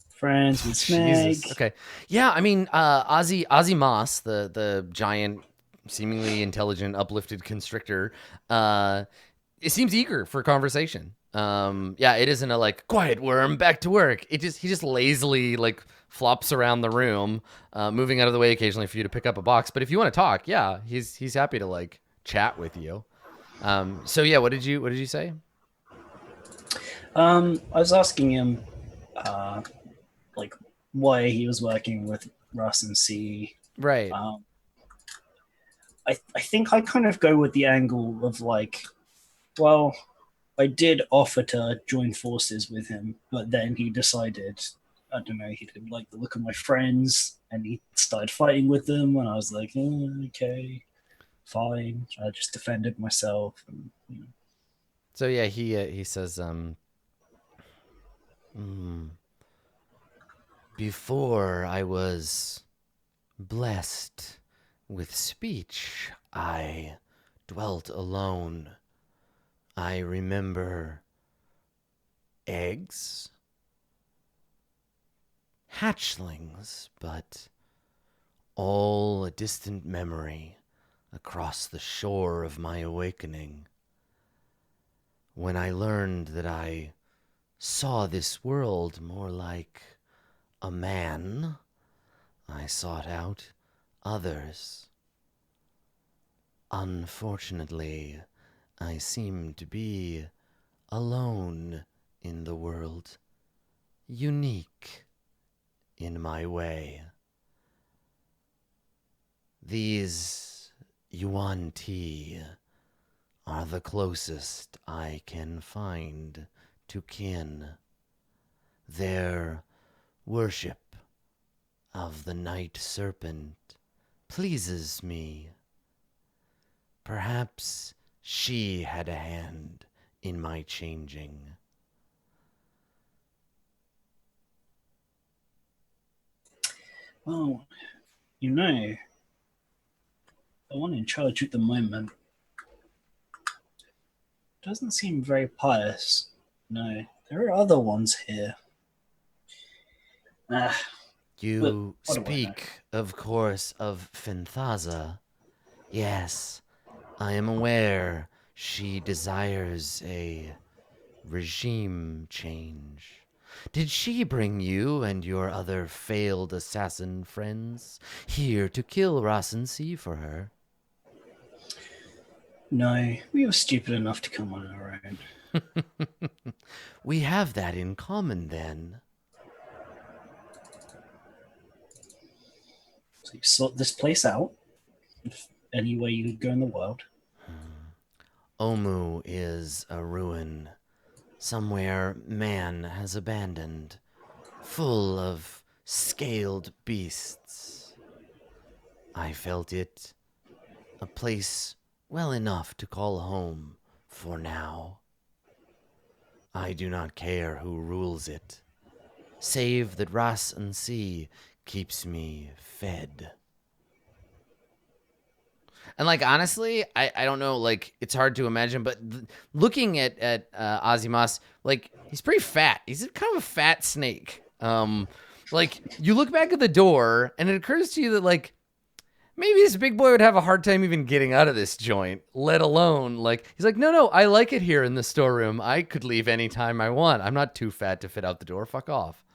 Friends with Snake. Jesus. Okay. Yeah, I mean, Ozzy Moss, the giant, seemingly intelligent, uplifted constrictor, it seems eager for conversation. Yeah, it isn't a like quiet worm, back to work. He just lazily like flops around the room, moving out of the way occasionally for you to pick up a box. But if you want to talk, yeah, he's happy to like chat with you. So yeah, what did you say? I was asking him, like why he was working with Russ and C. Right. I think I kind of go with the angle of like, well, I did offer to join forces with him, but then he decided, I don't know, he didn't like the look of my friends, and he started fighting with them, and I was like, okay, fine. I just defended myself. And. So yeah, he says, before I was blessed with speech, I dwelt alone. I remember eggs, hatchlings, but all a distant memory across the shore of my awakening. When I learned that I saw this world more like a man, I sought out others. Unfortunately, I seem to be alone in the world, unique in my way. These Yuan Ti are the closest I can find to kin. Their worship of the night serpent pleases me. Perhaps she had a hand in my changing. Well, the one in charge at the moment doesn't seem very pious. No, there are other ones here. You speak, of course, of Fantasia. Yes, I am aware she desires a regime change. Did she bring you and your other failed assassin friends here to kill Rasensi for her? No, we were stupid enough to come on our own. We have that in common, then. So you sort this place out, if any way you could go in the world. Omu is a ruin, somewhere man has abandoned, full of scaled beasts. I felt it a place well enough to call home for now. I do not care who rules it, save that Ras and Sea keeps me fed. And like honestly, I don't know, like it's hard to imagine, but looking at Azimas, like he's pretty fat. He's kind of a fat snake. Like you look back at the door, and it occurs to you that like maybe this big boy would have a hard time even getting out of this joint, let alone like he's like, no, I like it here in the storeroom. I could leave anytime I want. I'm not too fat to fit out the door. Fuck off.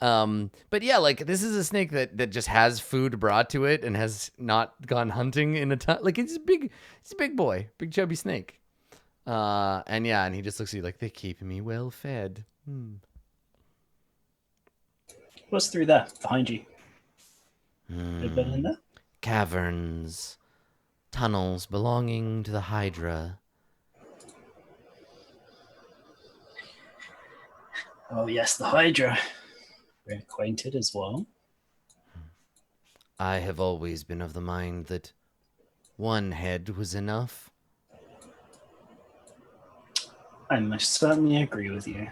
But yeah, like this is a snake that just has food brought to it and has not gone hunting in a time. Like it's a big boy, big chubby snake. And yeah, and he just looks at you like, they keep me well fed. What's through there behind you? Anybody in there? Caverns, tunnels belonging to the Hydra. Oh yes, the Hydra. We're acquainted as well. I have always been of the mind that one head was enough. I most certainly agree with you.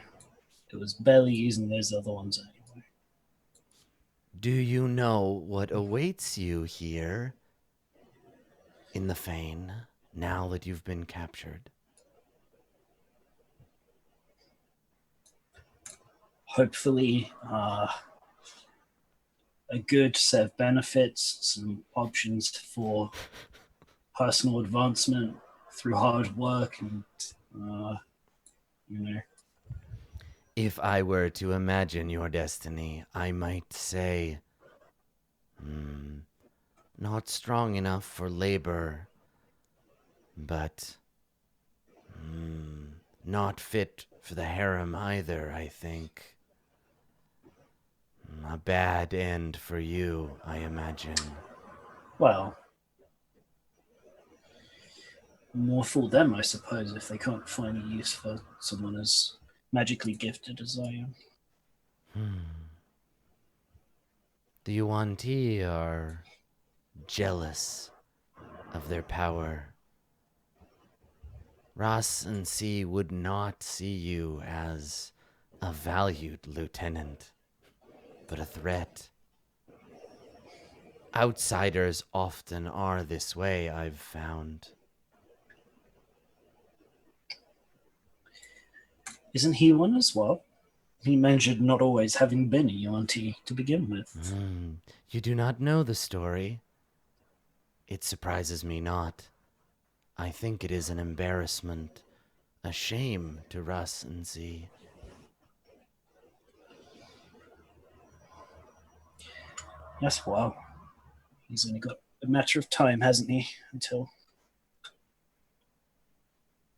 It was barely using those other ones anyway. Do you know what awaits you here in the Fane now that you've been captured? Hopefully, a good set of benefits, some options for personal advancement through hard work, and If I were to imagine your destiny, I might say, not strong enough for labor, but not fit for the harem either, I think. A bad end for you, I imagine. well, more for them, I suppose, if they can't find a use for someone as magically gifted as I am. The Yuan-Ti are jealous of their power. Ross and C would not see you as a valued lieutenant, but a threat. Outsiders often are this way, I've found. Isn't he one as well? He mentioned not always having been a Yuan-Ti to begin with. You do not know the story. It surprises me not. I think it is an embarrassment, a shame to Russ and Z. Yes, well, he's only got a matter of time, hasn't he? Until,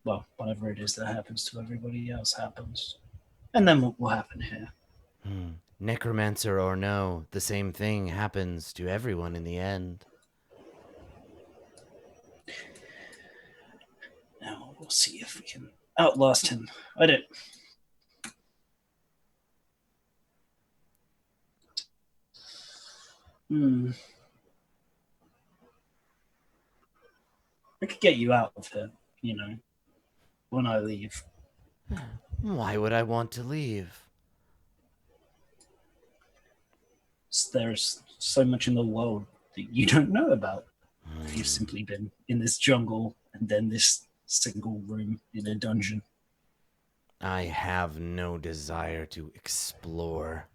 well, whatever it is that happens to everybody else happens. And then what will happen here? Necromancer or no, the same thing happens to everyone in the end. Now we'll see if we can outlast him. I don't. I could get you out of here, when I leave. Why would I want to leave? There's so much in the world that you don't know about. You've simply been in this jungle and then this single room in a dungeon. I have no desire to explore.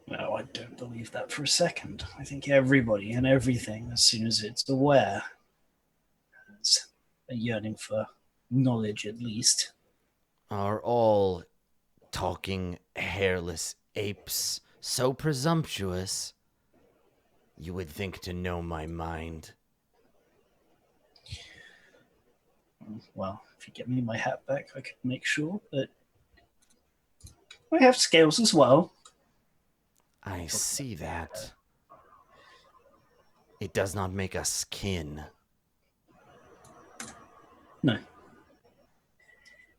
No, I don't believe that for a second. I think everybody and everything, as soon as it's aware, has a yearning for knowledge at least. Are all talking hairless apes so presumptuous? You would think to know my mind. Well, if you get me my hat back, I could make sure that I have scales as well. I see that. It does not make us kin. No,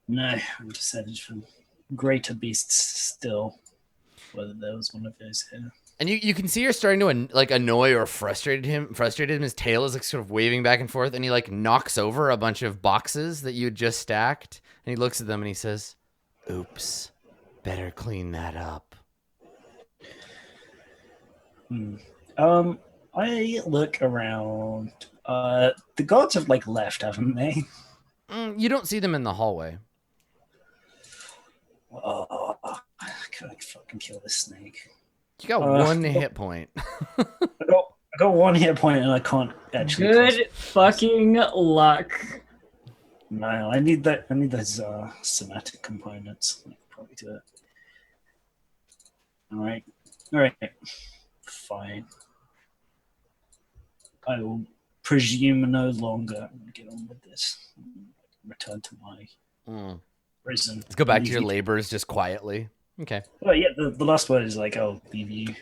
I'm descended from greater beasts still. Whether there was one of those here. And you can see you're starting to like annoy or frustrate him. His tail is like sort of waving back and forth, and he like knocks over a bunch of boxes that you had just stacked. And he looks at them and he says, "Oops, better clean that up." I look around. The gods have like left, haven't they? You don't see them in the hallway. Oh, I could fucking kill this snake. You got one hit point. I got one hit point and I can't actually. Good fucking luck. No, I need that. I need those somatic components. I can probably do it. All right. All right. Fine. I will presume no longer. I'm going to get on with this. Return to my prison. Let's go back to Leave your you- labors just quietly. Okay. Oh, yeah. The last word is like, I'll leave you.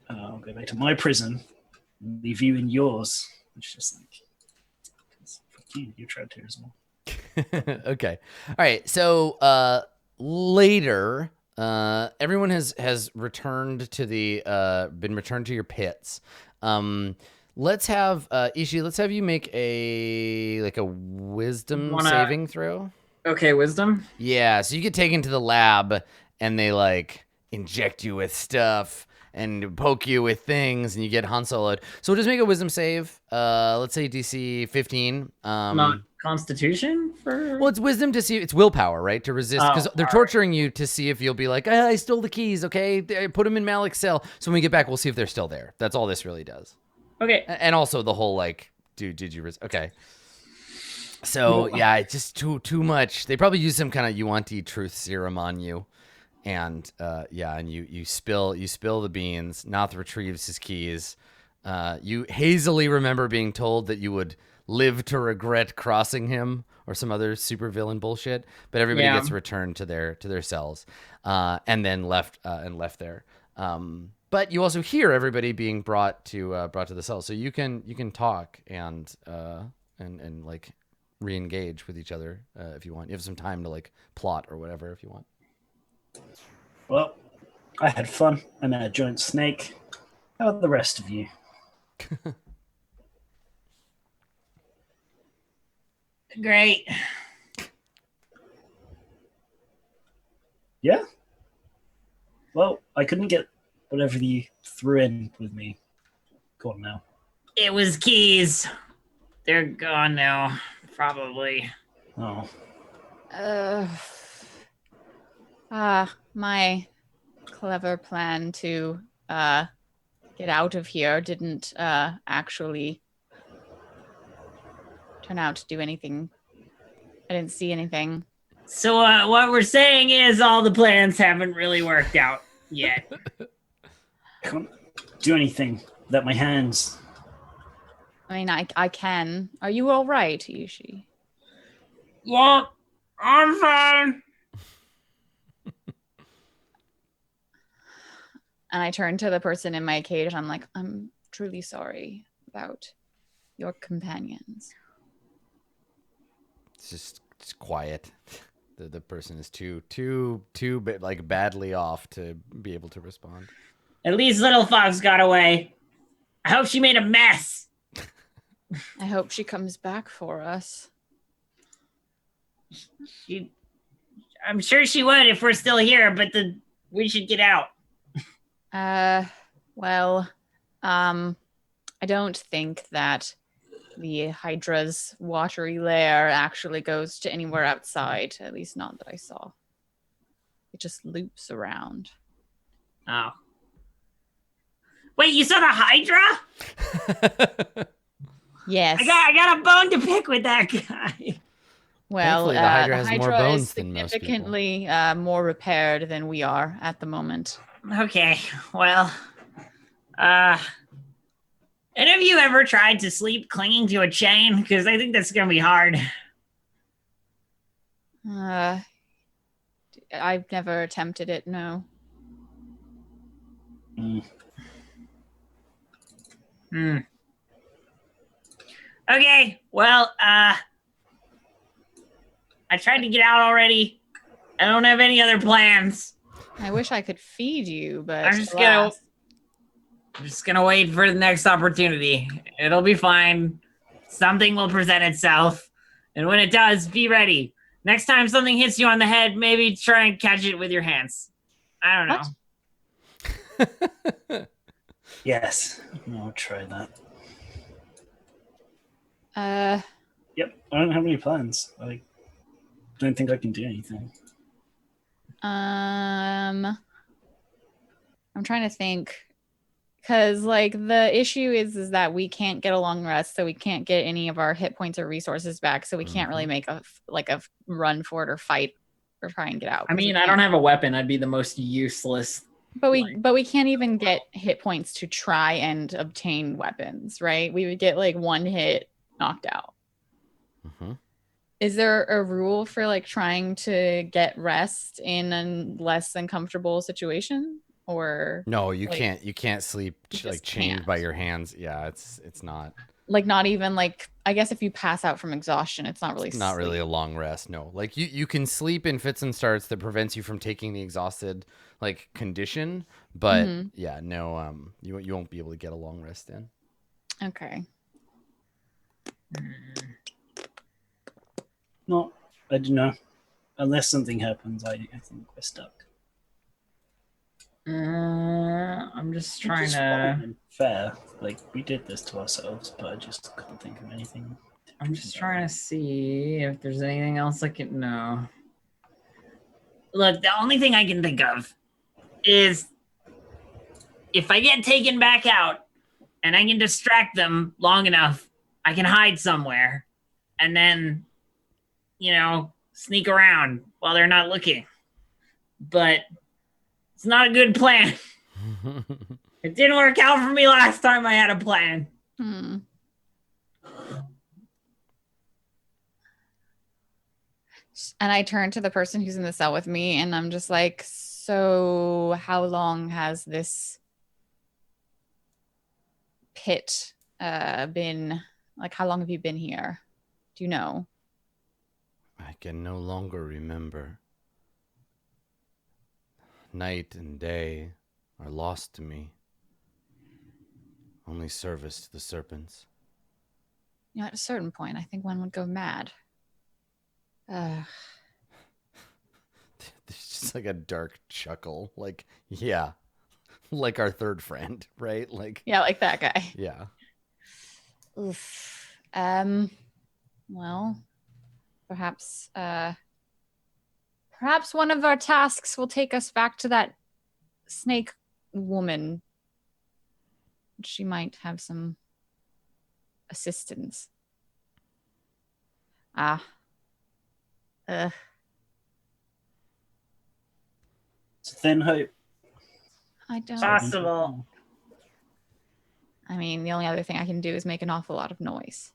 I'll go back to my prison. Leave you in yours. It's just like, fuck you. You're trapped here as well. Okay. All right. So later, everyone has returned to the been returned to your pits. Let's have Ishi. Let's have you make a wisdom saving throw. Okay, wisdom. Yeah. So you get taken to the lab, and they like inject you with stuff and poke you with things, and you get Han Solo'd. So we'll just make a wisdom save. Let's say DC 15. Not Constitution for. Well, it's wisdom to see. It's willpower, right? To resist, because they're torturing you to see if you'll be like, I stole the keys. Okay, put them in Malik's cell. So when we get back, we'll see if they're still there. That's all this really does. Okay. And also the whole like, did you okay? So yeah, it's just too much. They probably use some kind of Yuan-Ti truth serum on you, and and you spill the beans. Noth retrieves his keys. You hazily remember being told that you would live to regret crossing him or some other supervillain bullshit, but everybody gets returned to their cells, and then left there. But you also hear everybody being brought to the cells, so you can talk and like re-engage with each other if you want. You have some time to like plot or whatever if you want. Well, I had fun. I met a giant snake. How are the rest of you? Great. Yeah? Well, I couldn't get whatever you threw in with me. Go on now. It was keys. They're gone now, probably. Oh. My clever plan to get out of here didn't actually turn out to do anything. I didn't see anything. So what we're saying is all the plans haven't really worked out yet. I can't do anything without my hands. I mean, I can. Are you all right, Yushi? Yeah, I'm fine. And I turn to the person in my cage. I'm like, I'm truly sorry about your companions. It's just quiet. The person is too like badly off to be able to respond. At least Little Fox got away. I hope she made a mess. I hope she comes back for us. I'm sure she would if we're still here, but we should get out. Well, I don't think that the Hydra's watery lair actually goes to anywhere outside, at least not that I saw. It just loops around. Oh. Wait, you saw the Hydra? Yes. I got a bone to pick with that guy. Well, Thankfully, the Hydra has more bones is than most people. significantly more repaired than we are at the moment. Okay, well, any of you ever tried to sleep clinging to a chain? Because I think that's gonna be hard. I've never attempted it, no. Okay, well, I tried to get out already. I don't have any other plans. I wish I could feed you, but I'm just alas. gonna wait for the next opportunity. It'll be fine. Something will present itself. And when it does, be ready. Next time something hits you on the head, maybe try and catch it with your hands. I don't know. Yes. I'll try that. Yep. I don't have any plans. I don't think I can do anything. I'm trying to think, because like the issue is that we can't get a long rest, so we can't get any of our hit points or resources back, so we can't really make a run for it or fight or try and get out. I mean, I don't have a weapon. I'd be the most useless But we can't even get hit points to try and obtain weapons, right? We would get like one hit knocked out. Mm-hmm. Is there a rule for like trying to get rest in a less than comfortable situation? Or No, you like, can't. You can't sleep you like just chained can't. by your hands. Yeah, it's not. Like not even like, I guess if you pass out from exhaustion, it's not really It's not really sleep. a long rest. No, like you can sleep in fits and starts that prevents you from taking the exhausted like condition. But Mhm. yeah, no, you won't be able to get a long rest in. Okay. No, I don't know. Unless something happens, I think we're stuck. I'm just trying Just to. fine and fair. Like, we did this to ourselves, but I just can't think of anything. I'm just trying to see if there's anything else I can know. Look, the only thing I can think of is if I get taken back out and I can distract them long enough, I can hide somewhere and then, sneak around while they're not looking. But it's not a good plan. It didn't work out for me last time I had a plan. Hmm. And I turn to the person who's in the cell with me and I'm just like, so how long has this pit been, like, how long have you been here? Do you know? I can no longer remember. Night and day are lost to me. Only service to the serpents. You know, at a certain point, I think one would go mad. There's just like a dark chuckle. Like, yeah. Like our third friend, right? Like, Yeah, like that guy. yeah. Oof. Well, perhaps one of our tasks will take us back to that snake woman. She might have some assistance. Ah. It's a thin hope. I don't. Possible. I mean, the only other thing I can do is make an awful lot of noise.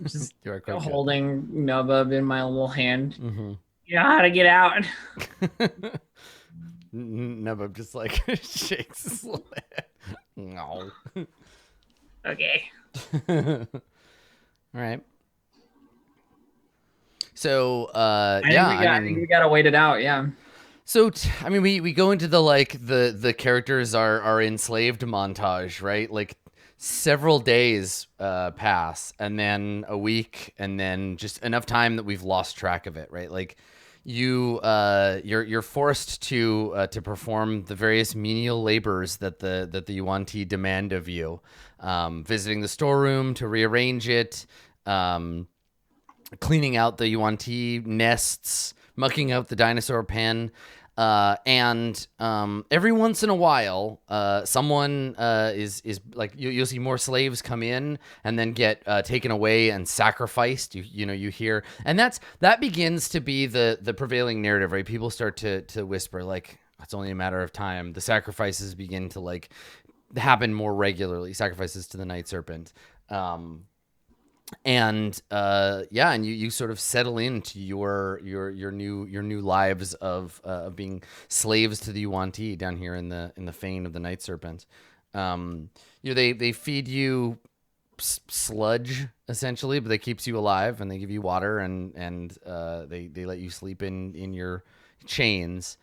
Just You are quite good. holding Nubub in my little hand. Mm-hmm. You know how to get out. Nubba just like shakes his little head. No. Okay. All right. So, I yeah, think we gotta wait it out. Yeah. So, I mean, we go into the like the characters are enslaved montage, right? Like several days pass, and then a week, and then just enough time that we've lost track of it, right? Like you're forced to perform the various menial labors that the Yuan-Ti demand of you, visiting the storeroom to rearrange it, cleaning out the Yuan-Ti nests, mucking out the dinosaur pen. And every once in a while, someone is like you'll see more slaves come in and then get taken away and sacrificed. You hear, and that begins to be the prevailing narrative, right? People start to whisper like it's only a matter of time. The sacrifices begin to like happen more regularly. Sacrifices to the night serpent. And and you sort of settle into your new lives of being slaves to the Yuan-Ti down here in the fane of the night serpent. They feed you sludge essentially, but they keeps you alive, and they give you water, and they let you sleep in your chains.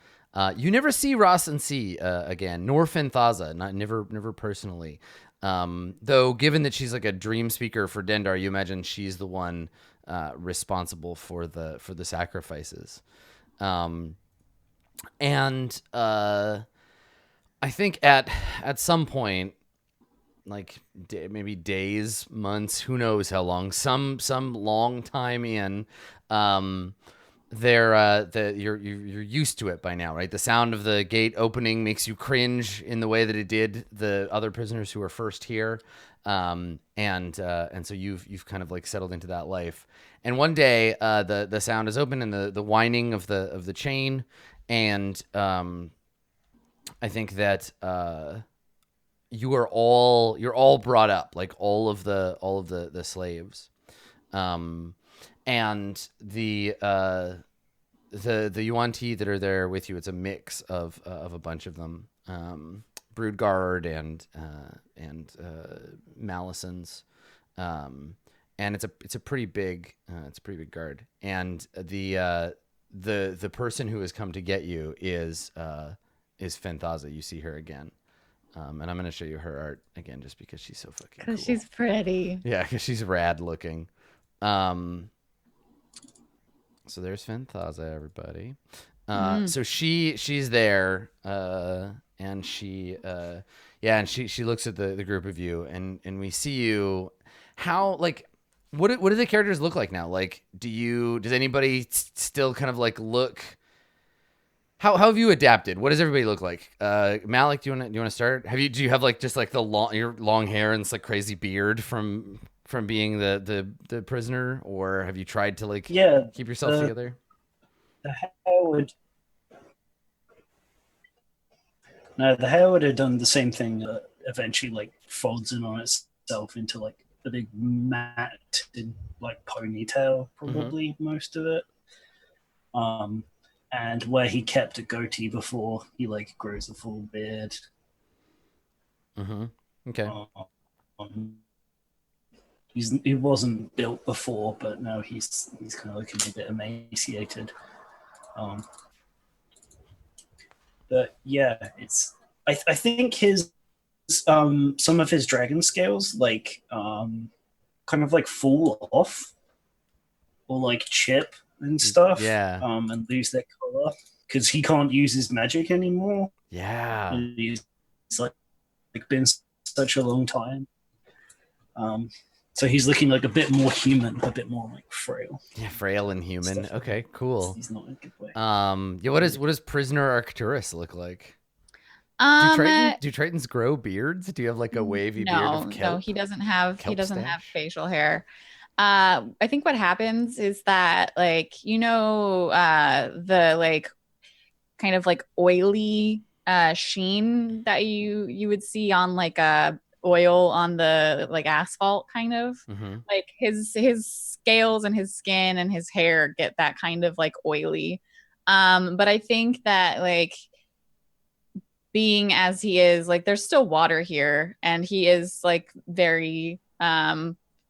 You never see Ross and C again, nor Fanthaza, never personally. Though, given that she's like a dream speaker for Dendar, you imagine she's the one responsible for the sacrifices. And I think at some point, like maybe days, months, who knows how long, some long time in, you're used to it by now, right? The sound of the gate opening makes you cringe in the way that it did the other prisoners who were first here, and so you've kind of like settled into that life. And one day, the sound is open, and the whining of the chain, and I think that you're all brought up, like all of the slaves, and the Yuan-Ti that are there with you. It's a mix of a bunch of them, Broodguard and Malisons, and it's a pretty big guard. And the person who has come to get you is Fantasia. You see her again. And I'm gonna show you her art again, just because she's so fucking cool. Because she's pretty. Yeah, because she's rad looking. So there's Fantasia, everybody. So she's there, and she looks at the group of you, and we see you. How, like, what do the characters look like now? Like, does anybody still kind of like look? How have you adapted? What does everybody look like? Malik, do you want to start? Do you have like just like your long hair and this like crazy beard from being the prisoner, or have you tried to like keep yourself together? The hair would have done the same thing. Eventually, like folds in on itself into like a big matted like ponytail, probably most of it. And where he kept a goatee before, he like grows a full beard. Okay. He wasn't built before, but now he's kind of looking a bit emaciated. But yeah, I think his some of his dragon scales like kind of like fall off or like chip and stuff. Yeah. And lose their color because he can't use his magic anymore. Yeah. He's like been such a long time. So he's looking like a bit more human, a bit more like frail. Yeah, frail and human. Stuff. Okay, cool. He's not in a good way. Yeah, what does prisoner Arcturus look like? Do Tritons grow beards? Do you have like a wavy beard of kelp? No, he doesn't have Kelp facial hair. I think what happens is that like the like kind of like oily sheen that you would see on like a oil on the like asphalt kind of like his scales and his skin and his hair get that kind of like oily. But I think that like being as he is, like there's still water here and he is like very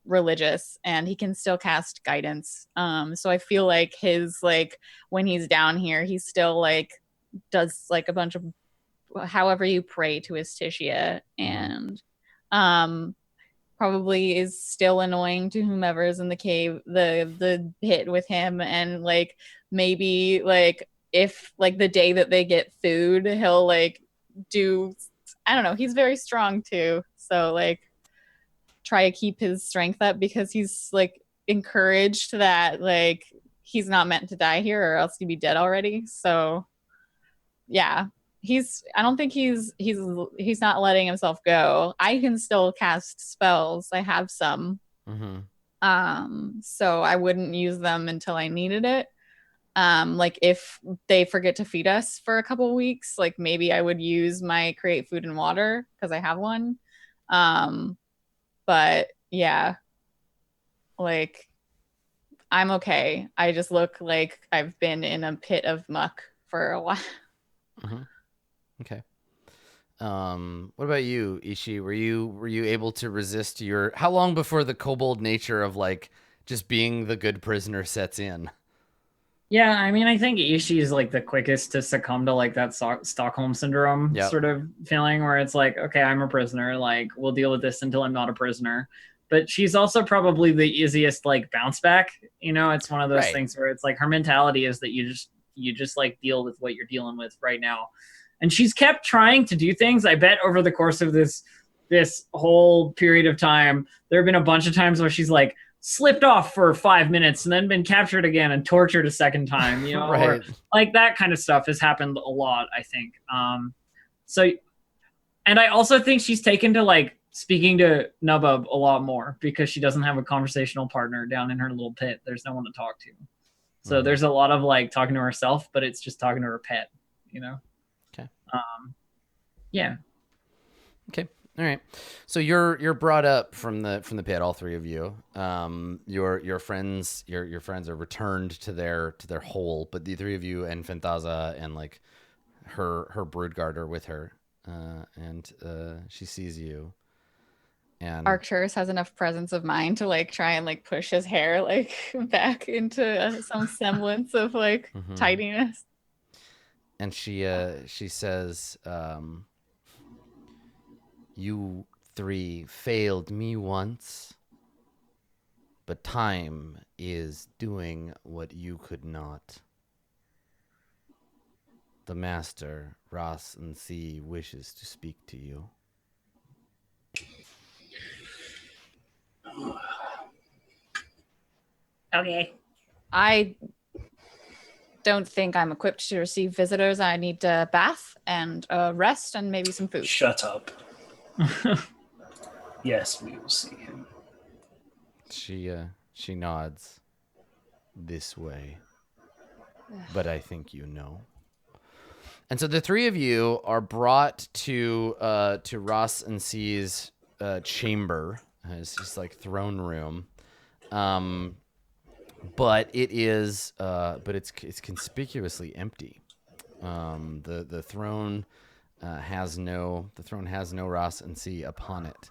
religious and he can still cast guidance. So I feel like his like when he's down here, he still like does like a bunch of however you pray to Astitia and probably is still annoying to whomever is in the cave, the pit with him, and like maybe like if like the day that they get food, he'll like do, I don't know, he's very strong too, so like try to keep his strength up because he's like encouraged that like he's not meant to die here or else he'd be dead already. So yeah, I don't think he's not letting himself go. I can still cast spells. I have some. So I wouldn't use them until I needed it. Like if they forget to feed us for a couple of weeks, like maybe I would use my create food and water because I have one. But yeah, like I'm okay. I just look like I've been in a pit of muck for a while. Okay. What about you, Ishi? Were you able to resist how long before the kobold nature of like just being the good prisoner sets in? Yeah, I mean, I think Ishi is like the quickest to succumb to like that Stockholm syndrome sort of feeling where it's like, okay, I'm a prisoner. Like, we'll deal with this until I'm not a prisoner. But she's also probably the easiest like bounce back. You know, it's one of those things where it's like her mentality is that you just like deal with what you're dealing with right now. And she's kept trying to do things. I bet over the course of this whole period of time, there have been a bunch of times where she's like slipped off for 5 minutes and then been captured again and tortured a second time, you know, or like that kind of stuff has happened a lot, I think. So, and I also think she's taken to like speaking to Nubub a lot more because she doesn't have a conversational partner down in her little pit. There's no one to talk to. So there's a lot of like talking to herself, but it's just talking to her pet, you know? Okay. Yeah. Okay. All right. So you're brought up from the pit, all three of you. Your friends are returned to their hole, but the three of you and Fantaza and like her brood guard are with her, and she sees you. And Arcturus has enough presence of mind to like try and like push his hair like back into some semblance of like tidiness. and she says, "You three failed me once, but time is doing what you could not. The master, Ross and C, wishes to speak to you." Okay. I don't think I'm equipped to receive visitors. I need a bath and a rest and maybe some food. Shut up. Yes, we will see him. She nods. This way. But I think you know. And so the three of you are brought to Ross and C's chamber. It's like throne room. But it's conspicuously empty. The throne has no Ross and C upon it.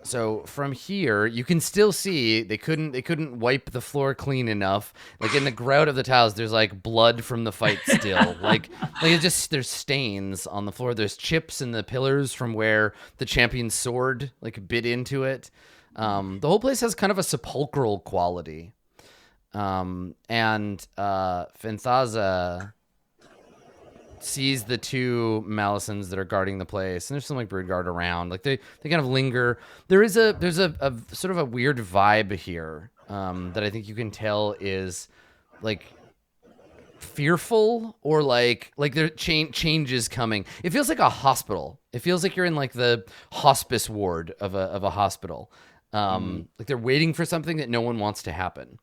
So from here, you can still see they couldn't wipe the floor clean enough. Like in the grout of the tiles, there's like blood from the fight still. like it's just there's stains on the floor. There's chips in the pillars from where the champion's sword like bit into it. The whole place has kind of a sepulchral quality. And Fanthaza sees the two Malisons that are guarding the place, and there's some like brood guard around. Like they kind of linger. There's a sort of a weird vibe here that I think you can tell is like fearful or like there change is coming. It feels like a hospital. It feels like you're in like the hospice ward of a hospital. Like they're waiting for something that no one wants to happen.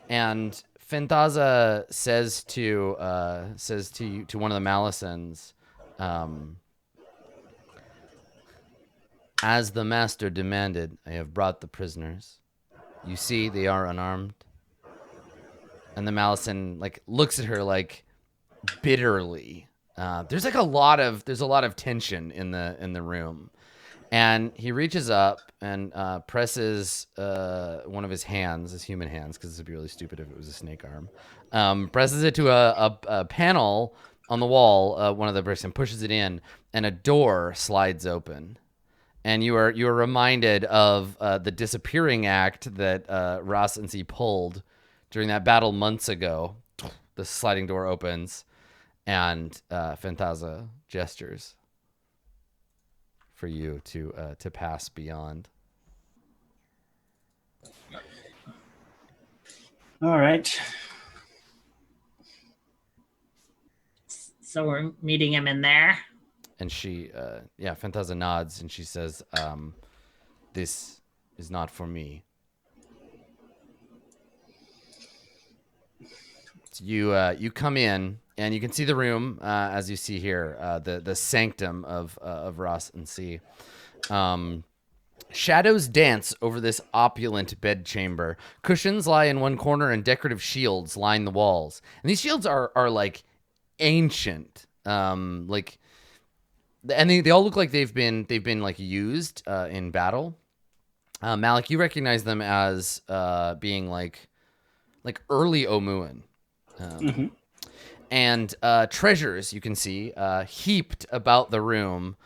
And Fantaza says to one of the Malisons, "As the master demanded, I have brought the prisoners. You see, they are unarmed." And the Malison like looks at her like bitterly. There's a lot of tension in the room. And he reaches up and presses one of his hands, his human hands, because it'd be really stupid if it was a snake arm. Presses it to a panel on the wall, one of the bricks, and pushes it in, and a door slides open. And you are reminded of the disappearing act that Ross and C pulled during that battle months ago. The sliding door opens, and Fantaza gestures for you to pass beyond. All right. So we're meeting him in there. And she, Fantaza nods and she says, "This is not for me." So you come in and you can see the room as you see here, the sanctum of Ross and C. Shadows dance over this opulent bedchamber. Cushions lie in one corner and decorative shields line the walls. And these shields are like ancient. Like, and they all look like they've been like used in battle. Malik, you recognize them as being like early Omuan. And treasures you can see heaped about the room.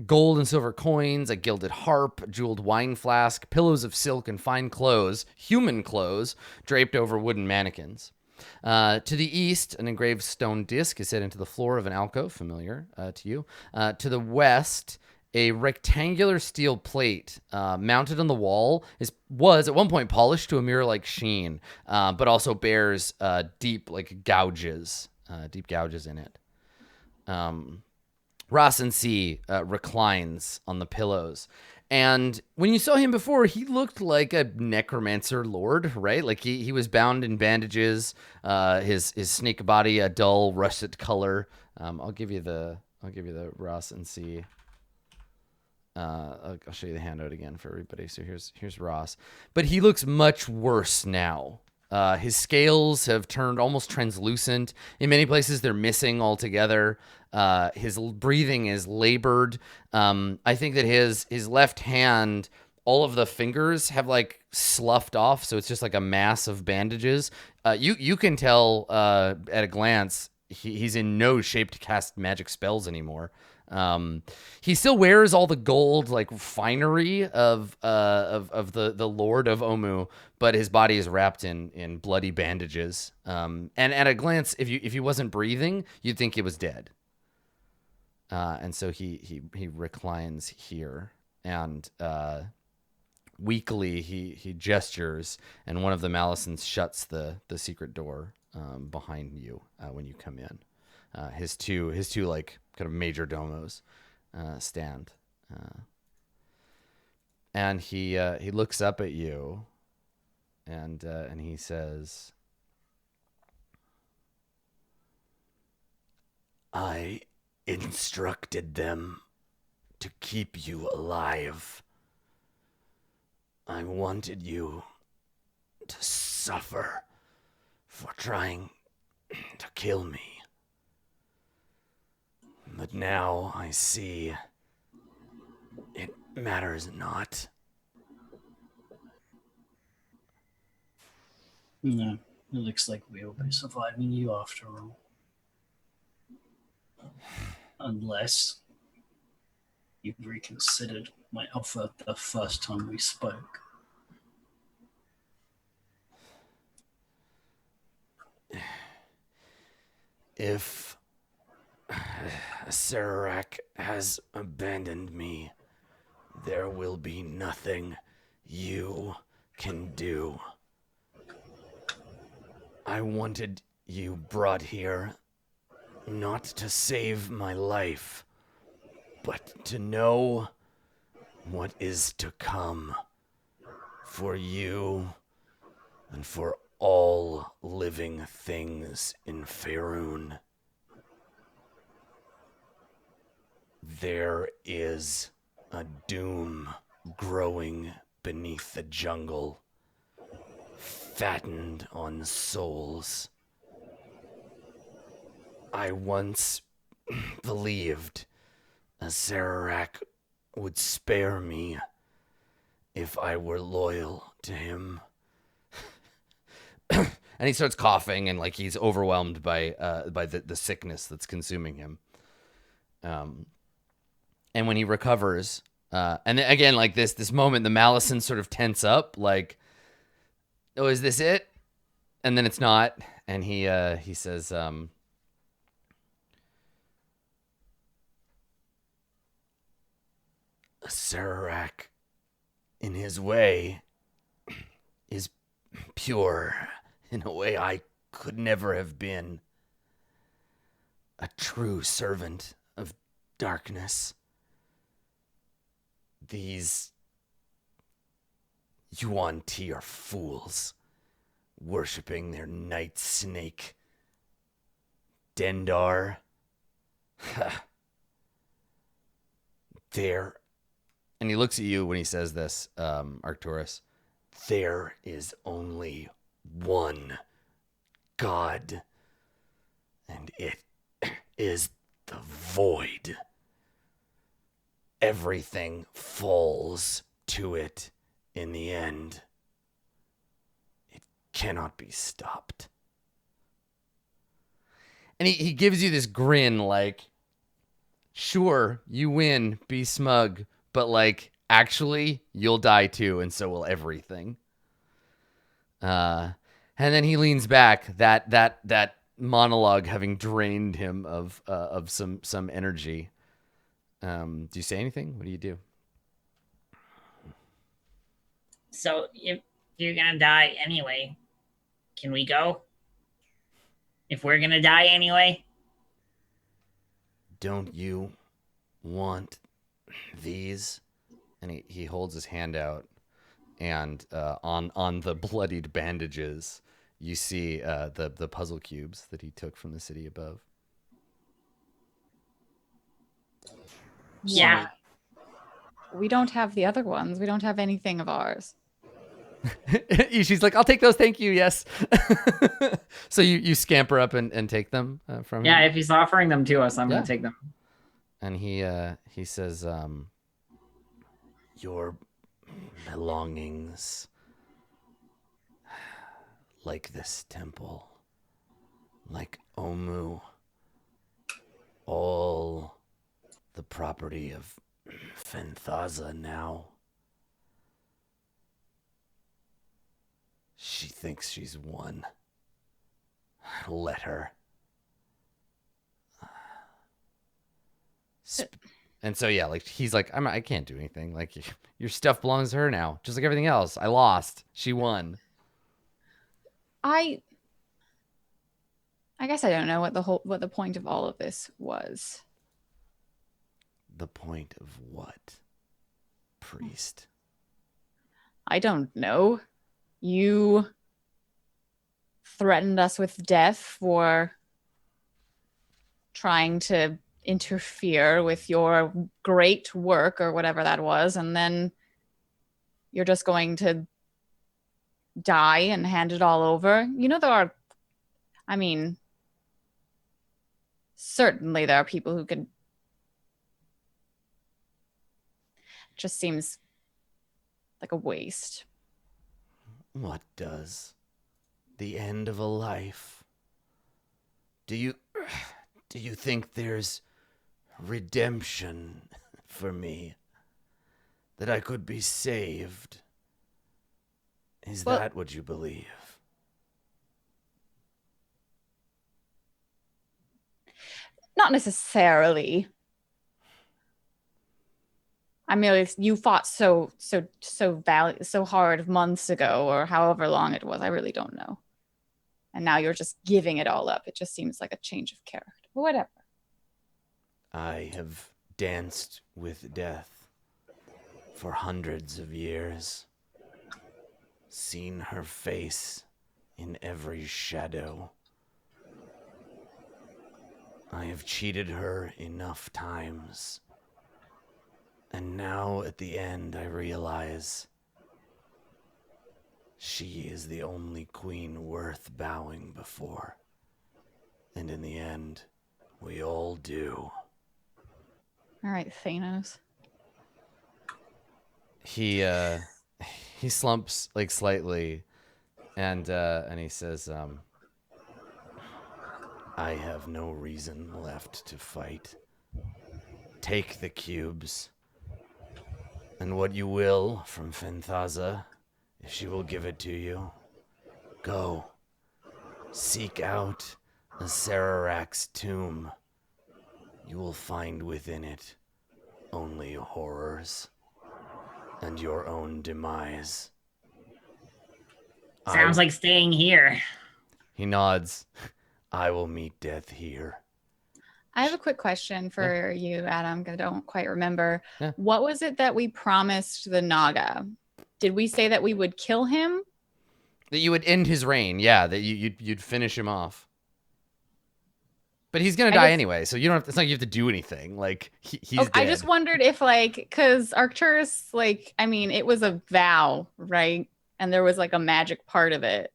Gold and silver coins, a gilded harp, a jeweled wine flask, pillows of silk and fine clothes, human clothes, draped over wooden mannequins. To the east, an engraved stone disc is set into the floor of an alcove, familiar to you. To the west, a rectangular steel plate mounted on the wall was at one point polished to a mirror-like sheen, but also bears deep gouges in it. Ross and C reclines on the pillows, And when you saw him before, he looked like a necromancer lord, right? Like he was bound in bandages, his snake body a dull russet color. I'll give you the Ross and see. I'll show you the handout again for everybody. So here's Ross, but he looks much worse now. His scales have turned almost translucent. In many places, they're missing altogether. His breathing is labored. I think that his left hand, all of the fingers have like sloughed off, so it's just like a mass of bandages. You can tell at a glance he's in no shape to cast magic spells anymore. He still wears all the gold like finery of the Lord of Omu, but his body is wrapped in bloody bandages. And at a glance, if he wasn't breathing, you'd think he was dead. And so he reclines here, and weakly he gestures, and one of the Malisons shuts the secret door behind you when you come in. His two like kind of major domos stand, and he looks up at you, and he says, "I instructed them to keep you alive. I wanted you to suffer for trying to kill me. But now I see it matters not." No, it looks like we'll be surviving you after all. Unless you've reconsidered my offer the first time we spoke. If Sararak has abandoned me, there will be nothing you can do. I wanted you brought here not to save my life, but to know what is to come for you and for all living things in Faerun. There is a doom growing beneath the jungle, fattened on souls. I once believed Sararak would spare me if I were loyal to him. And he starts coughing, and like he's overwhelmed by the sickness that's consuming him. And when he recovers, and then again, like this moment, the Malisons sort of tense up, like, "Oh, is this it?" And then it's not, and he says, "Sararak, in his way, is pure in a way I could never have been. A true servant of darkness. These Yuan Ti are fools, worshipping their night snake, Dendar. There," and he looks at you when he says this, Arcturus, "there is only one God, and it is the void. Everything falls to it in the end. It cannot be stopped." And he gives you this grin like, "Sure, you win, be smug, but like, actually, you'll die too, and so will everything." And then he leans back, that monologue having drained him of some energy. Do you say anything? What do you do? So if you're gonna die anyway, can we go? If we're gonna die anyway? Don't you want these? and he holds his hand out, and on the bloodied bandages, you see the puzzle cubes that he took from the city above. Yeah. We don't have the other ones. We don't have anything of ours. She's like, I'll take those, thank you, yes. So you scamper up and take them from Yeah, him? if he's offering them to us, I'm Yeah. gonna take them. And he says, your belongings, like this temple, like Omu, all the property of Fantasia now. She thinks she's won. Let her. And so yeah, like he's like, I can't do anything. Like your stuff belongs to her now, just like everything else. I lost. She won. I guess I don't know what the point of all of this was. The point of what, priest? I don't know. You threatened us with death for trying to interfere with your great work or whatever that was, and then you're just going to die and hand it all over. You know, certainly there are people who could. Just seems like a waste. What does? The end of a life? Do you think there's redemption for me? That I could be saved? Is that what you believe? Not necessarily. I mean, you fought so hard months ago, or however long it was. I really don't know. And now you're just giving it all up. It just seems like a change of character. But whatever. I have danced with death for hundreds of years, seen her face in every shadow. I have cheated her enough times. And now at the end I realize she is the only queen worth bowing before. And in the end, we all do. All right, Thanos. He slumps like slightly and he says, I have no reason left to fight. Take the cubes. And what you will from Fantasia, if she will give it to you. Go. Seek out Acererak's tomb. You will find within it only horrors and your own demise. Sounds like staying here. He nods. I will meet death here. I have a quick question for you, Adam, because I don't quite remember. Yeah. What was it that we promised the Naga? Did we say that we would kill him? That you would end his reign, yeah. That you'd finish him off. But he's gonna die anyway, so you don't have. It's not like you have to do anything. Like he's dead. I just wondered if, like, because Arcturus, like, I mean, it was a vow, right? And there was like a magic part of it.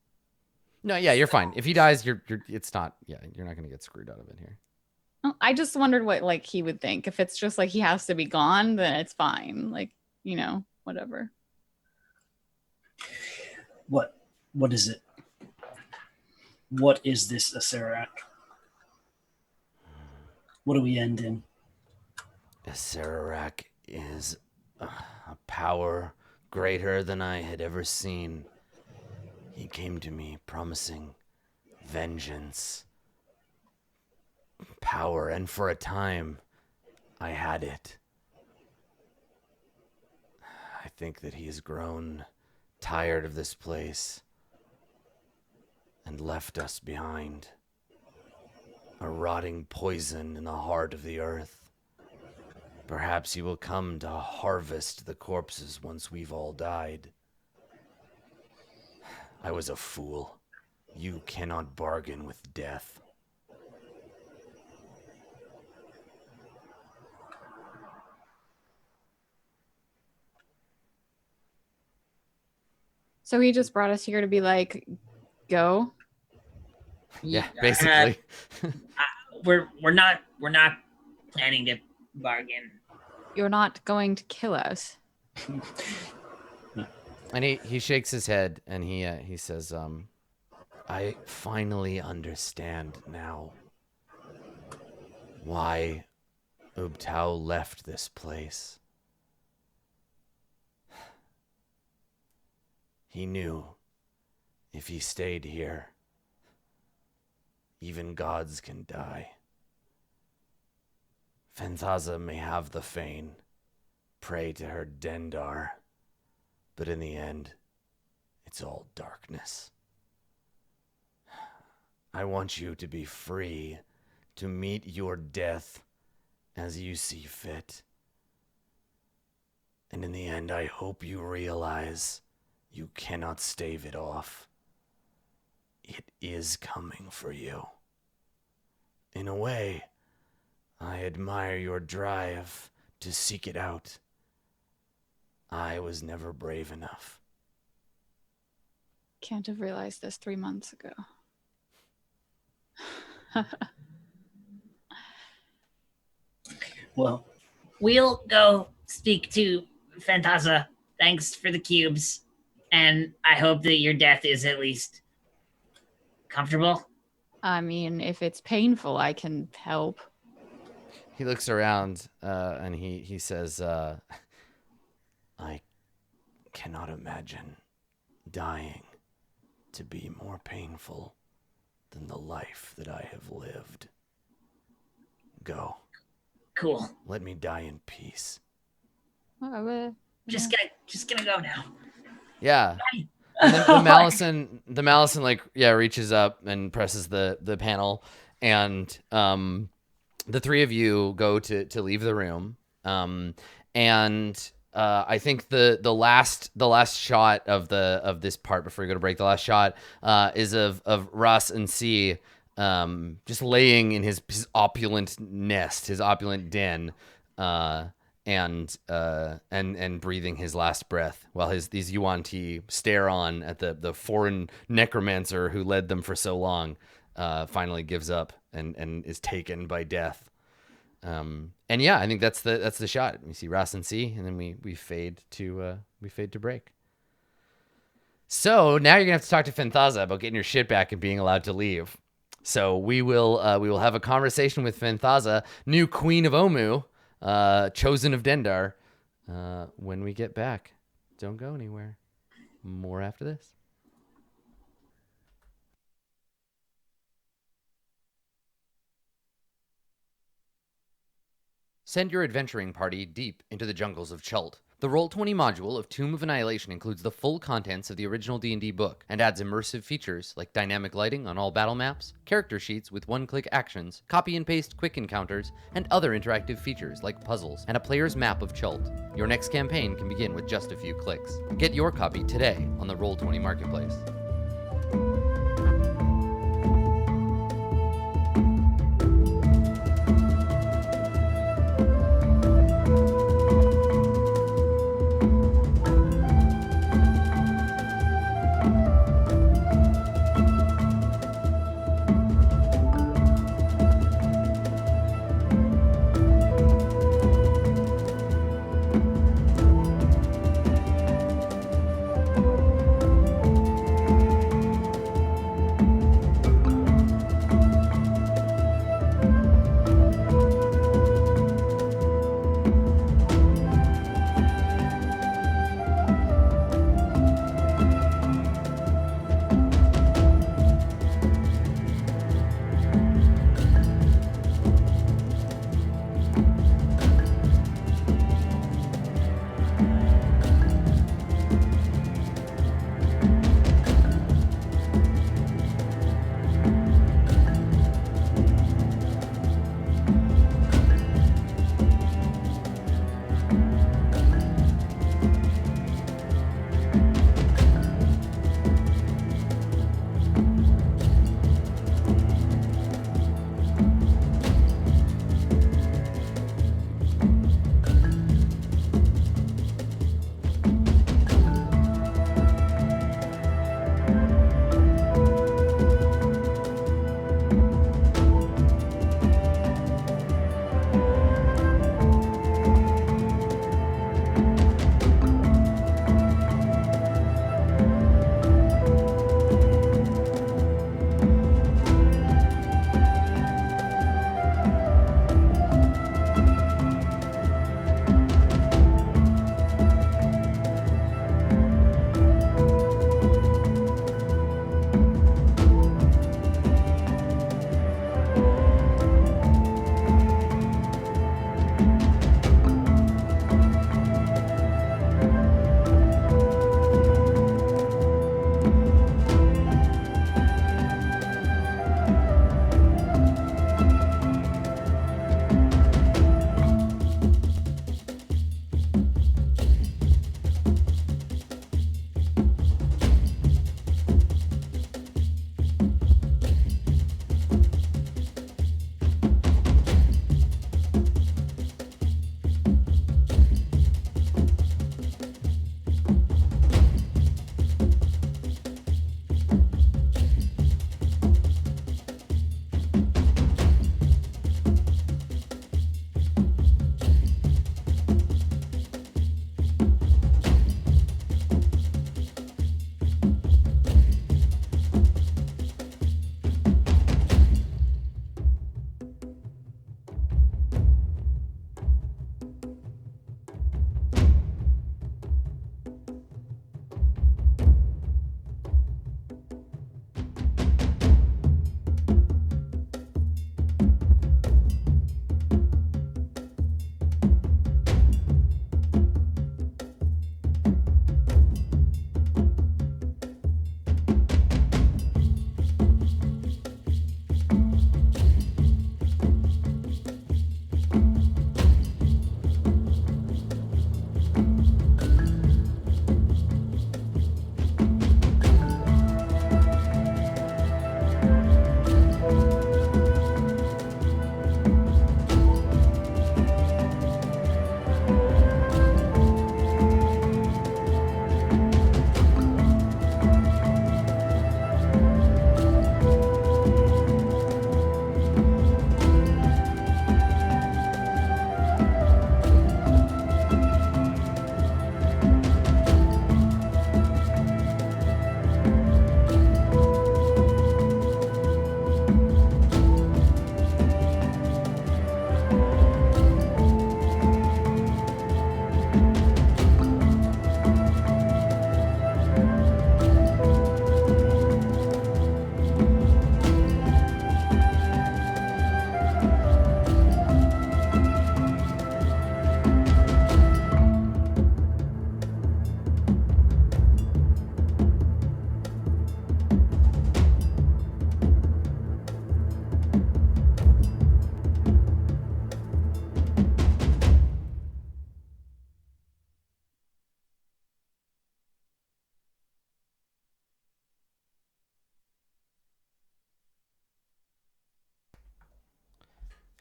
No, yeah, you're fine. If he dies, you're. It's not. Yeah, you're not gonna get screwed out of it here. I just wondered what, like, he would think. If it's just like he has to be gone, then it's fine. Like, you know, whatever. What is it? What is this Acererak? What do we end in? Acererak is a power greater than I had ever seen. He came to me promising vengeance, power, and for a time, I had it. I think that he has grown tired of this place and left us behind. A rotting poison in the heart of the earth. Perhaps you will come to harvest the corpses once we've all died. I was a fool. You cannot bargain with death. So he just brought us here to be like, go. Yeah, basically. We're not planning to bargain. You're not going to kill us. And he shakes his head and he says, I finally understand now why Ubtao left this place. He knew if he stayed here, even gods can die. Fantasia may have the fane, pray to her Dendar, but in the end, it's all darkness. I want you to be free to meet your death as you see fit. And in the end, I hope you realize you cannot stave it off. It is coming for you. In a way, I admire your drive to seek it out. I was never brave enough. Can't have realized this 3 months ago. Well, We'll go speak to Fantasia. Thanks for the cubes. And I hope that your death is at least comfortable. I mean, if it's painful, I can help. He looks around and he says, I cannot imagine dying to be more painful than the life that I have lived. Go. Cool. Let me die in peace. Just gonna go now. Yeah. And then the Malison like reaches up and presses the panel, and the three of you go to leave the room. And I think the last shot of this part before we go to break, the last shot is of Russ and C just laying in his opulent nest, his opulent den, and breathing his last breath while these Yuan-Ti stare on at the foreign necromancer who led them for so long, finally gives up and is taken by death. And yeah, I think that's the shot. We see Ross and C, and then we fade to break. So now you're gonna have to talk to Fantasia about getting your shit back and being allowed to leave. So we will have a conversation with Fantasia, new Queen of Omu, chosen of Dendar, when we get back. Don't go anywhere. More after this. Send your adventuring party deep into the jungles of Chult. The Roll20 module of Tomb of Annihilation includes the full contents of the original D&D book and adds immersive features like dynamic lighting on all battle maps, character sheets with one-click actions, copy and paste quick encounters, and other interactive features like puzzles, and a player's map of Chult. Your next campaign can begin with just a few clicks. Get your copy today on the Roll20 Marketplace.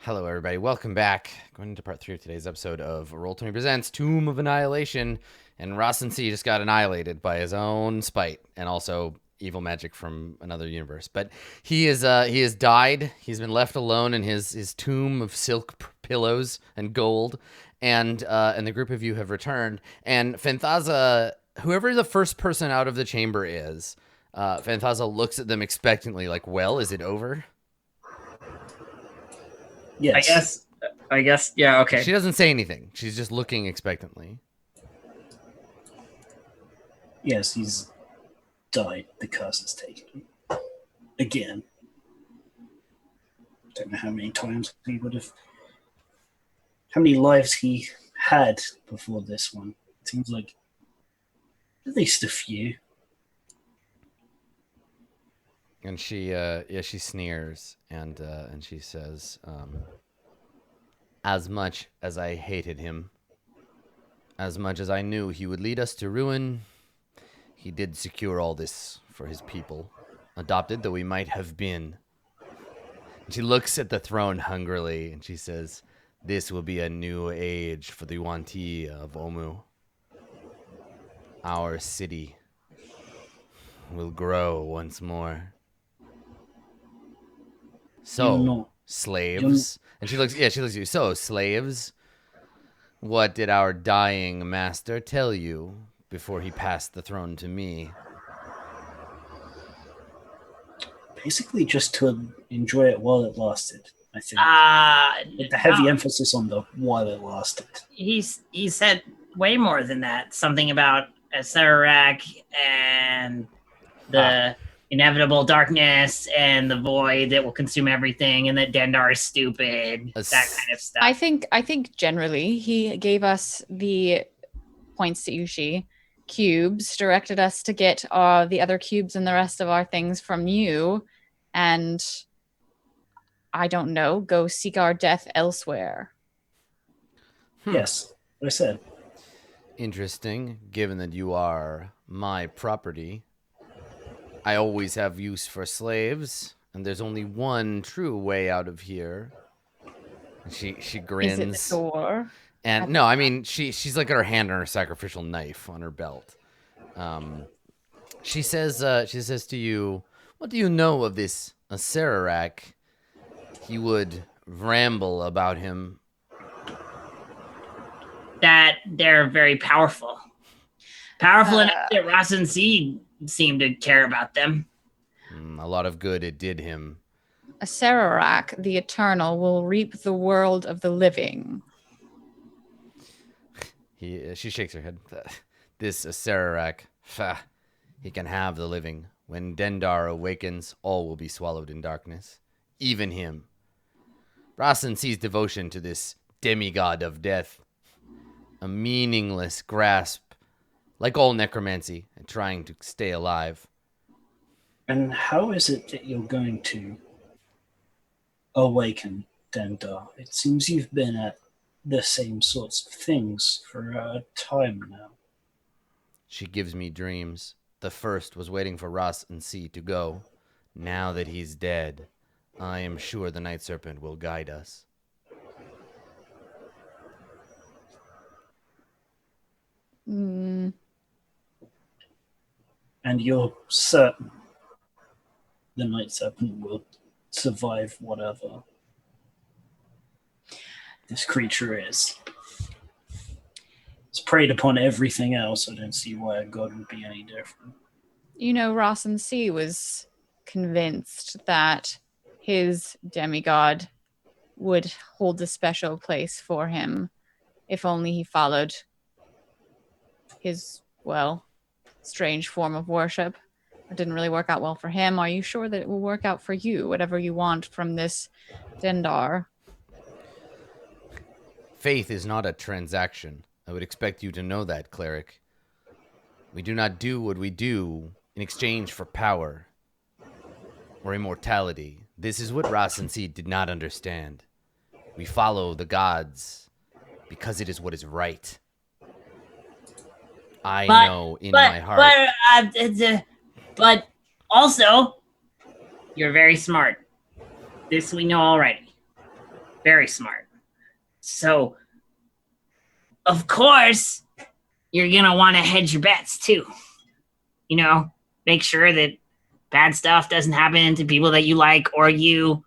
Hello, everybody. Welcome back. Going into part 3 of today's episode of Roll20 Presents Tomb of Annihilation. And Rossin C just got annihilated by his own spite and also evil magic from another universe. But he has died. He's been left alone in his tomb of silk pillows and gold. And the group of you have returned. And Fantasia, whoever the first person out of the chamber is, Fantasia looks at them expectantly like, well, is it over? Yes. I guess, yeah, okay. She doesn't say anything. She's just looking expectantly. Yes, he's died. The curse has taken him. Again. Don't know how many times he would have... How many lives he had before this one. It seems like at least a few. And she sneers and she says, as much as I hated him, as much as I knew he would lead us to ruin, he did secure all this for his people, adopted though we might have been. And she looks at the throne hungrily and she says, this will be a new age for the Yuan-Ti of Omu. Our city will grow once more. So, slaves. And she looks at you. So, slaves, what did our dying master tell you before he passed the throne to me? Basically just to enjoy it while it lasted, I think. With the heavy emphasis on the while it lasted. He said way more than that. Something about a Sararak and the inevitable darkness and the void that will consume everything, and that Dendar is stupid. That kind of stuff. I think generally he gave us the points to Yushi cubes, directed us to get the other cubes and the rest of our things from you, and I don't know, go seek our death elsewhere. Yes, what I said. Interesting, given that you are my property. I always have use for slaves, and there's only one true way out of here. She grins. Is it the door? And no, I mean she's like got her hand on her sacrificial knife on her belt. She says to you, what do you know of this Sararak? He would ramble about him. That they're very powerful. Powerful enough that Ross and Seed seem to care about them. A lot of good it did him. A Sararak, the Eternal, will reap the world of the living. She shakes her head. This Sararak, he can have the living. When Dendar awakens, all will be swallowed in darkness. Even him. Rasen sees devotion to this demigod of death. A meaningless grasp, like all necromancy, and trying to stay alive. And how is it that you're going to awaken Dendar? It seems you've been at the same sorts of things for a time now. She gives me dreams. The first was waiting for Ross and C to go. Now that he's dead, I am sure the Night Serpent will guide us. Mm. And you're certain the Night Serpent will survive whatever this creature is. It's preyed upon everything else. I don't see why a god would be any different. You know, Ross and C was convinced that his demigod would hold a special place for him if only he followed his, well, strange form of worship. It didn't really work out well for him. Are you sure that it will work out for you, whatever you want from this Dendar? Faith is not a transaction. I would expect you to know that, cleric. We do not do what we do in exchange for power or immortality. This is what Rasen Seed did not understand. We follow the because it is what is right. I know in my heart. But also, you're very smart. This we know already. Very smart. So, of course, you're going to want to hedge your bets too. You know, make sure that bad stuff doesn't happen to people that you like or you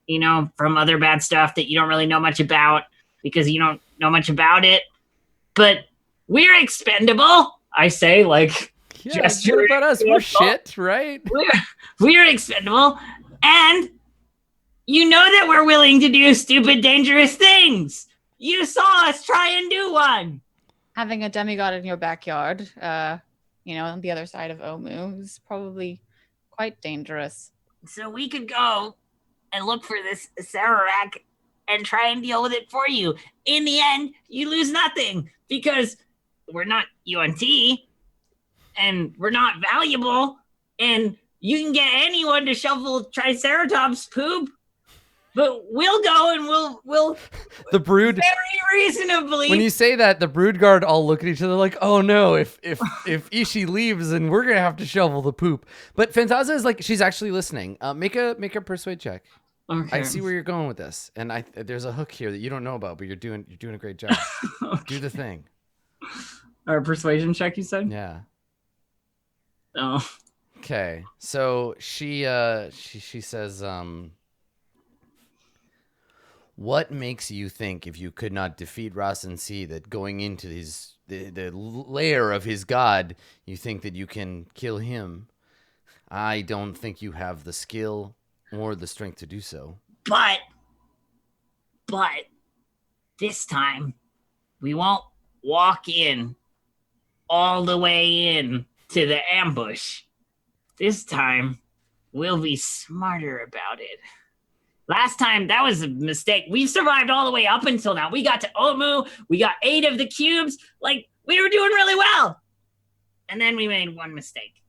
know, from other bad stuff that you don't really know much about because you don't know much about it. But we're expendable, I say, like, Yeah, gesture. what about us? We're shit, right? We're expendable. And you know that we're willing to do stupid, dangerous things. You saw us try and do one. Having a demigod in your backyard, on the other side of Omu is probably quite dangerous. So we could go and look for this Sararak and try and deal with it for you. In the end, you lose nothing because we're not UNT and we're not valuable and you can get anyone to shovel Triceratops poop. But we'll go and we'll The brood, very reasonably. when you say that, the brood guard all look at each other like, oh no, if Ishi leaves, then we're gonna have to shovel the poop. But Fantasia is like, she's actually listening. Make a persuade check. Okay. I see where you're going with this, and there's a hook here that you don't know about, but you're doing a great job. Okay. Do the thing. Or persuasion check, you said? Yeah. Oh. Okay. So she says, what makes you think if you could not defeat Rasen C that going into the lair of his god, you think that you can kill him? I don't think you have the skill or the strength to do so. But this time we won't walk in all the way in to the ambush. This time we'll be smarter about it. Last time, that was a mistake. We've survived all the way up until now. We got to Omu. We got 8 of the cubes. Like, we were doing really well. And then we made one mistake.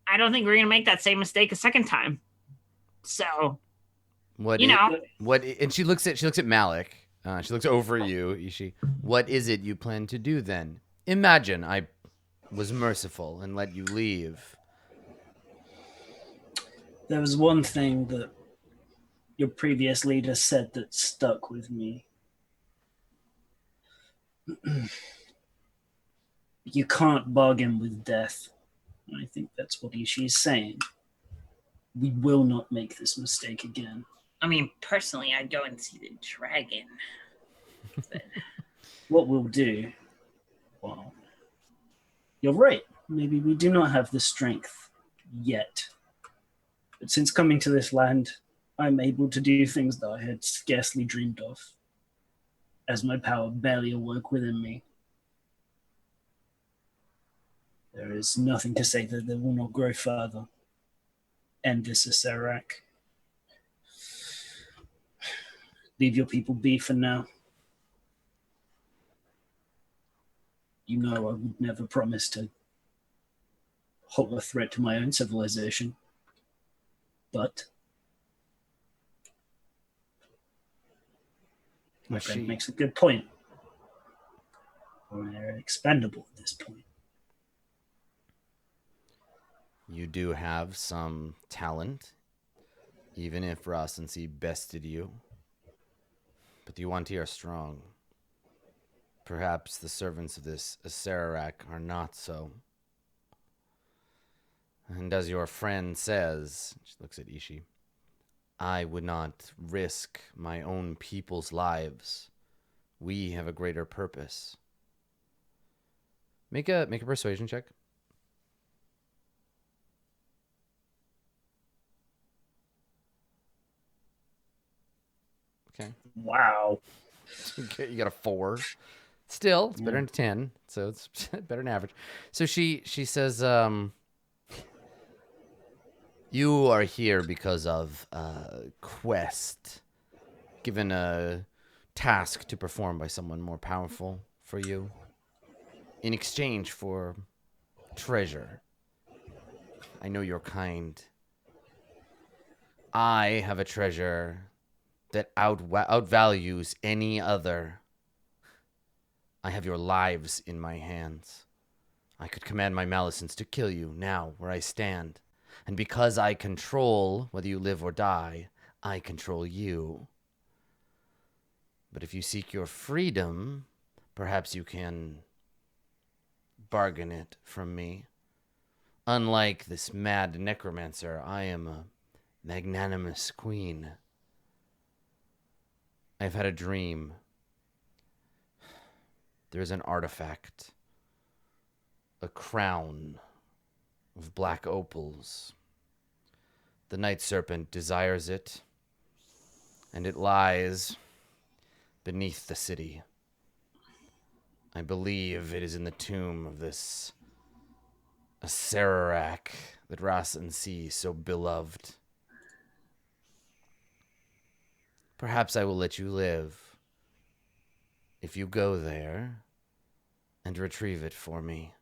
I don't think we're going to make that same mistake a second time. So, and she looks at Malik. She looks over you, Ishi. What is it you plan to do then? Imagine I was merciful and let you leave. There was one thing that your previous leader said that stuck with me. You can't bargain with death. I think that's what she's saying. We will not make this mistake again. I mean, personally, I'd go and see the dragon. But what we'll do, well, you're right. Maybe we do not have the strength yet. But since coming to this land, I'm able to do things that I had scarcely dreamed of, as my power barely awoke within me. There is nothing to say that they will not grow further. End this Sararak. Leave your people be for now. You know I would never promise to hold a threat to my own civilization. But my friend makes a good point. We're expendable at this point. You do have some talent, even if Rasen C bested you. But the Yuan-Ti are strong. Perhaps the servants of this Sararak are not so. And as your friend says, she looks at Ishi, I would not risk my own people's lives. We have a greater purpose. Make a persuasion check. Okay. Wow. You got a 4. Still, it's better than 10, so it's better than average. So she says, you are here because of a quest, given a task to perform by someone more powerful for you, in exchange for treasure. I know you're kind. I have a treasure that outvalues any other. I have your lives in my hands. I could command my Malicents to kill you now where I stand. And because I control whether you live or die, I control you. But if you seek your freedom, perhaps you can bargain it from me. Unlike this mad necromancer, I am a magnanimous queen. I've had a dream. There's an artifact, a crown of black opals. The night serpent desires it, and it lies beneath the city. I believe it is in the tomb of this Sararak that Ras and C so beloved. Perhaps I will let you live if you go there and retrieve it for me.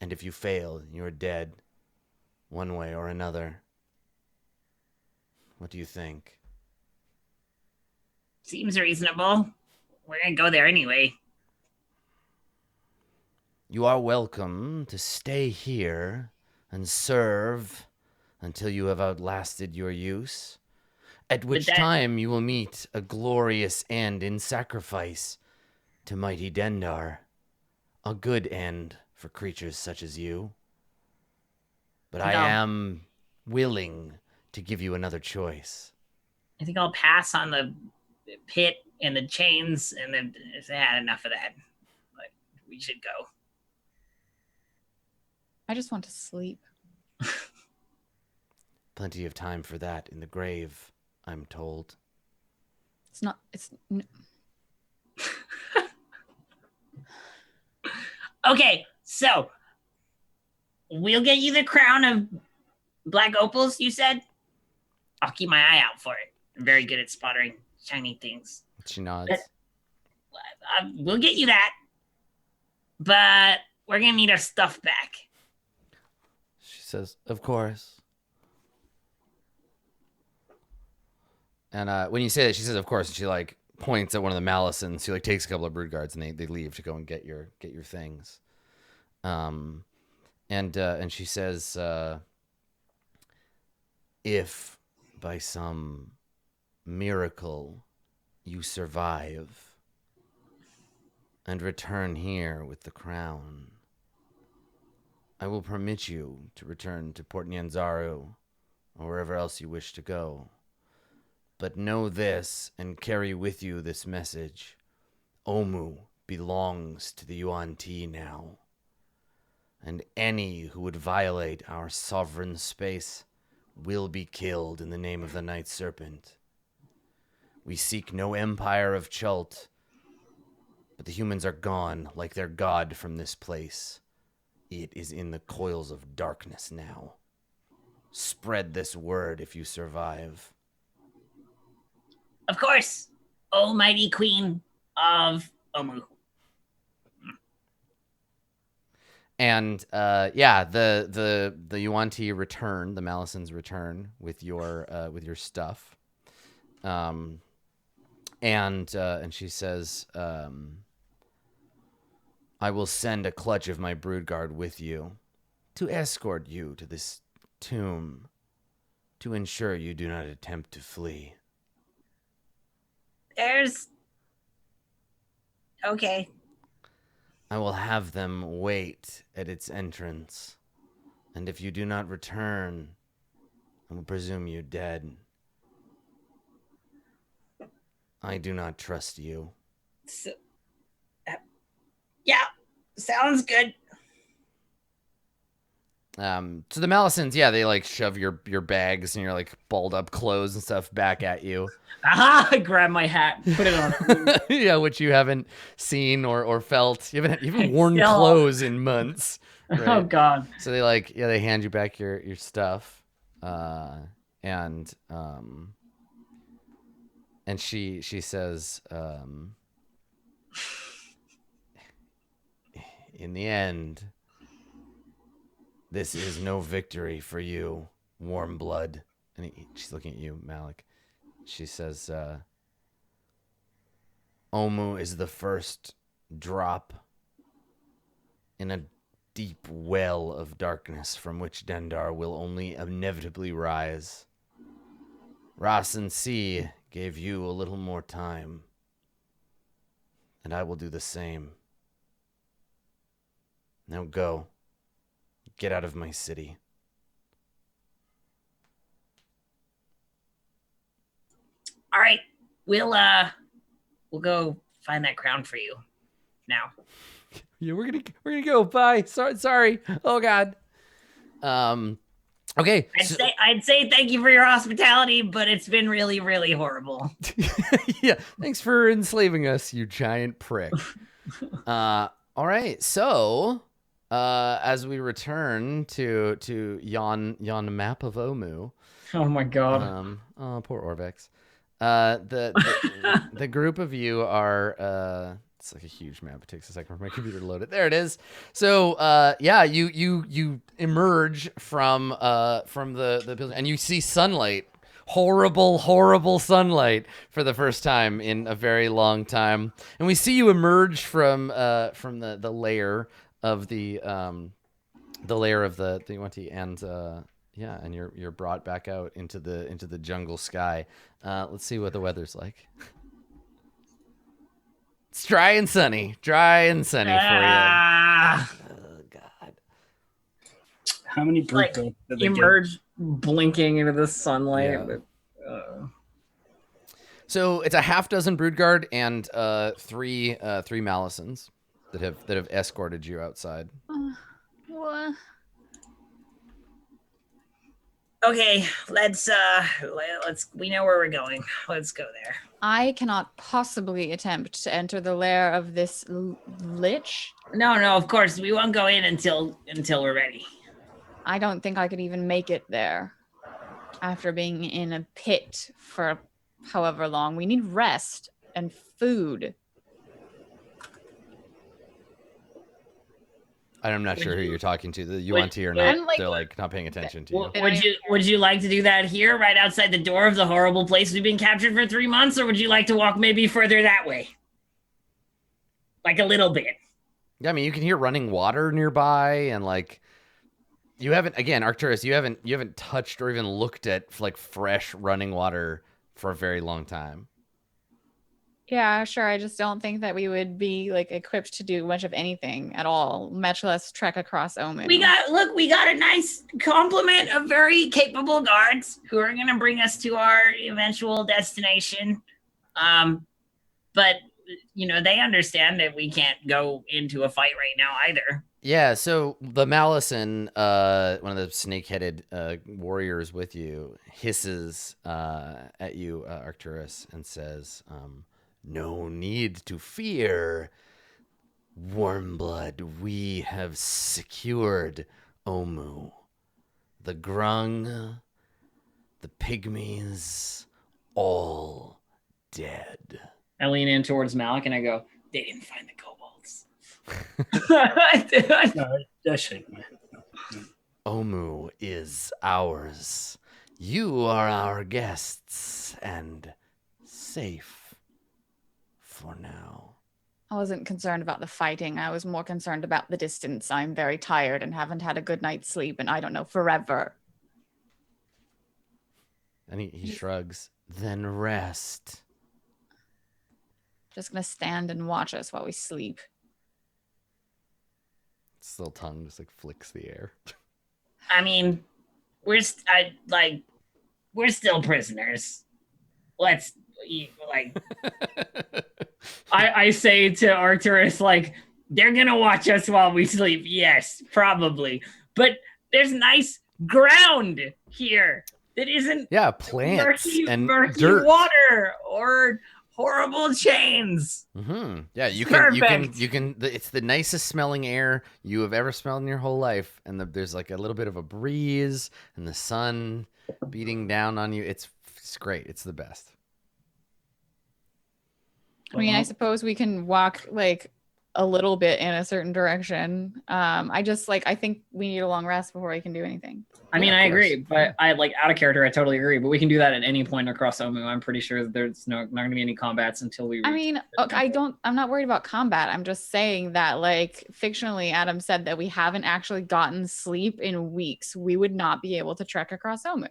And if you fail, you're dead, one way or another. What do you think? Seems reasonable. We're gonna go there anyway. You are welcome to stay here and serve until you have outlasted your use, at which time you will meet a glorious end in sacrifice to mighty Dendar. A good end for creatures such as you. But I am willing to give you another choice. I think I'll pass on the pit and the chains, and then I had enough of that. But we should go. I just want to sleep. Plenty of time for that in the grave, I'm told. Okay, so we'll get you the crown of black opals, you said? I'll keep my eye out for it. I'm very good at spotting shiny things. She nods. We'll get you that, but we're going to need our stuff back. She says, of course. And when you say that, she says, of course, and she like points at one of the Malisons. She like takes a couple of brood guards, and they leave to go and get your things. And she says, if by some miracle you survive and return here with the crown, I will permit you to return to Port Nyanzaru or wherever else you wish to go. But know this, and carry with you this message. Omu belongs to the Yuan-Ti now. And any who would violate our sovereign space will be killed in the name of the Night Serpent. We seek no empire of Chult, but the humans are gone like their god from this place. It is in the coils of darkness now. Spread this word if you survive. Of course, almighty queen of Omu. And the Yuan-Ti return, the Malisons return with your stuff. And she says, I will send a clutch of my brood guard with you to escort you to this tomb to ensure you do not attempt to flee. Okay. I will have them wait at its entrance, and if you do not return, I will presume you dead. I do not trust you. So, yeah, sounds good. So the Malisons, they like shove your bags and your like balled up clothes and stuff back at you. Aha! I grab my hat, put it on. Yeah, which you haven't seen or felt. You haven't worn clothes in months. Right? Oh God! So they they hand you back your stuff, and she says, in the end, this is no victory for you, warm blood. And she's looking at you, Malik. She says, Omu is the first drop in a deep well of darkness from which Dendar will only inevitably rise. Ras and C gave you a little more time, and I will do the same. Now go. Get out of my city. All right, we'll go find that crown for you now. Yeah, we're gonna go. Bye. Sorry. Oh God. Okay. I'd say thank you for your hospitality, but it's been really, really horrible. Yeah. Thanks for enslaving us, you giant prick. All right. So, as we return to yon map of Omu. Oh my god. Oh, poor Orvex. The group of you are it's like a huge map. It takes a second for my computer to load it. There it is. So yeah, you emerge from the building and you see sunlight. Horrible sunlight for the first time in a very long time. And we see you emerge from the lair of the Yuanti, and yeah, and you're brought back out into the jungle sky. Let's see what the weather's like. It's dry and sunny for you. Oh God! How many brood Like, goats did they get? Emerge blinking into the sunlight. Yeah. So it's a half dozen brood guard and three Malisons that have escorted you outside. What? Okay, let's we know where we're going. Let's go there. I cannot possibly attempt to enter the lair of this lich. No, of course we won't go in until we're ready. I don't think I could even make it there after being in a pit for however long. We need rest and food. I'm not sure who you're talking to. The Yuanti are not. like- They're like not paying attention to you. Would you like to do that here, right outside the door of the horrible place we've been captured for 3 months, or would you like to walk maybe further that way? Like a little bit. Yeah, I mean, you can hear running water nearby, and like, you haven't, again, Arcturus, you haven't touched or even looked at like fresh running water for a very long time. Yeah, sure. I just don't think that we would be like equipped to do much of anything at all, much less trek across Omu. We got a nice complement of very capable guards who are going to bring us to our eventual destination. But you know, they understand that we can't go into a fight right now either. Yeah, so the Malison, one of the snake-headed warriors with you, hisses at you, Arcturus, and says, "No need to fear, Warmblood. We have secured Omu. The Grung, the Pygmies, all dead." I lean in towards Malik and I go, They didn't find the kobolds. No, I shake my head. Omu is ours. You are our guests and safe for now. I wasn't concerned about the fighting. I was more concerned about the distance. I'm very tired and haven't had a good night's sleep in, I don't know, forever. And he shrugs. Then rest. Just gonna stand and watch us while we sleep. Its little tongue just like flicks the air. I mean, we're still prisoners. Let's like. I say to Arcturus, like, they're gonna watch us while we sleep. Yes, probably. But there's nice ground here that isn't plants and murky dirt. water or horrible chains. Mm-hmm. Yeah, you Perfect. can. It's the nicest smelling air you have ever smelled in your whole life, and there's like a little bit of a breeze and the sun beating down on you. It's great. It's the best. I mean, I suppose we can walk like a little bit in a certain direction. I think we need a long rest before we can do anything. I mean, Yeah, I of course. agree, but I like out of character. I totally agree, but we can do that at any point across Omu. I'm pretty sure that there's not going to be any combats until we. I mean, I'm not worried about combat. I'm just saying that, like, fictionally, Adam said that we haven't actually gotten sleep in weeks. We would not be able to trek across Omu.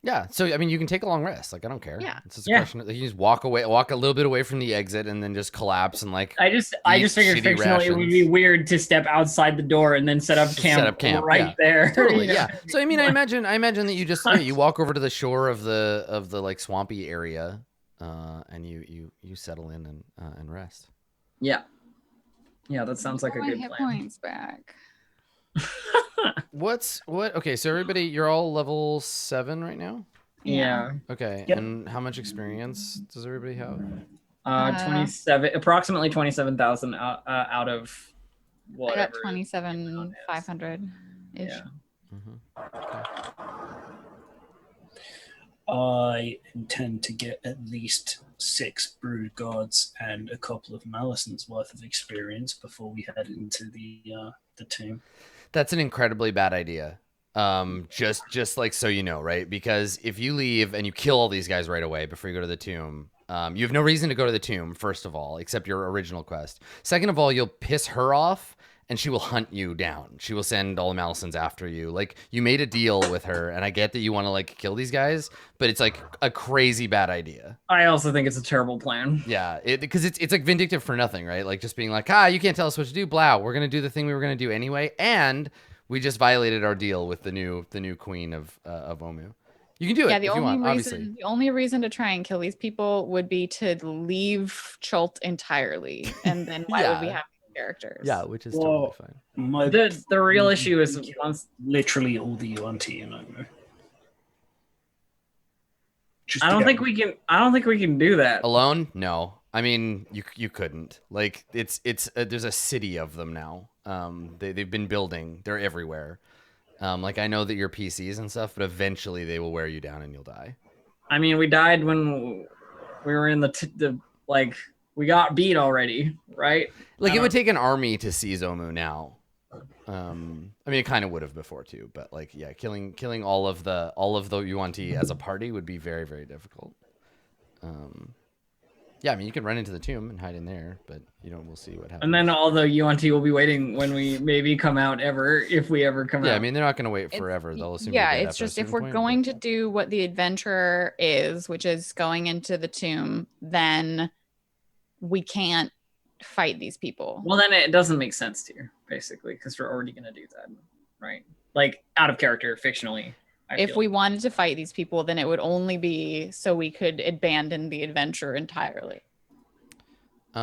Yeah, so I mean, you can take a long rest. Like, I don't care. Yeah. It's just a Yeah. question. You just walk away, walk a little bit away from the exit, and then just collapse and like I just figured shitty fictionally it would be rations. weird to step outside the door and then set up camp, right yeah. there. Totally, you know? yeah. So I mean, I imagine that you just you walk over to the shore of the like swampy area, and you settle in and rest. Yeah. Yeah, that sounds like a My good hit plan. points back. What? Okay, so everybody, you're all level 7 right now. Yeah. Okay, Yep. and how much experience does everybody have? 27, approximately 27,000 out of I whatever. got 27,500 ish. Yeah. I intend to get at least 6 brood guards and a couple of Malisons worth of experience before we head into the tomb. That's an incredibly bad idea. Just like so you know, right? Because if you leave and you kill all these guys right away before you go to the tomb, you have no reason to go to the tomb, first of all, except your original quest. Second of all, you'll piss her off and she will hunt you down. She will send all the Malisons after you. Like, you made a deal with her, and I get that you want to like kill these guys, but it's like a crazy bad idea. I also think it's a terrible plan. Yeah, because it's like vindictive for nothing, right? Like, just being like, you can't tell us what to do. Blah, we're gonna do the thing we were gonna do anyway, and we just violated our deal with the new queen of Omu. You can do it Yeah, if you want, obviously. the only reason to try and kill these people would be to leave Chult entirely, and then why would we Yeah. have characters? Yeah, which is Well, totally fine. The real issue is once literally all the UNT and Omo. I don't think we can do that. Alone? No. I mean, you couldn't. Like, it's there's a city of them now. They've been building. They're everywhere. Like, I know that you're PCs and stuff, but eventually they will wear you down and you'll die. I mean, we died when we were in the like we got beat already, right? Like, it would take an army to seize Omu now. I mean, it kind of would have before too, but like, yeah, killing all of the UNT as a party would be very, very difficult. Yeah, I mean, you could run into the tomb and hide in there, but we'll see what happens. And then all the UNT will be waiting when we maybe come out if we ever come out. Yeah, I mean, they're not going to wait forever. They'll assume. Yeah, you're dead it's after a just if certain we're point, going but- to do what the adventure is, which is going into the tomb, then we can't fight these people. Well, then it doesn't make sense to you, basically, because we're already going to do that, right? Like, out of character, fictionally. If we wanted to fight these people, then it would only be so we could abandon the adventure entirely. Yeah,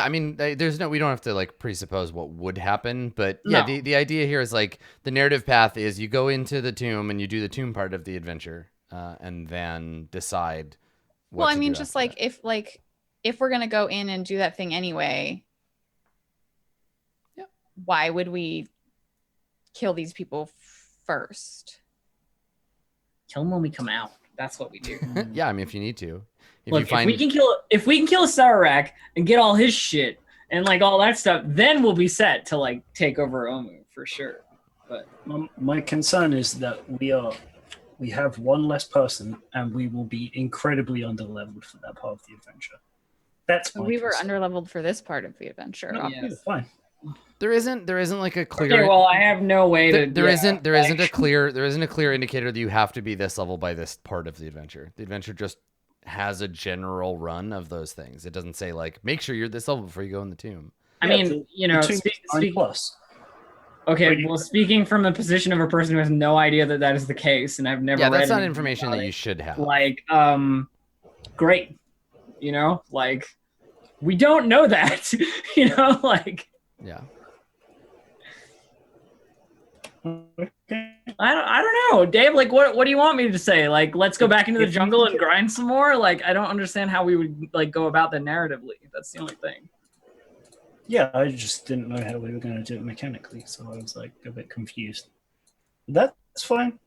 I mean, we don't have to like presuppose what would happen, but yeah, No. the idea here is like the narrative path is you go into the tomb and you do the tomb part of the adventure, and then decide what Well, I to mean, do just after if we're gonna go in and do that thing anyway, Yeah. why would we kill these people first? Kill them when we come out. That's what we do. that. Yeah, I mean, if you need to. Look, if we can kill Sarak and get all his shit and like all that stuff, then we'll be set to like take over Omu for sure. But My concern is that we have one less person and we will be incredibly underleveled for that part of the adventure. That's my We were concern. underleveled for this part of the adventure. Yeah. obviously. Yeah, fine. There isn't like a clear. okay, well, I have no way to. There isn't a clear indicator that you have to be this level by this part of the adventure. The adventure just has a general run of those things. It doesn't say like make sure you're this level before you go in the tomb. I Yeah, mean, the tomb is 9 plus. Okay, well, speaking from the position of a person who has no idea that is the case, and I've never. Yeah, that's read not anything information about that it, you should have. Like, great. Like, we don't know that. Like. Yeah. I don't know, Dave. Like, what do you want me to say? Like, let's go back into the jungle and grind some more. Like, I don't understand how we would like go about that narratively. That's the only thing. Yeah, I just didn't know how we were going to do it mechanically, so I was like a bit confused. But that's fine.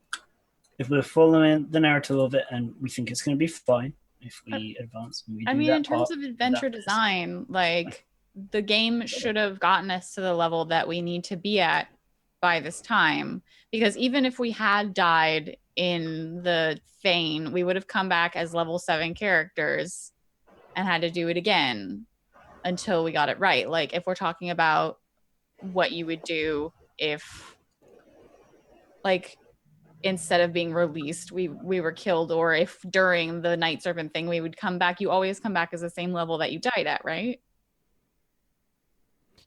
If we're following the narrative of it and we think it's going to be fine, if we advance and we do I mean, that in terms part, of adventure that is- design, like the game should have gotten us to the level that we need to be at by this time. Because even if we had died in the Thane, we would have come back as level 7 characters and had to do it again until we got it right. Like, if we're talking about what you would do if instead of being released, we were killed, or if during the night servant thing we would come back, you always come back as the same level that you died at, right?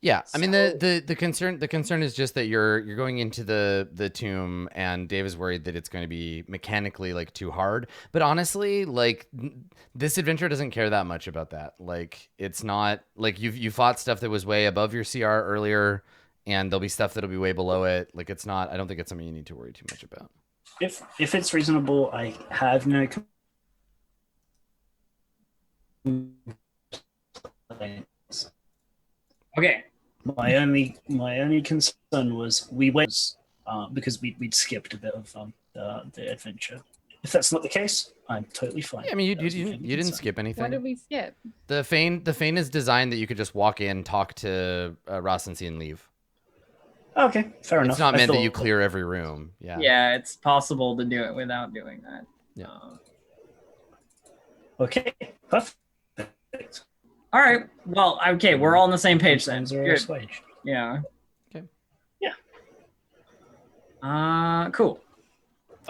Yeah, I mean So- the concern is just that you're going into the tomb, and Dave is worried that it's going to be mechanically like too hard. But honestly, like this adventure doesn't care that much about that. Like it's not like you fought stuff that was way above your CR earlier, and there'll be stuff that'll be way below it. Like it's not. I don't think it's something you need to worry too much about. If it's reasonable, I have no complaints. Okay. My only concern was we went because we'd skipped a bit of the adventure. If that's not the case, I'm totally fine. Yeah, I mean you That was my only didn't concern. skip anything. What did we skip? The feign is designed that you could just walk in, talk to Ross and leave. Okay, fair enough. It's not I meant that you thought- clear every room. Yeah. Yeah, it's possible to do it without doing that. Yeah. Okay, perfect. All right. Well, okay, we're all on the same page then. Concerns are Good. assuaged. Yeah. Okay. Yeah. Cool.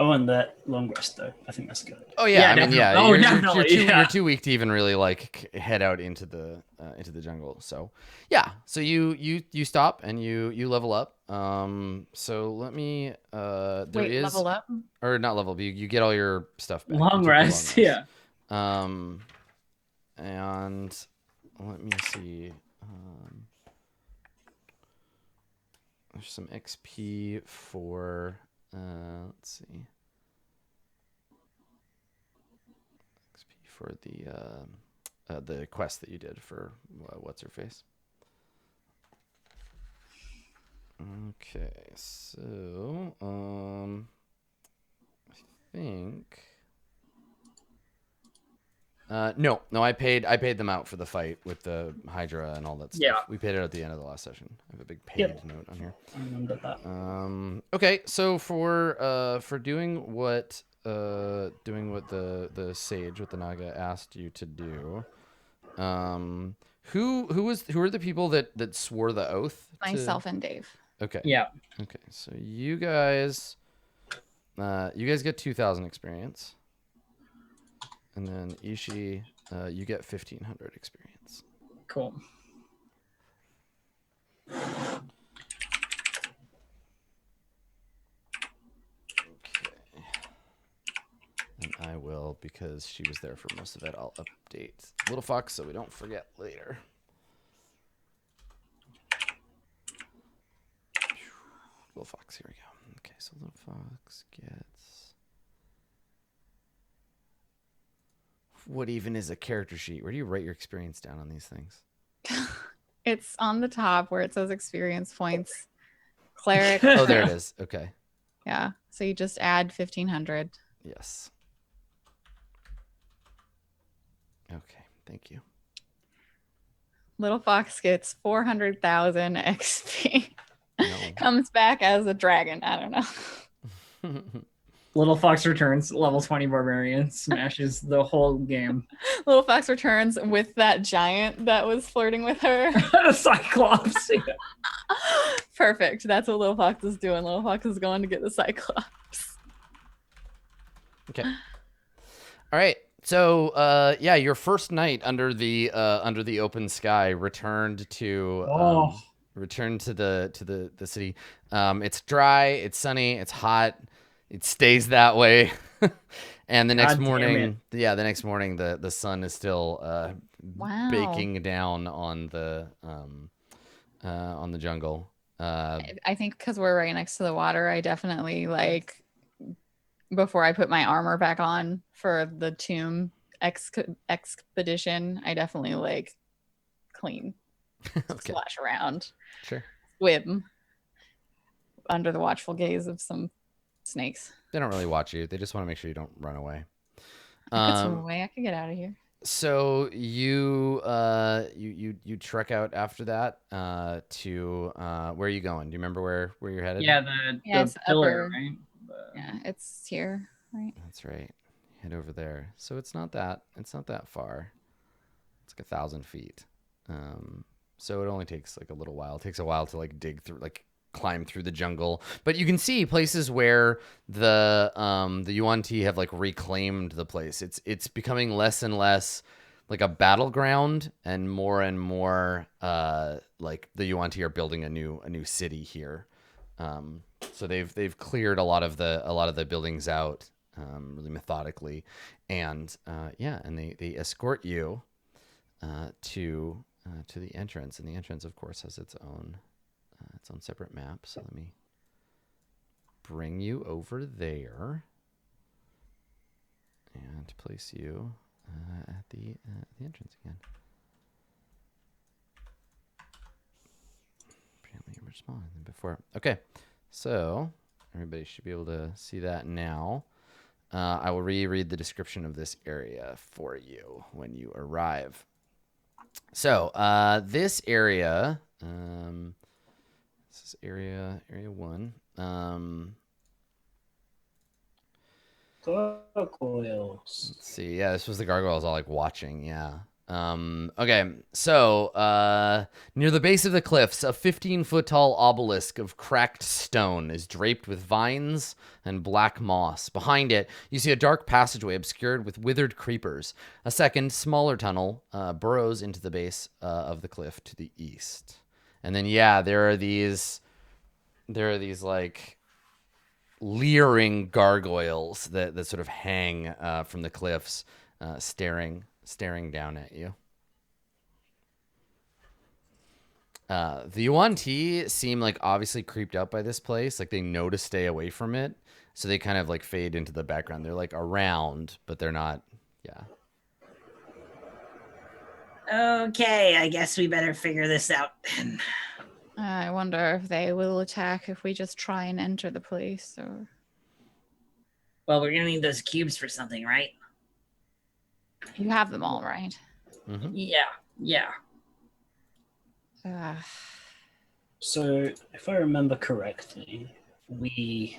Oh, and that long rest though. I think that's good. Oh yeah, Yeah, I mean yeah. definitely. Oh, definitely, yeah. You're too weak to even really like head out into the jungle. So yeah, so you stop and you level up. So let me Wait, level up? or not level up. You get all your stuff back. You Long took the rest. Yeah. And let me see. There's some XP for let's see. XP for the quest that you did for what's her face. Okay, so I think no, I paid them out for the fight with the Hydra and all that stuff. Yeah. We paid it at the end of the last session. I have a big paid Yep. note on here. I remember that. Okay, so for doing what the sage with the Naga asked you to do, who are the people that swore the oath? Myself and Dave. Okay. Yeah. Okay, so you guys get 2,000 experience, and then Ishi, you get 1,500 experience. Cool. Okay. And I will, because she was there for most of it, I'll update Little Fox so we don't forget later. Little Fox, here we go. Okay, so Little Fox gets... What even is a character sheet? Where do you write your experience down on these things? It's on the top where it says experience points. Cleric. Oh, there it is. Okay. Yeah. So you just add 1,500. Yes. Okay, thank you. Little Fox gets 400,000 XP. No. Comes back as a dragon. I don't know. Little Fox returns, level 20 barbarian, smashes the whole game. Little Fox returns with that giant that was flirting with her. Cyclops. Yeah. Perfect. That's what Little Fox is doing. Little Fox is going to get the Cyclops. Okay. All right. So, yeah, your first night under the open sky returned to the city. It's dry, it's sunny, it's hot. It stays that way. And the next morning, the sun is still Wow. baking down on the jungle. I think because we're right next to the water, I definitely like before I put my armor back on for the tomb expedition, I definitely like clean, Okay. splash around, Sure. swim under the watchful gaze of some snakes. They don't really watch you. They just want to make sure you don't run away. I could swim away. I could get out of here. So you trek out after that to where are you going? Do you remember where you're headed? Yeah, Yeah, the it's pillar, upper. right? Yeah, it's here, right? That's right. Head over there. So it's not that far. It's like 1,000 feet. So it only takes like a little while. It takes a while to like dig through, like climb through the jungle. But you can see places where the Yuan-Ti have like reclaimed the place. It's becoming less and less like a battleground, and more like the Yuan-Ti are building a new city here. So they've cleared a lot of the buildings out really methodically, and and they escort you to the entrance, and the entrance, of course, has its own separate map. So let me bring you over there and place you at the entrance again. Apparently, you're much smaller than before. Okay, so everybody should be able to see that now. I will reread the description of this area for you when you arrive. So this area, this is area 1. Gargoyles. Let's see. Yeah, this was the gargoyles all like watching. Yeah. Okay. So near the base of the cliffs, a 15-foot tall obelisk of cracked stone is draped with vines and black moss. Behind it, you see a dark passageway obscured with withered creepers. A second, smaller tunnel burrows into the base of the cliff to the east. And then, yeah, there are these like leering gargoyles that sort of hang from the cliffs, staring down at you. The Yuan-Ti seem like obviously creeped out by this place. Like they know to stay away from it, so they kind of like fade into the background. They're like around, but they're not. Yeah. Okay, I guess we better figure this out then. I wonder if they will attack if we just try and enter the place, or... Well, we're gonna need those cubes for something, right? You have them all, right? Mm-hmm. Yeah. So, if I remember correctly, we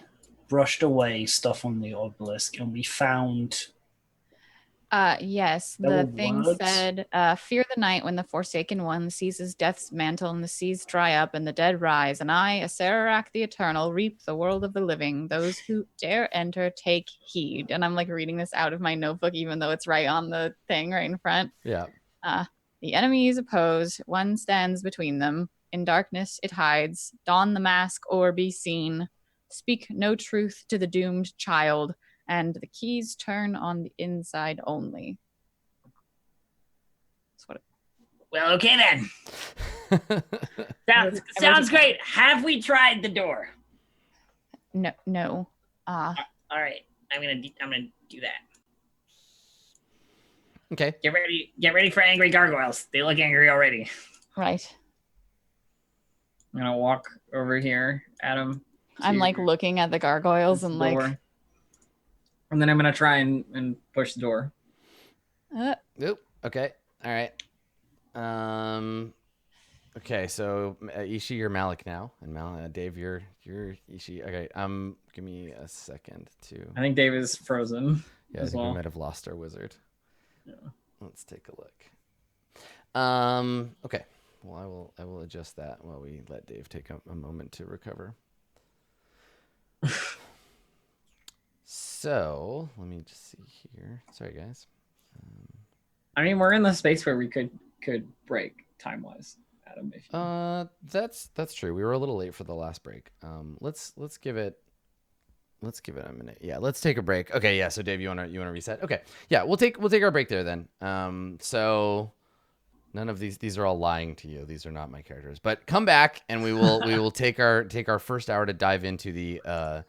brushed away stuff on the obelisk and we found... Yes, There the were thing words? said, fear the night when the Forsaken One seizes death's mantle and the seas dry up and the dead rise, and I, Acererak the Eternal, reap the world of the living. Those who dare enter, take heed. And I'm like reading this out of my notebook, even though it's right on the thing right in front. Yeah. The enemy is opposed, one stands between them. In darkness it hides, don the mask or be seen. Speak no truth to the doomed child, and the keys turn on the inside only. That's what Well, okay then. Sounds great. Have we tried the door? No. All right, I'm gonna do that. Okay. Get ready for angry gargoyles. They look angry already. Right. I'm gonna walk over here, Adam. I'm like looking at the gargoyles and like... door. And then I'm gonna try and push the door. Oop. Okay. All right. Okay. So Ishi, you're Malik now, and Dave, you're Ishi. Okay. Give me a second to. I think Dave is frozen. Yeah, I as think well. we might have lost our wizard. Yeah. Let's take a look. Okay. Well, I will adjust that while we let Dave take a moment to recover. So let me just see here. Sorry, guys. I mean, we're in the space where we could break time wise, Adam. If you... That's true. We were a little late for the last break. Let's give it a minute. Yeah, let's take a break. Okay, yeah. So Dave, you wanna reset? Okay, yeah. We'll take our break there then. So none of these are all lying to you. These are not my characters. But come back and we will take our first hour to dive into the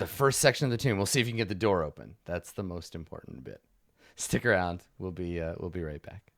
first section of the tomb. We'll see if you can get the door open. That's the most important bit. Stick around. We'll be right back.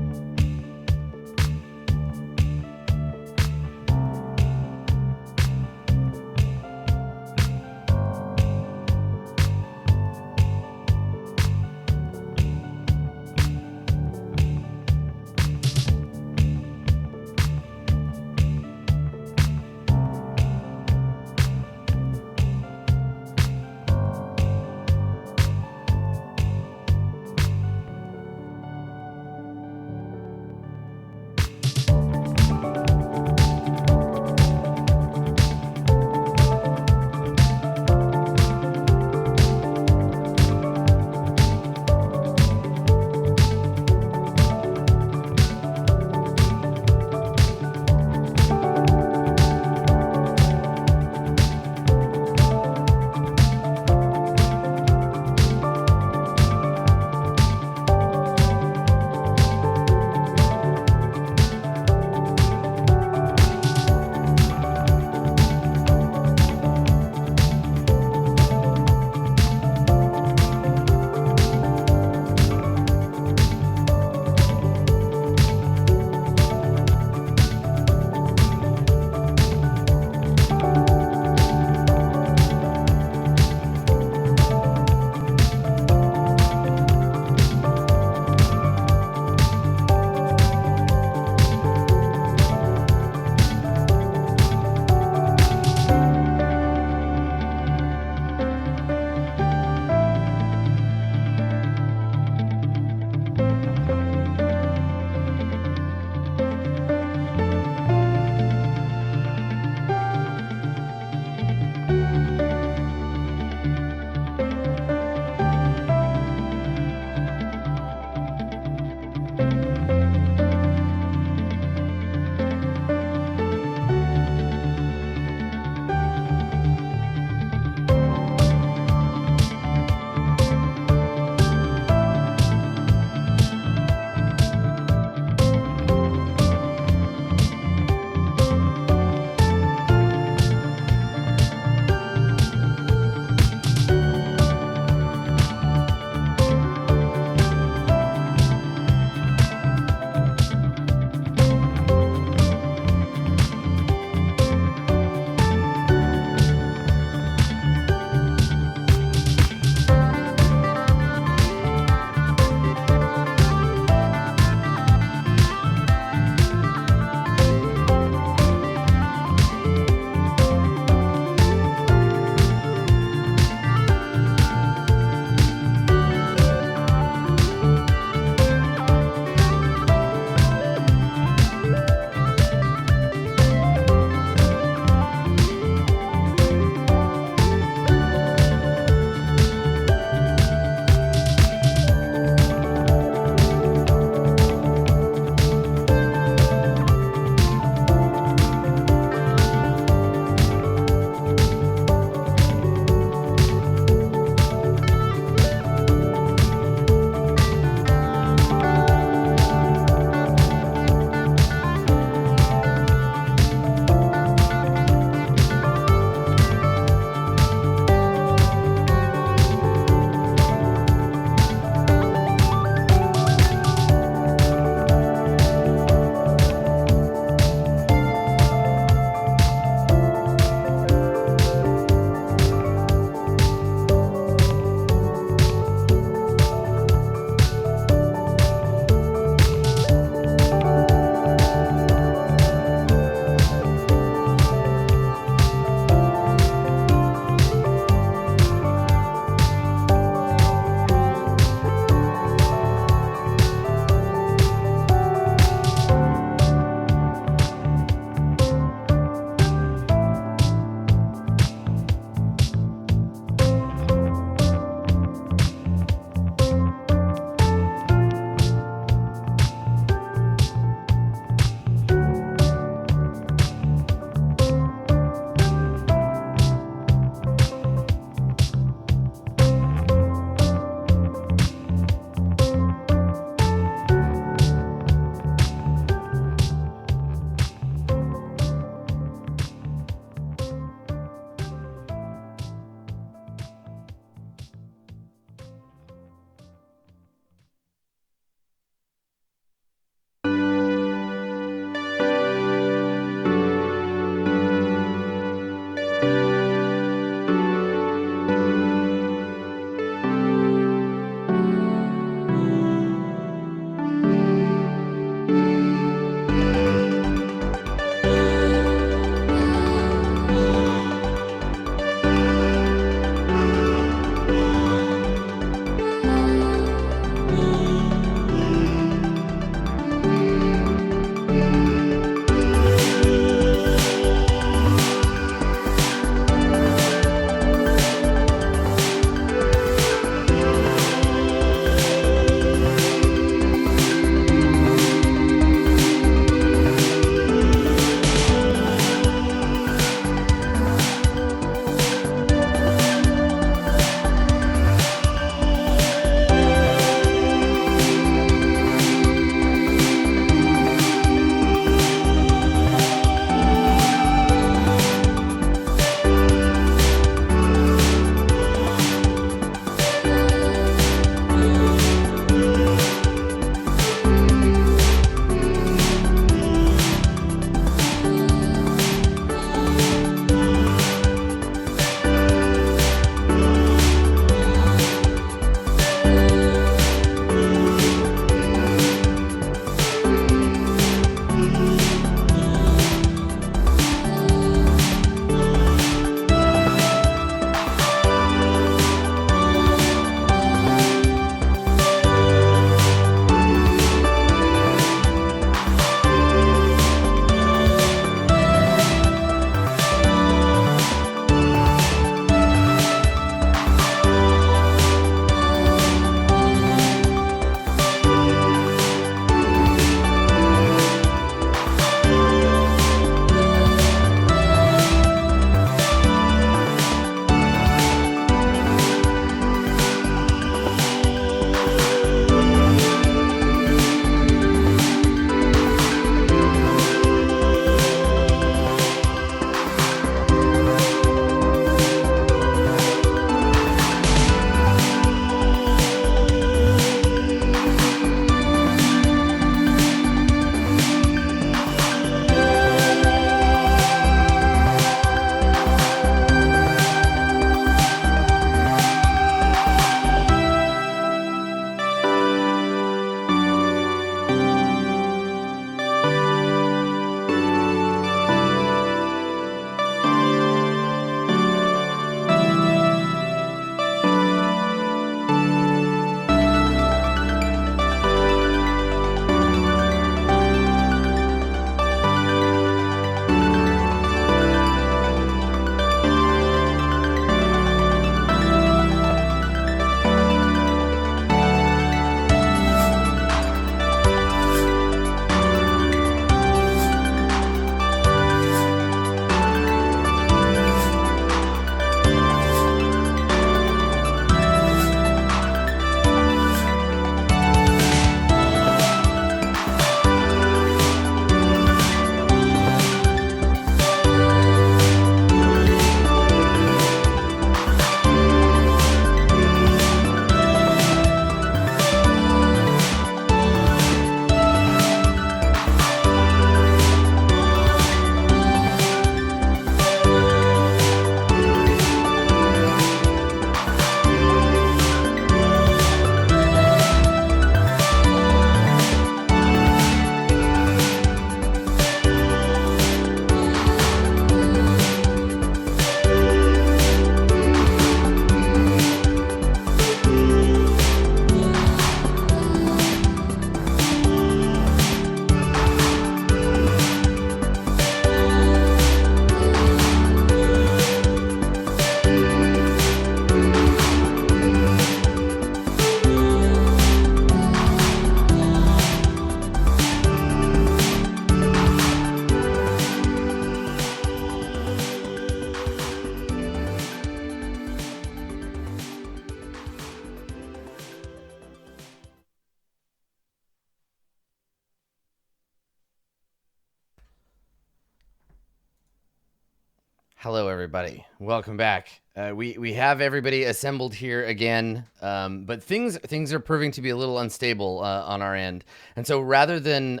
Hello, everybody. Welcome back. We have everybody assembled here again, but things are proving to be a little unstable on our end, and so rather than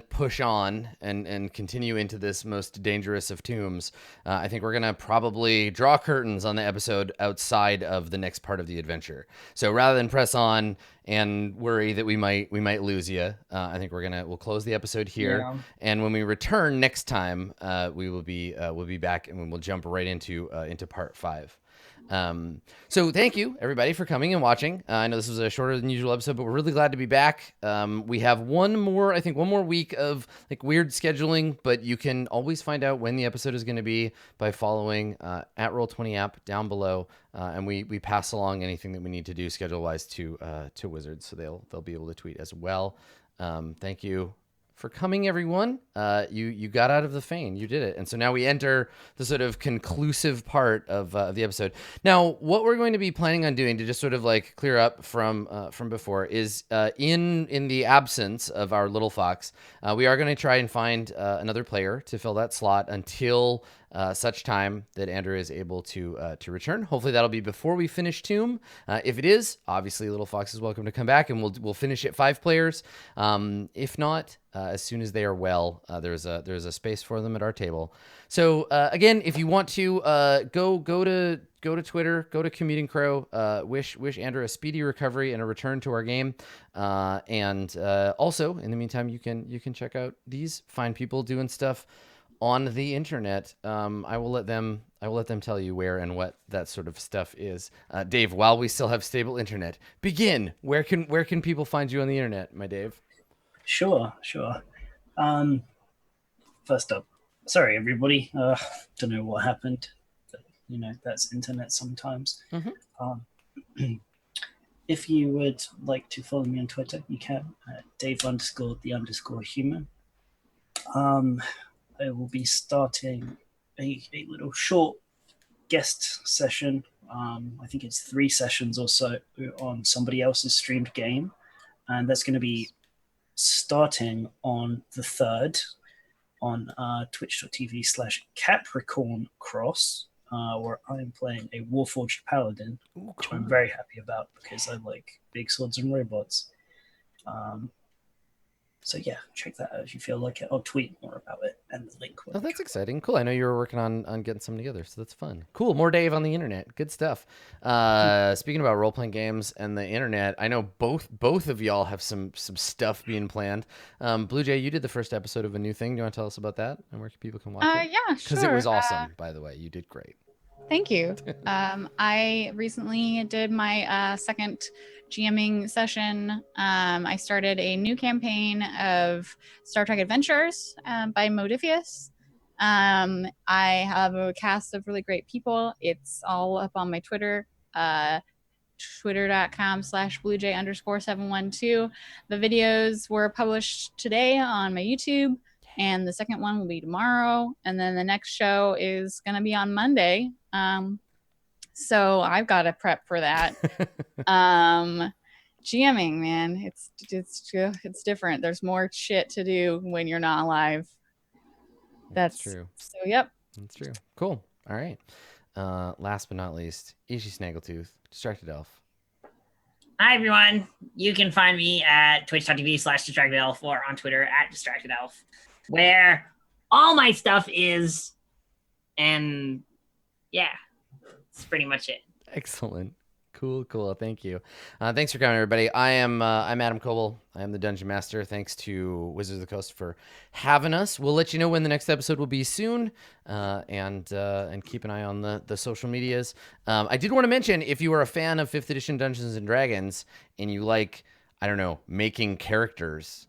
push on and continue into this most dangerous of tombs, I think we're gonna probably draw curtains on the episode outside of the next part of the adventure. So rather than press on and worry that we might lose you, I think we'll close the episode here, Yeah. and when we return next time, we'll be back and we'll jump right into part 5. So thank you everybody for coming and watching. I know this was a shorter than usual episode, but we're really glad to be back. We have one more week of like weird scheduling, but you can always find out when the episode is going to be by following at Roll20 app down below, and we pass along anything that we need to do schedule wise to Wizards, so they'll be able to tweet as well. Thank you for coming, everyone. You got out of the Fane. You did it. And so now we enter the sort of conclusive part of the episode. Now, what we're going to be planning on doing to just sort of like clear up from before is in the absence of our little fox, we are going to try and find another player to fill that slot until such time that Andrew is able to return. Hopefully that'll be before we finish Tomb. If it is, obviously Little Fox is welcome to come back, and we'll finish at 5 players. If not, as soon as they are well, there's a space for them at our table. So again, if you want to go to Twitter, go to Commuting Crow, wish Andrew a speedy recovery and a return to our game. And also, in the meantime, you can check out these fine people doing stuff on the internet. I will let them tell you where and what that sort of stuff is. Dave, while we still have stable internet, begin. Where can people find you on the internet, my Dave? Sure. First up, sorry everybody. Don't know what happened. But, that's internet sometimes. Mm-hmm. If you would like to follow me on Twitter, you can at Dave_the_human. I will be starting a little short guest session. I think it's 3 sessions or so on somebody else's streamed game, and that's going to be starting on the 3rd on twitch.tv/Capricorn Cross, where I'm playing a Warforged Paladin, which I'm very happy about because I like big swords and robots. So yeah, check that out if you feel like it. I'll tweet more about it and the link. Oh, that's exciting. Cool. I know you were working on getting some together, so that's fun. Cool. More Dave on the internet. Good stuff. Speaking about role-playing games and the internet, I know both of y'all have some stuff being planned. Blue Jay, you did the first episode of a new thing. Do you want to tell us about that and where people can watch it? Yeah, sure. Because it was awesome, by the way. You did great. Thank you. I recently did my second GMing session. I started a new campaign of Star Trek Adventures by Modifius. I have a cast of really great people. It's all up on my Twitter, twitter.com/bluejay_712. The videos were published today on my YouTube, and the second one will be tomorrow, and then the next show is going to be on Monday. So I've got to prep for that. GMing, man, it's different. There's more shit to do when you're not live. That's true. So yep, that's true. Cool. All right. Last but not least, Ishi Snaggletooth, Distracted Elf. Hi everyone. You can find me at twitch.tv/DistractedElf or on Twitter at DistractedElf, where all my stuff is. And yeah, that's pretty much it. Excellent. Cool. Thank you. Thanks for coming, everybody. I'm Adam Coble. I am the Dungeon Master. Thanks to Wizards of the Coast for having us. We'll let you know when the next episode will be soon, and keep an eye on the social medias. I did want to mention, if you are a fan of 5th edition Dungeons and Dragons and you like, I don't know, making characters,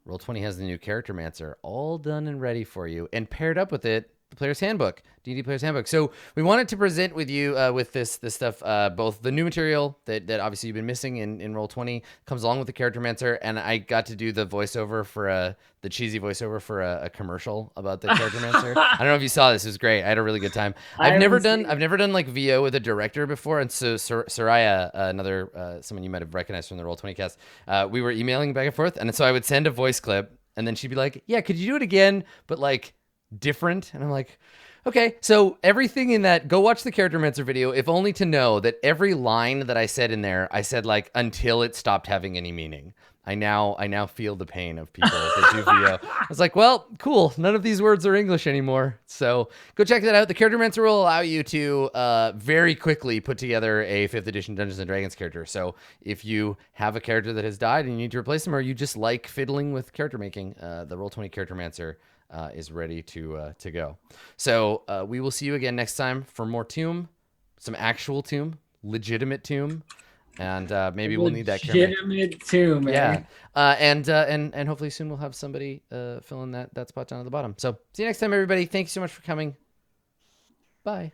Roll20 has the new Character Mancer all done and ready for you, and paired up with it, the Player's Handbook, D&D Player's Handbook. So we wanted to present with you with this stuff, both the new material that obviously you've been missing in Roll20 comes along with the Character Mancer, and I got to do the voiceover for the cheesy voiceover for a commercial about the Character Mancer. I don't know if you saw this; it was great. I had a really good time. I've never done like VO with a director before, and so Soraya, another someone you might have recognized from the Roll20 cast, we were emailing back and forth, and so I would send a voice clip, and then she'd be like, "Yeah, could you do it again?" But like different. And I'm like, Okay, so everything in that, go watch the Character Mancer video, if only to know that every line that I said in there, I said like until it stopped having any meaning. I now feel the pain of people that do VO. I was like, well, cool. None of these words are English anymore. So go check that out. The Character Mancer will allow you to very quickly put together a 5th edition Dungeons and Dragons character. So if you have a character that has died and you need to replace them, or you just like fiddling with character making, the Roll20 Character Mancer is ready to go. So we will see you again next time for more Tomb, some actual Tomb, legitimate Tomb, and maybe we'll need that legitimate Tomb, man. Yeah, and hopefully soon we'll have somebody fill in that spot down at the bottom. So see you next time, everybody. Thanks so much for coming. Bye.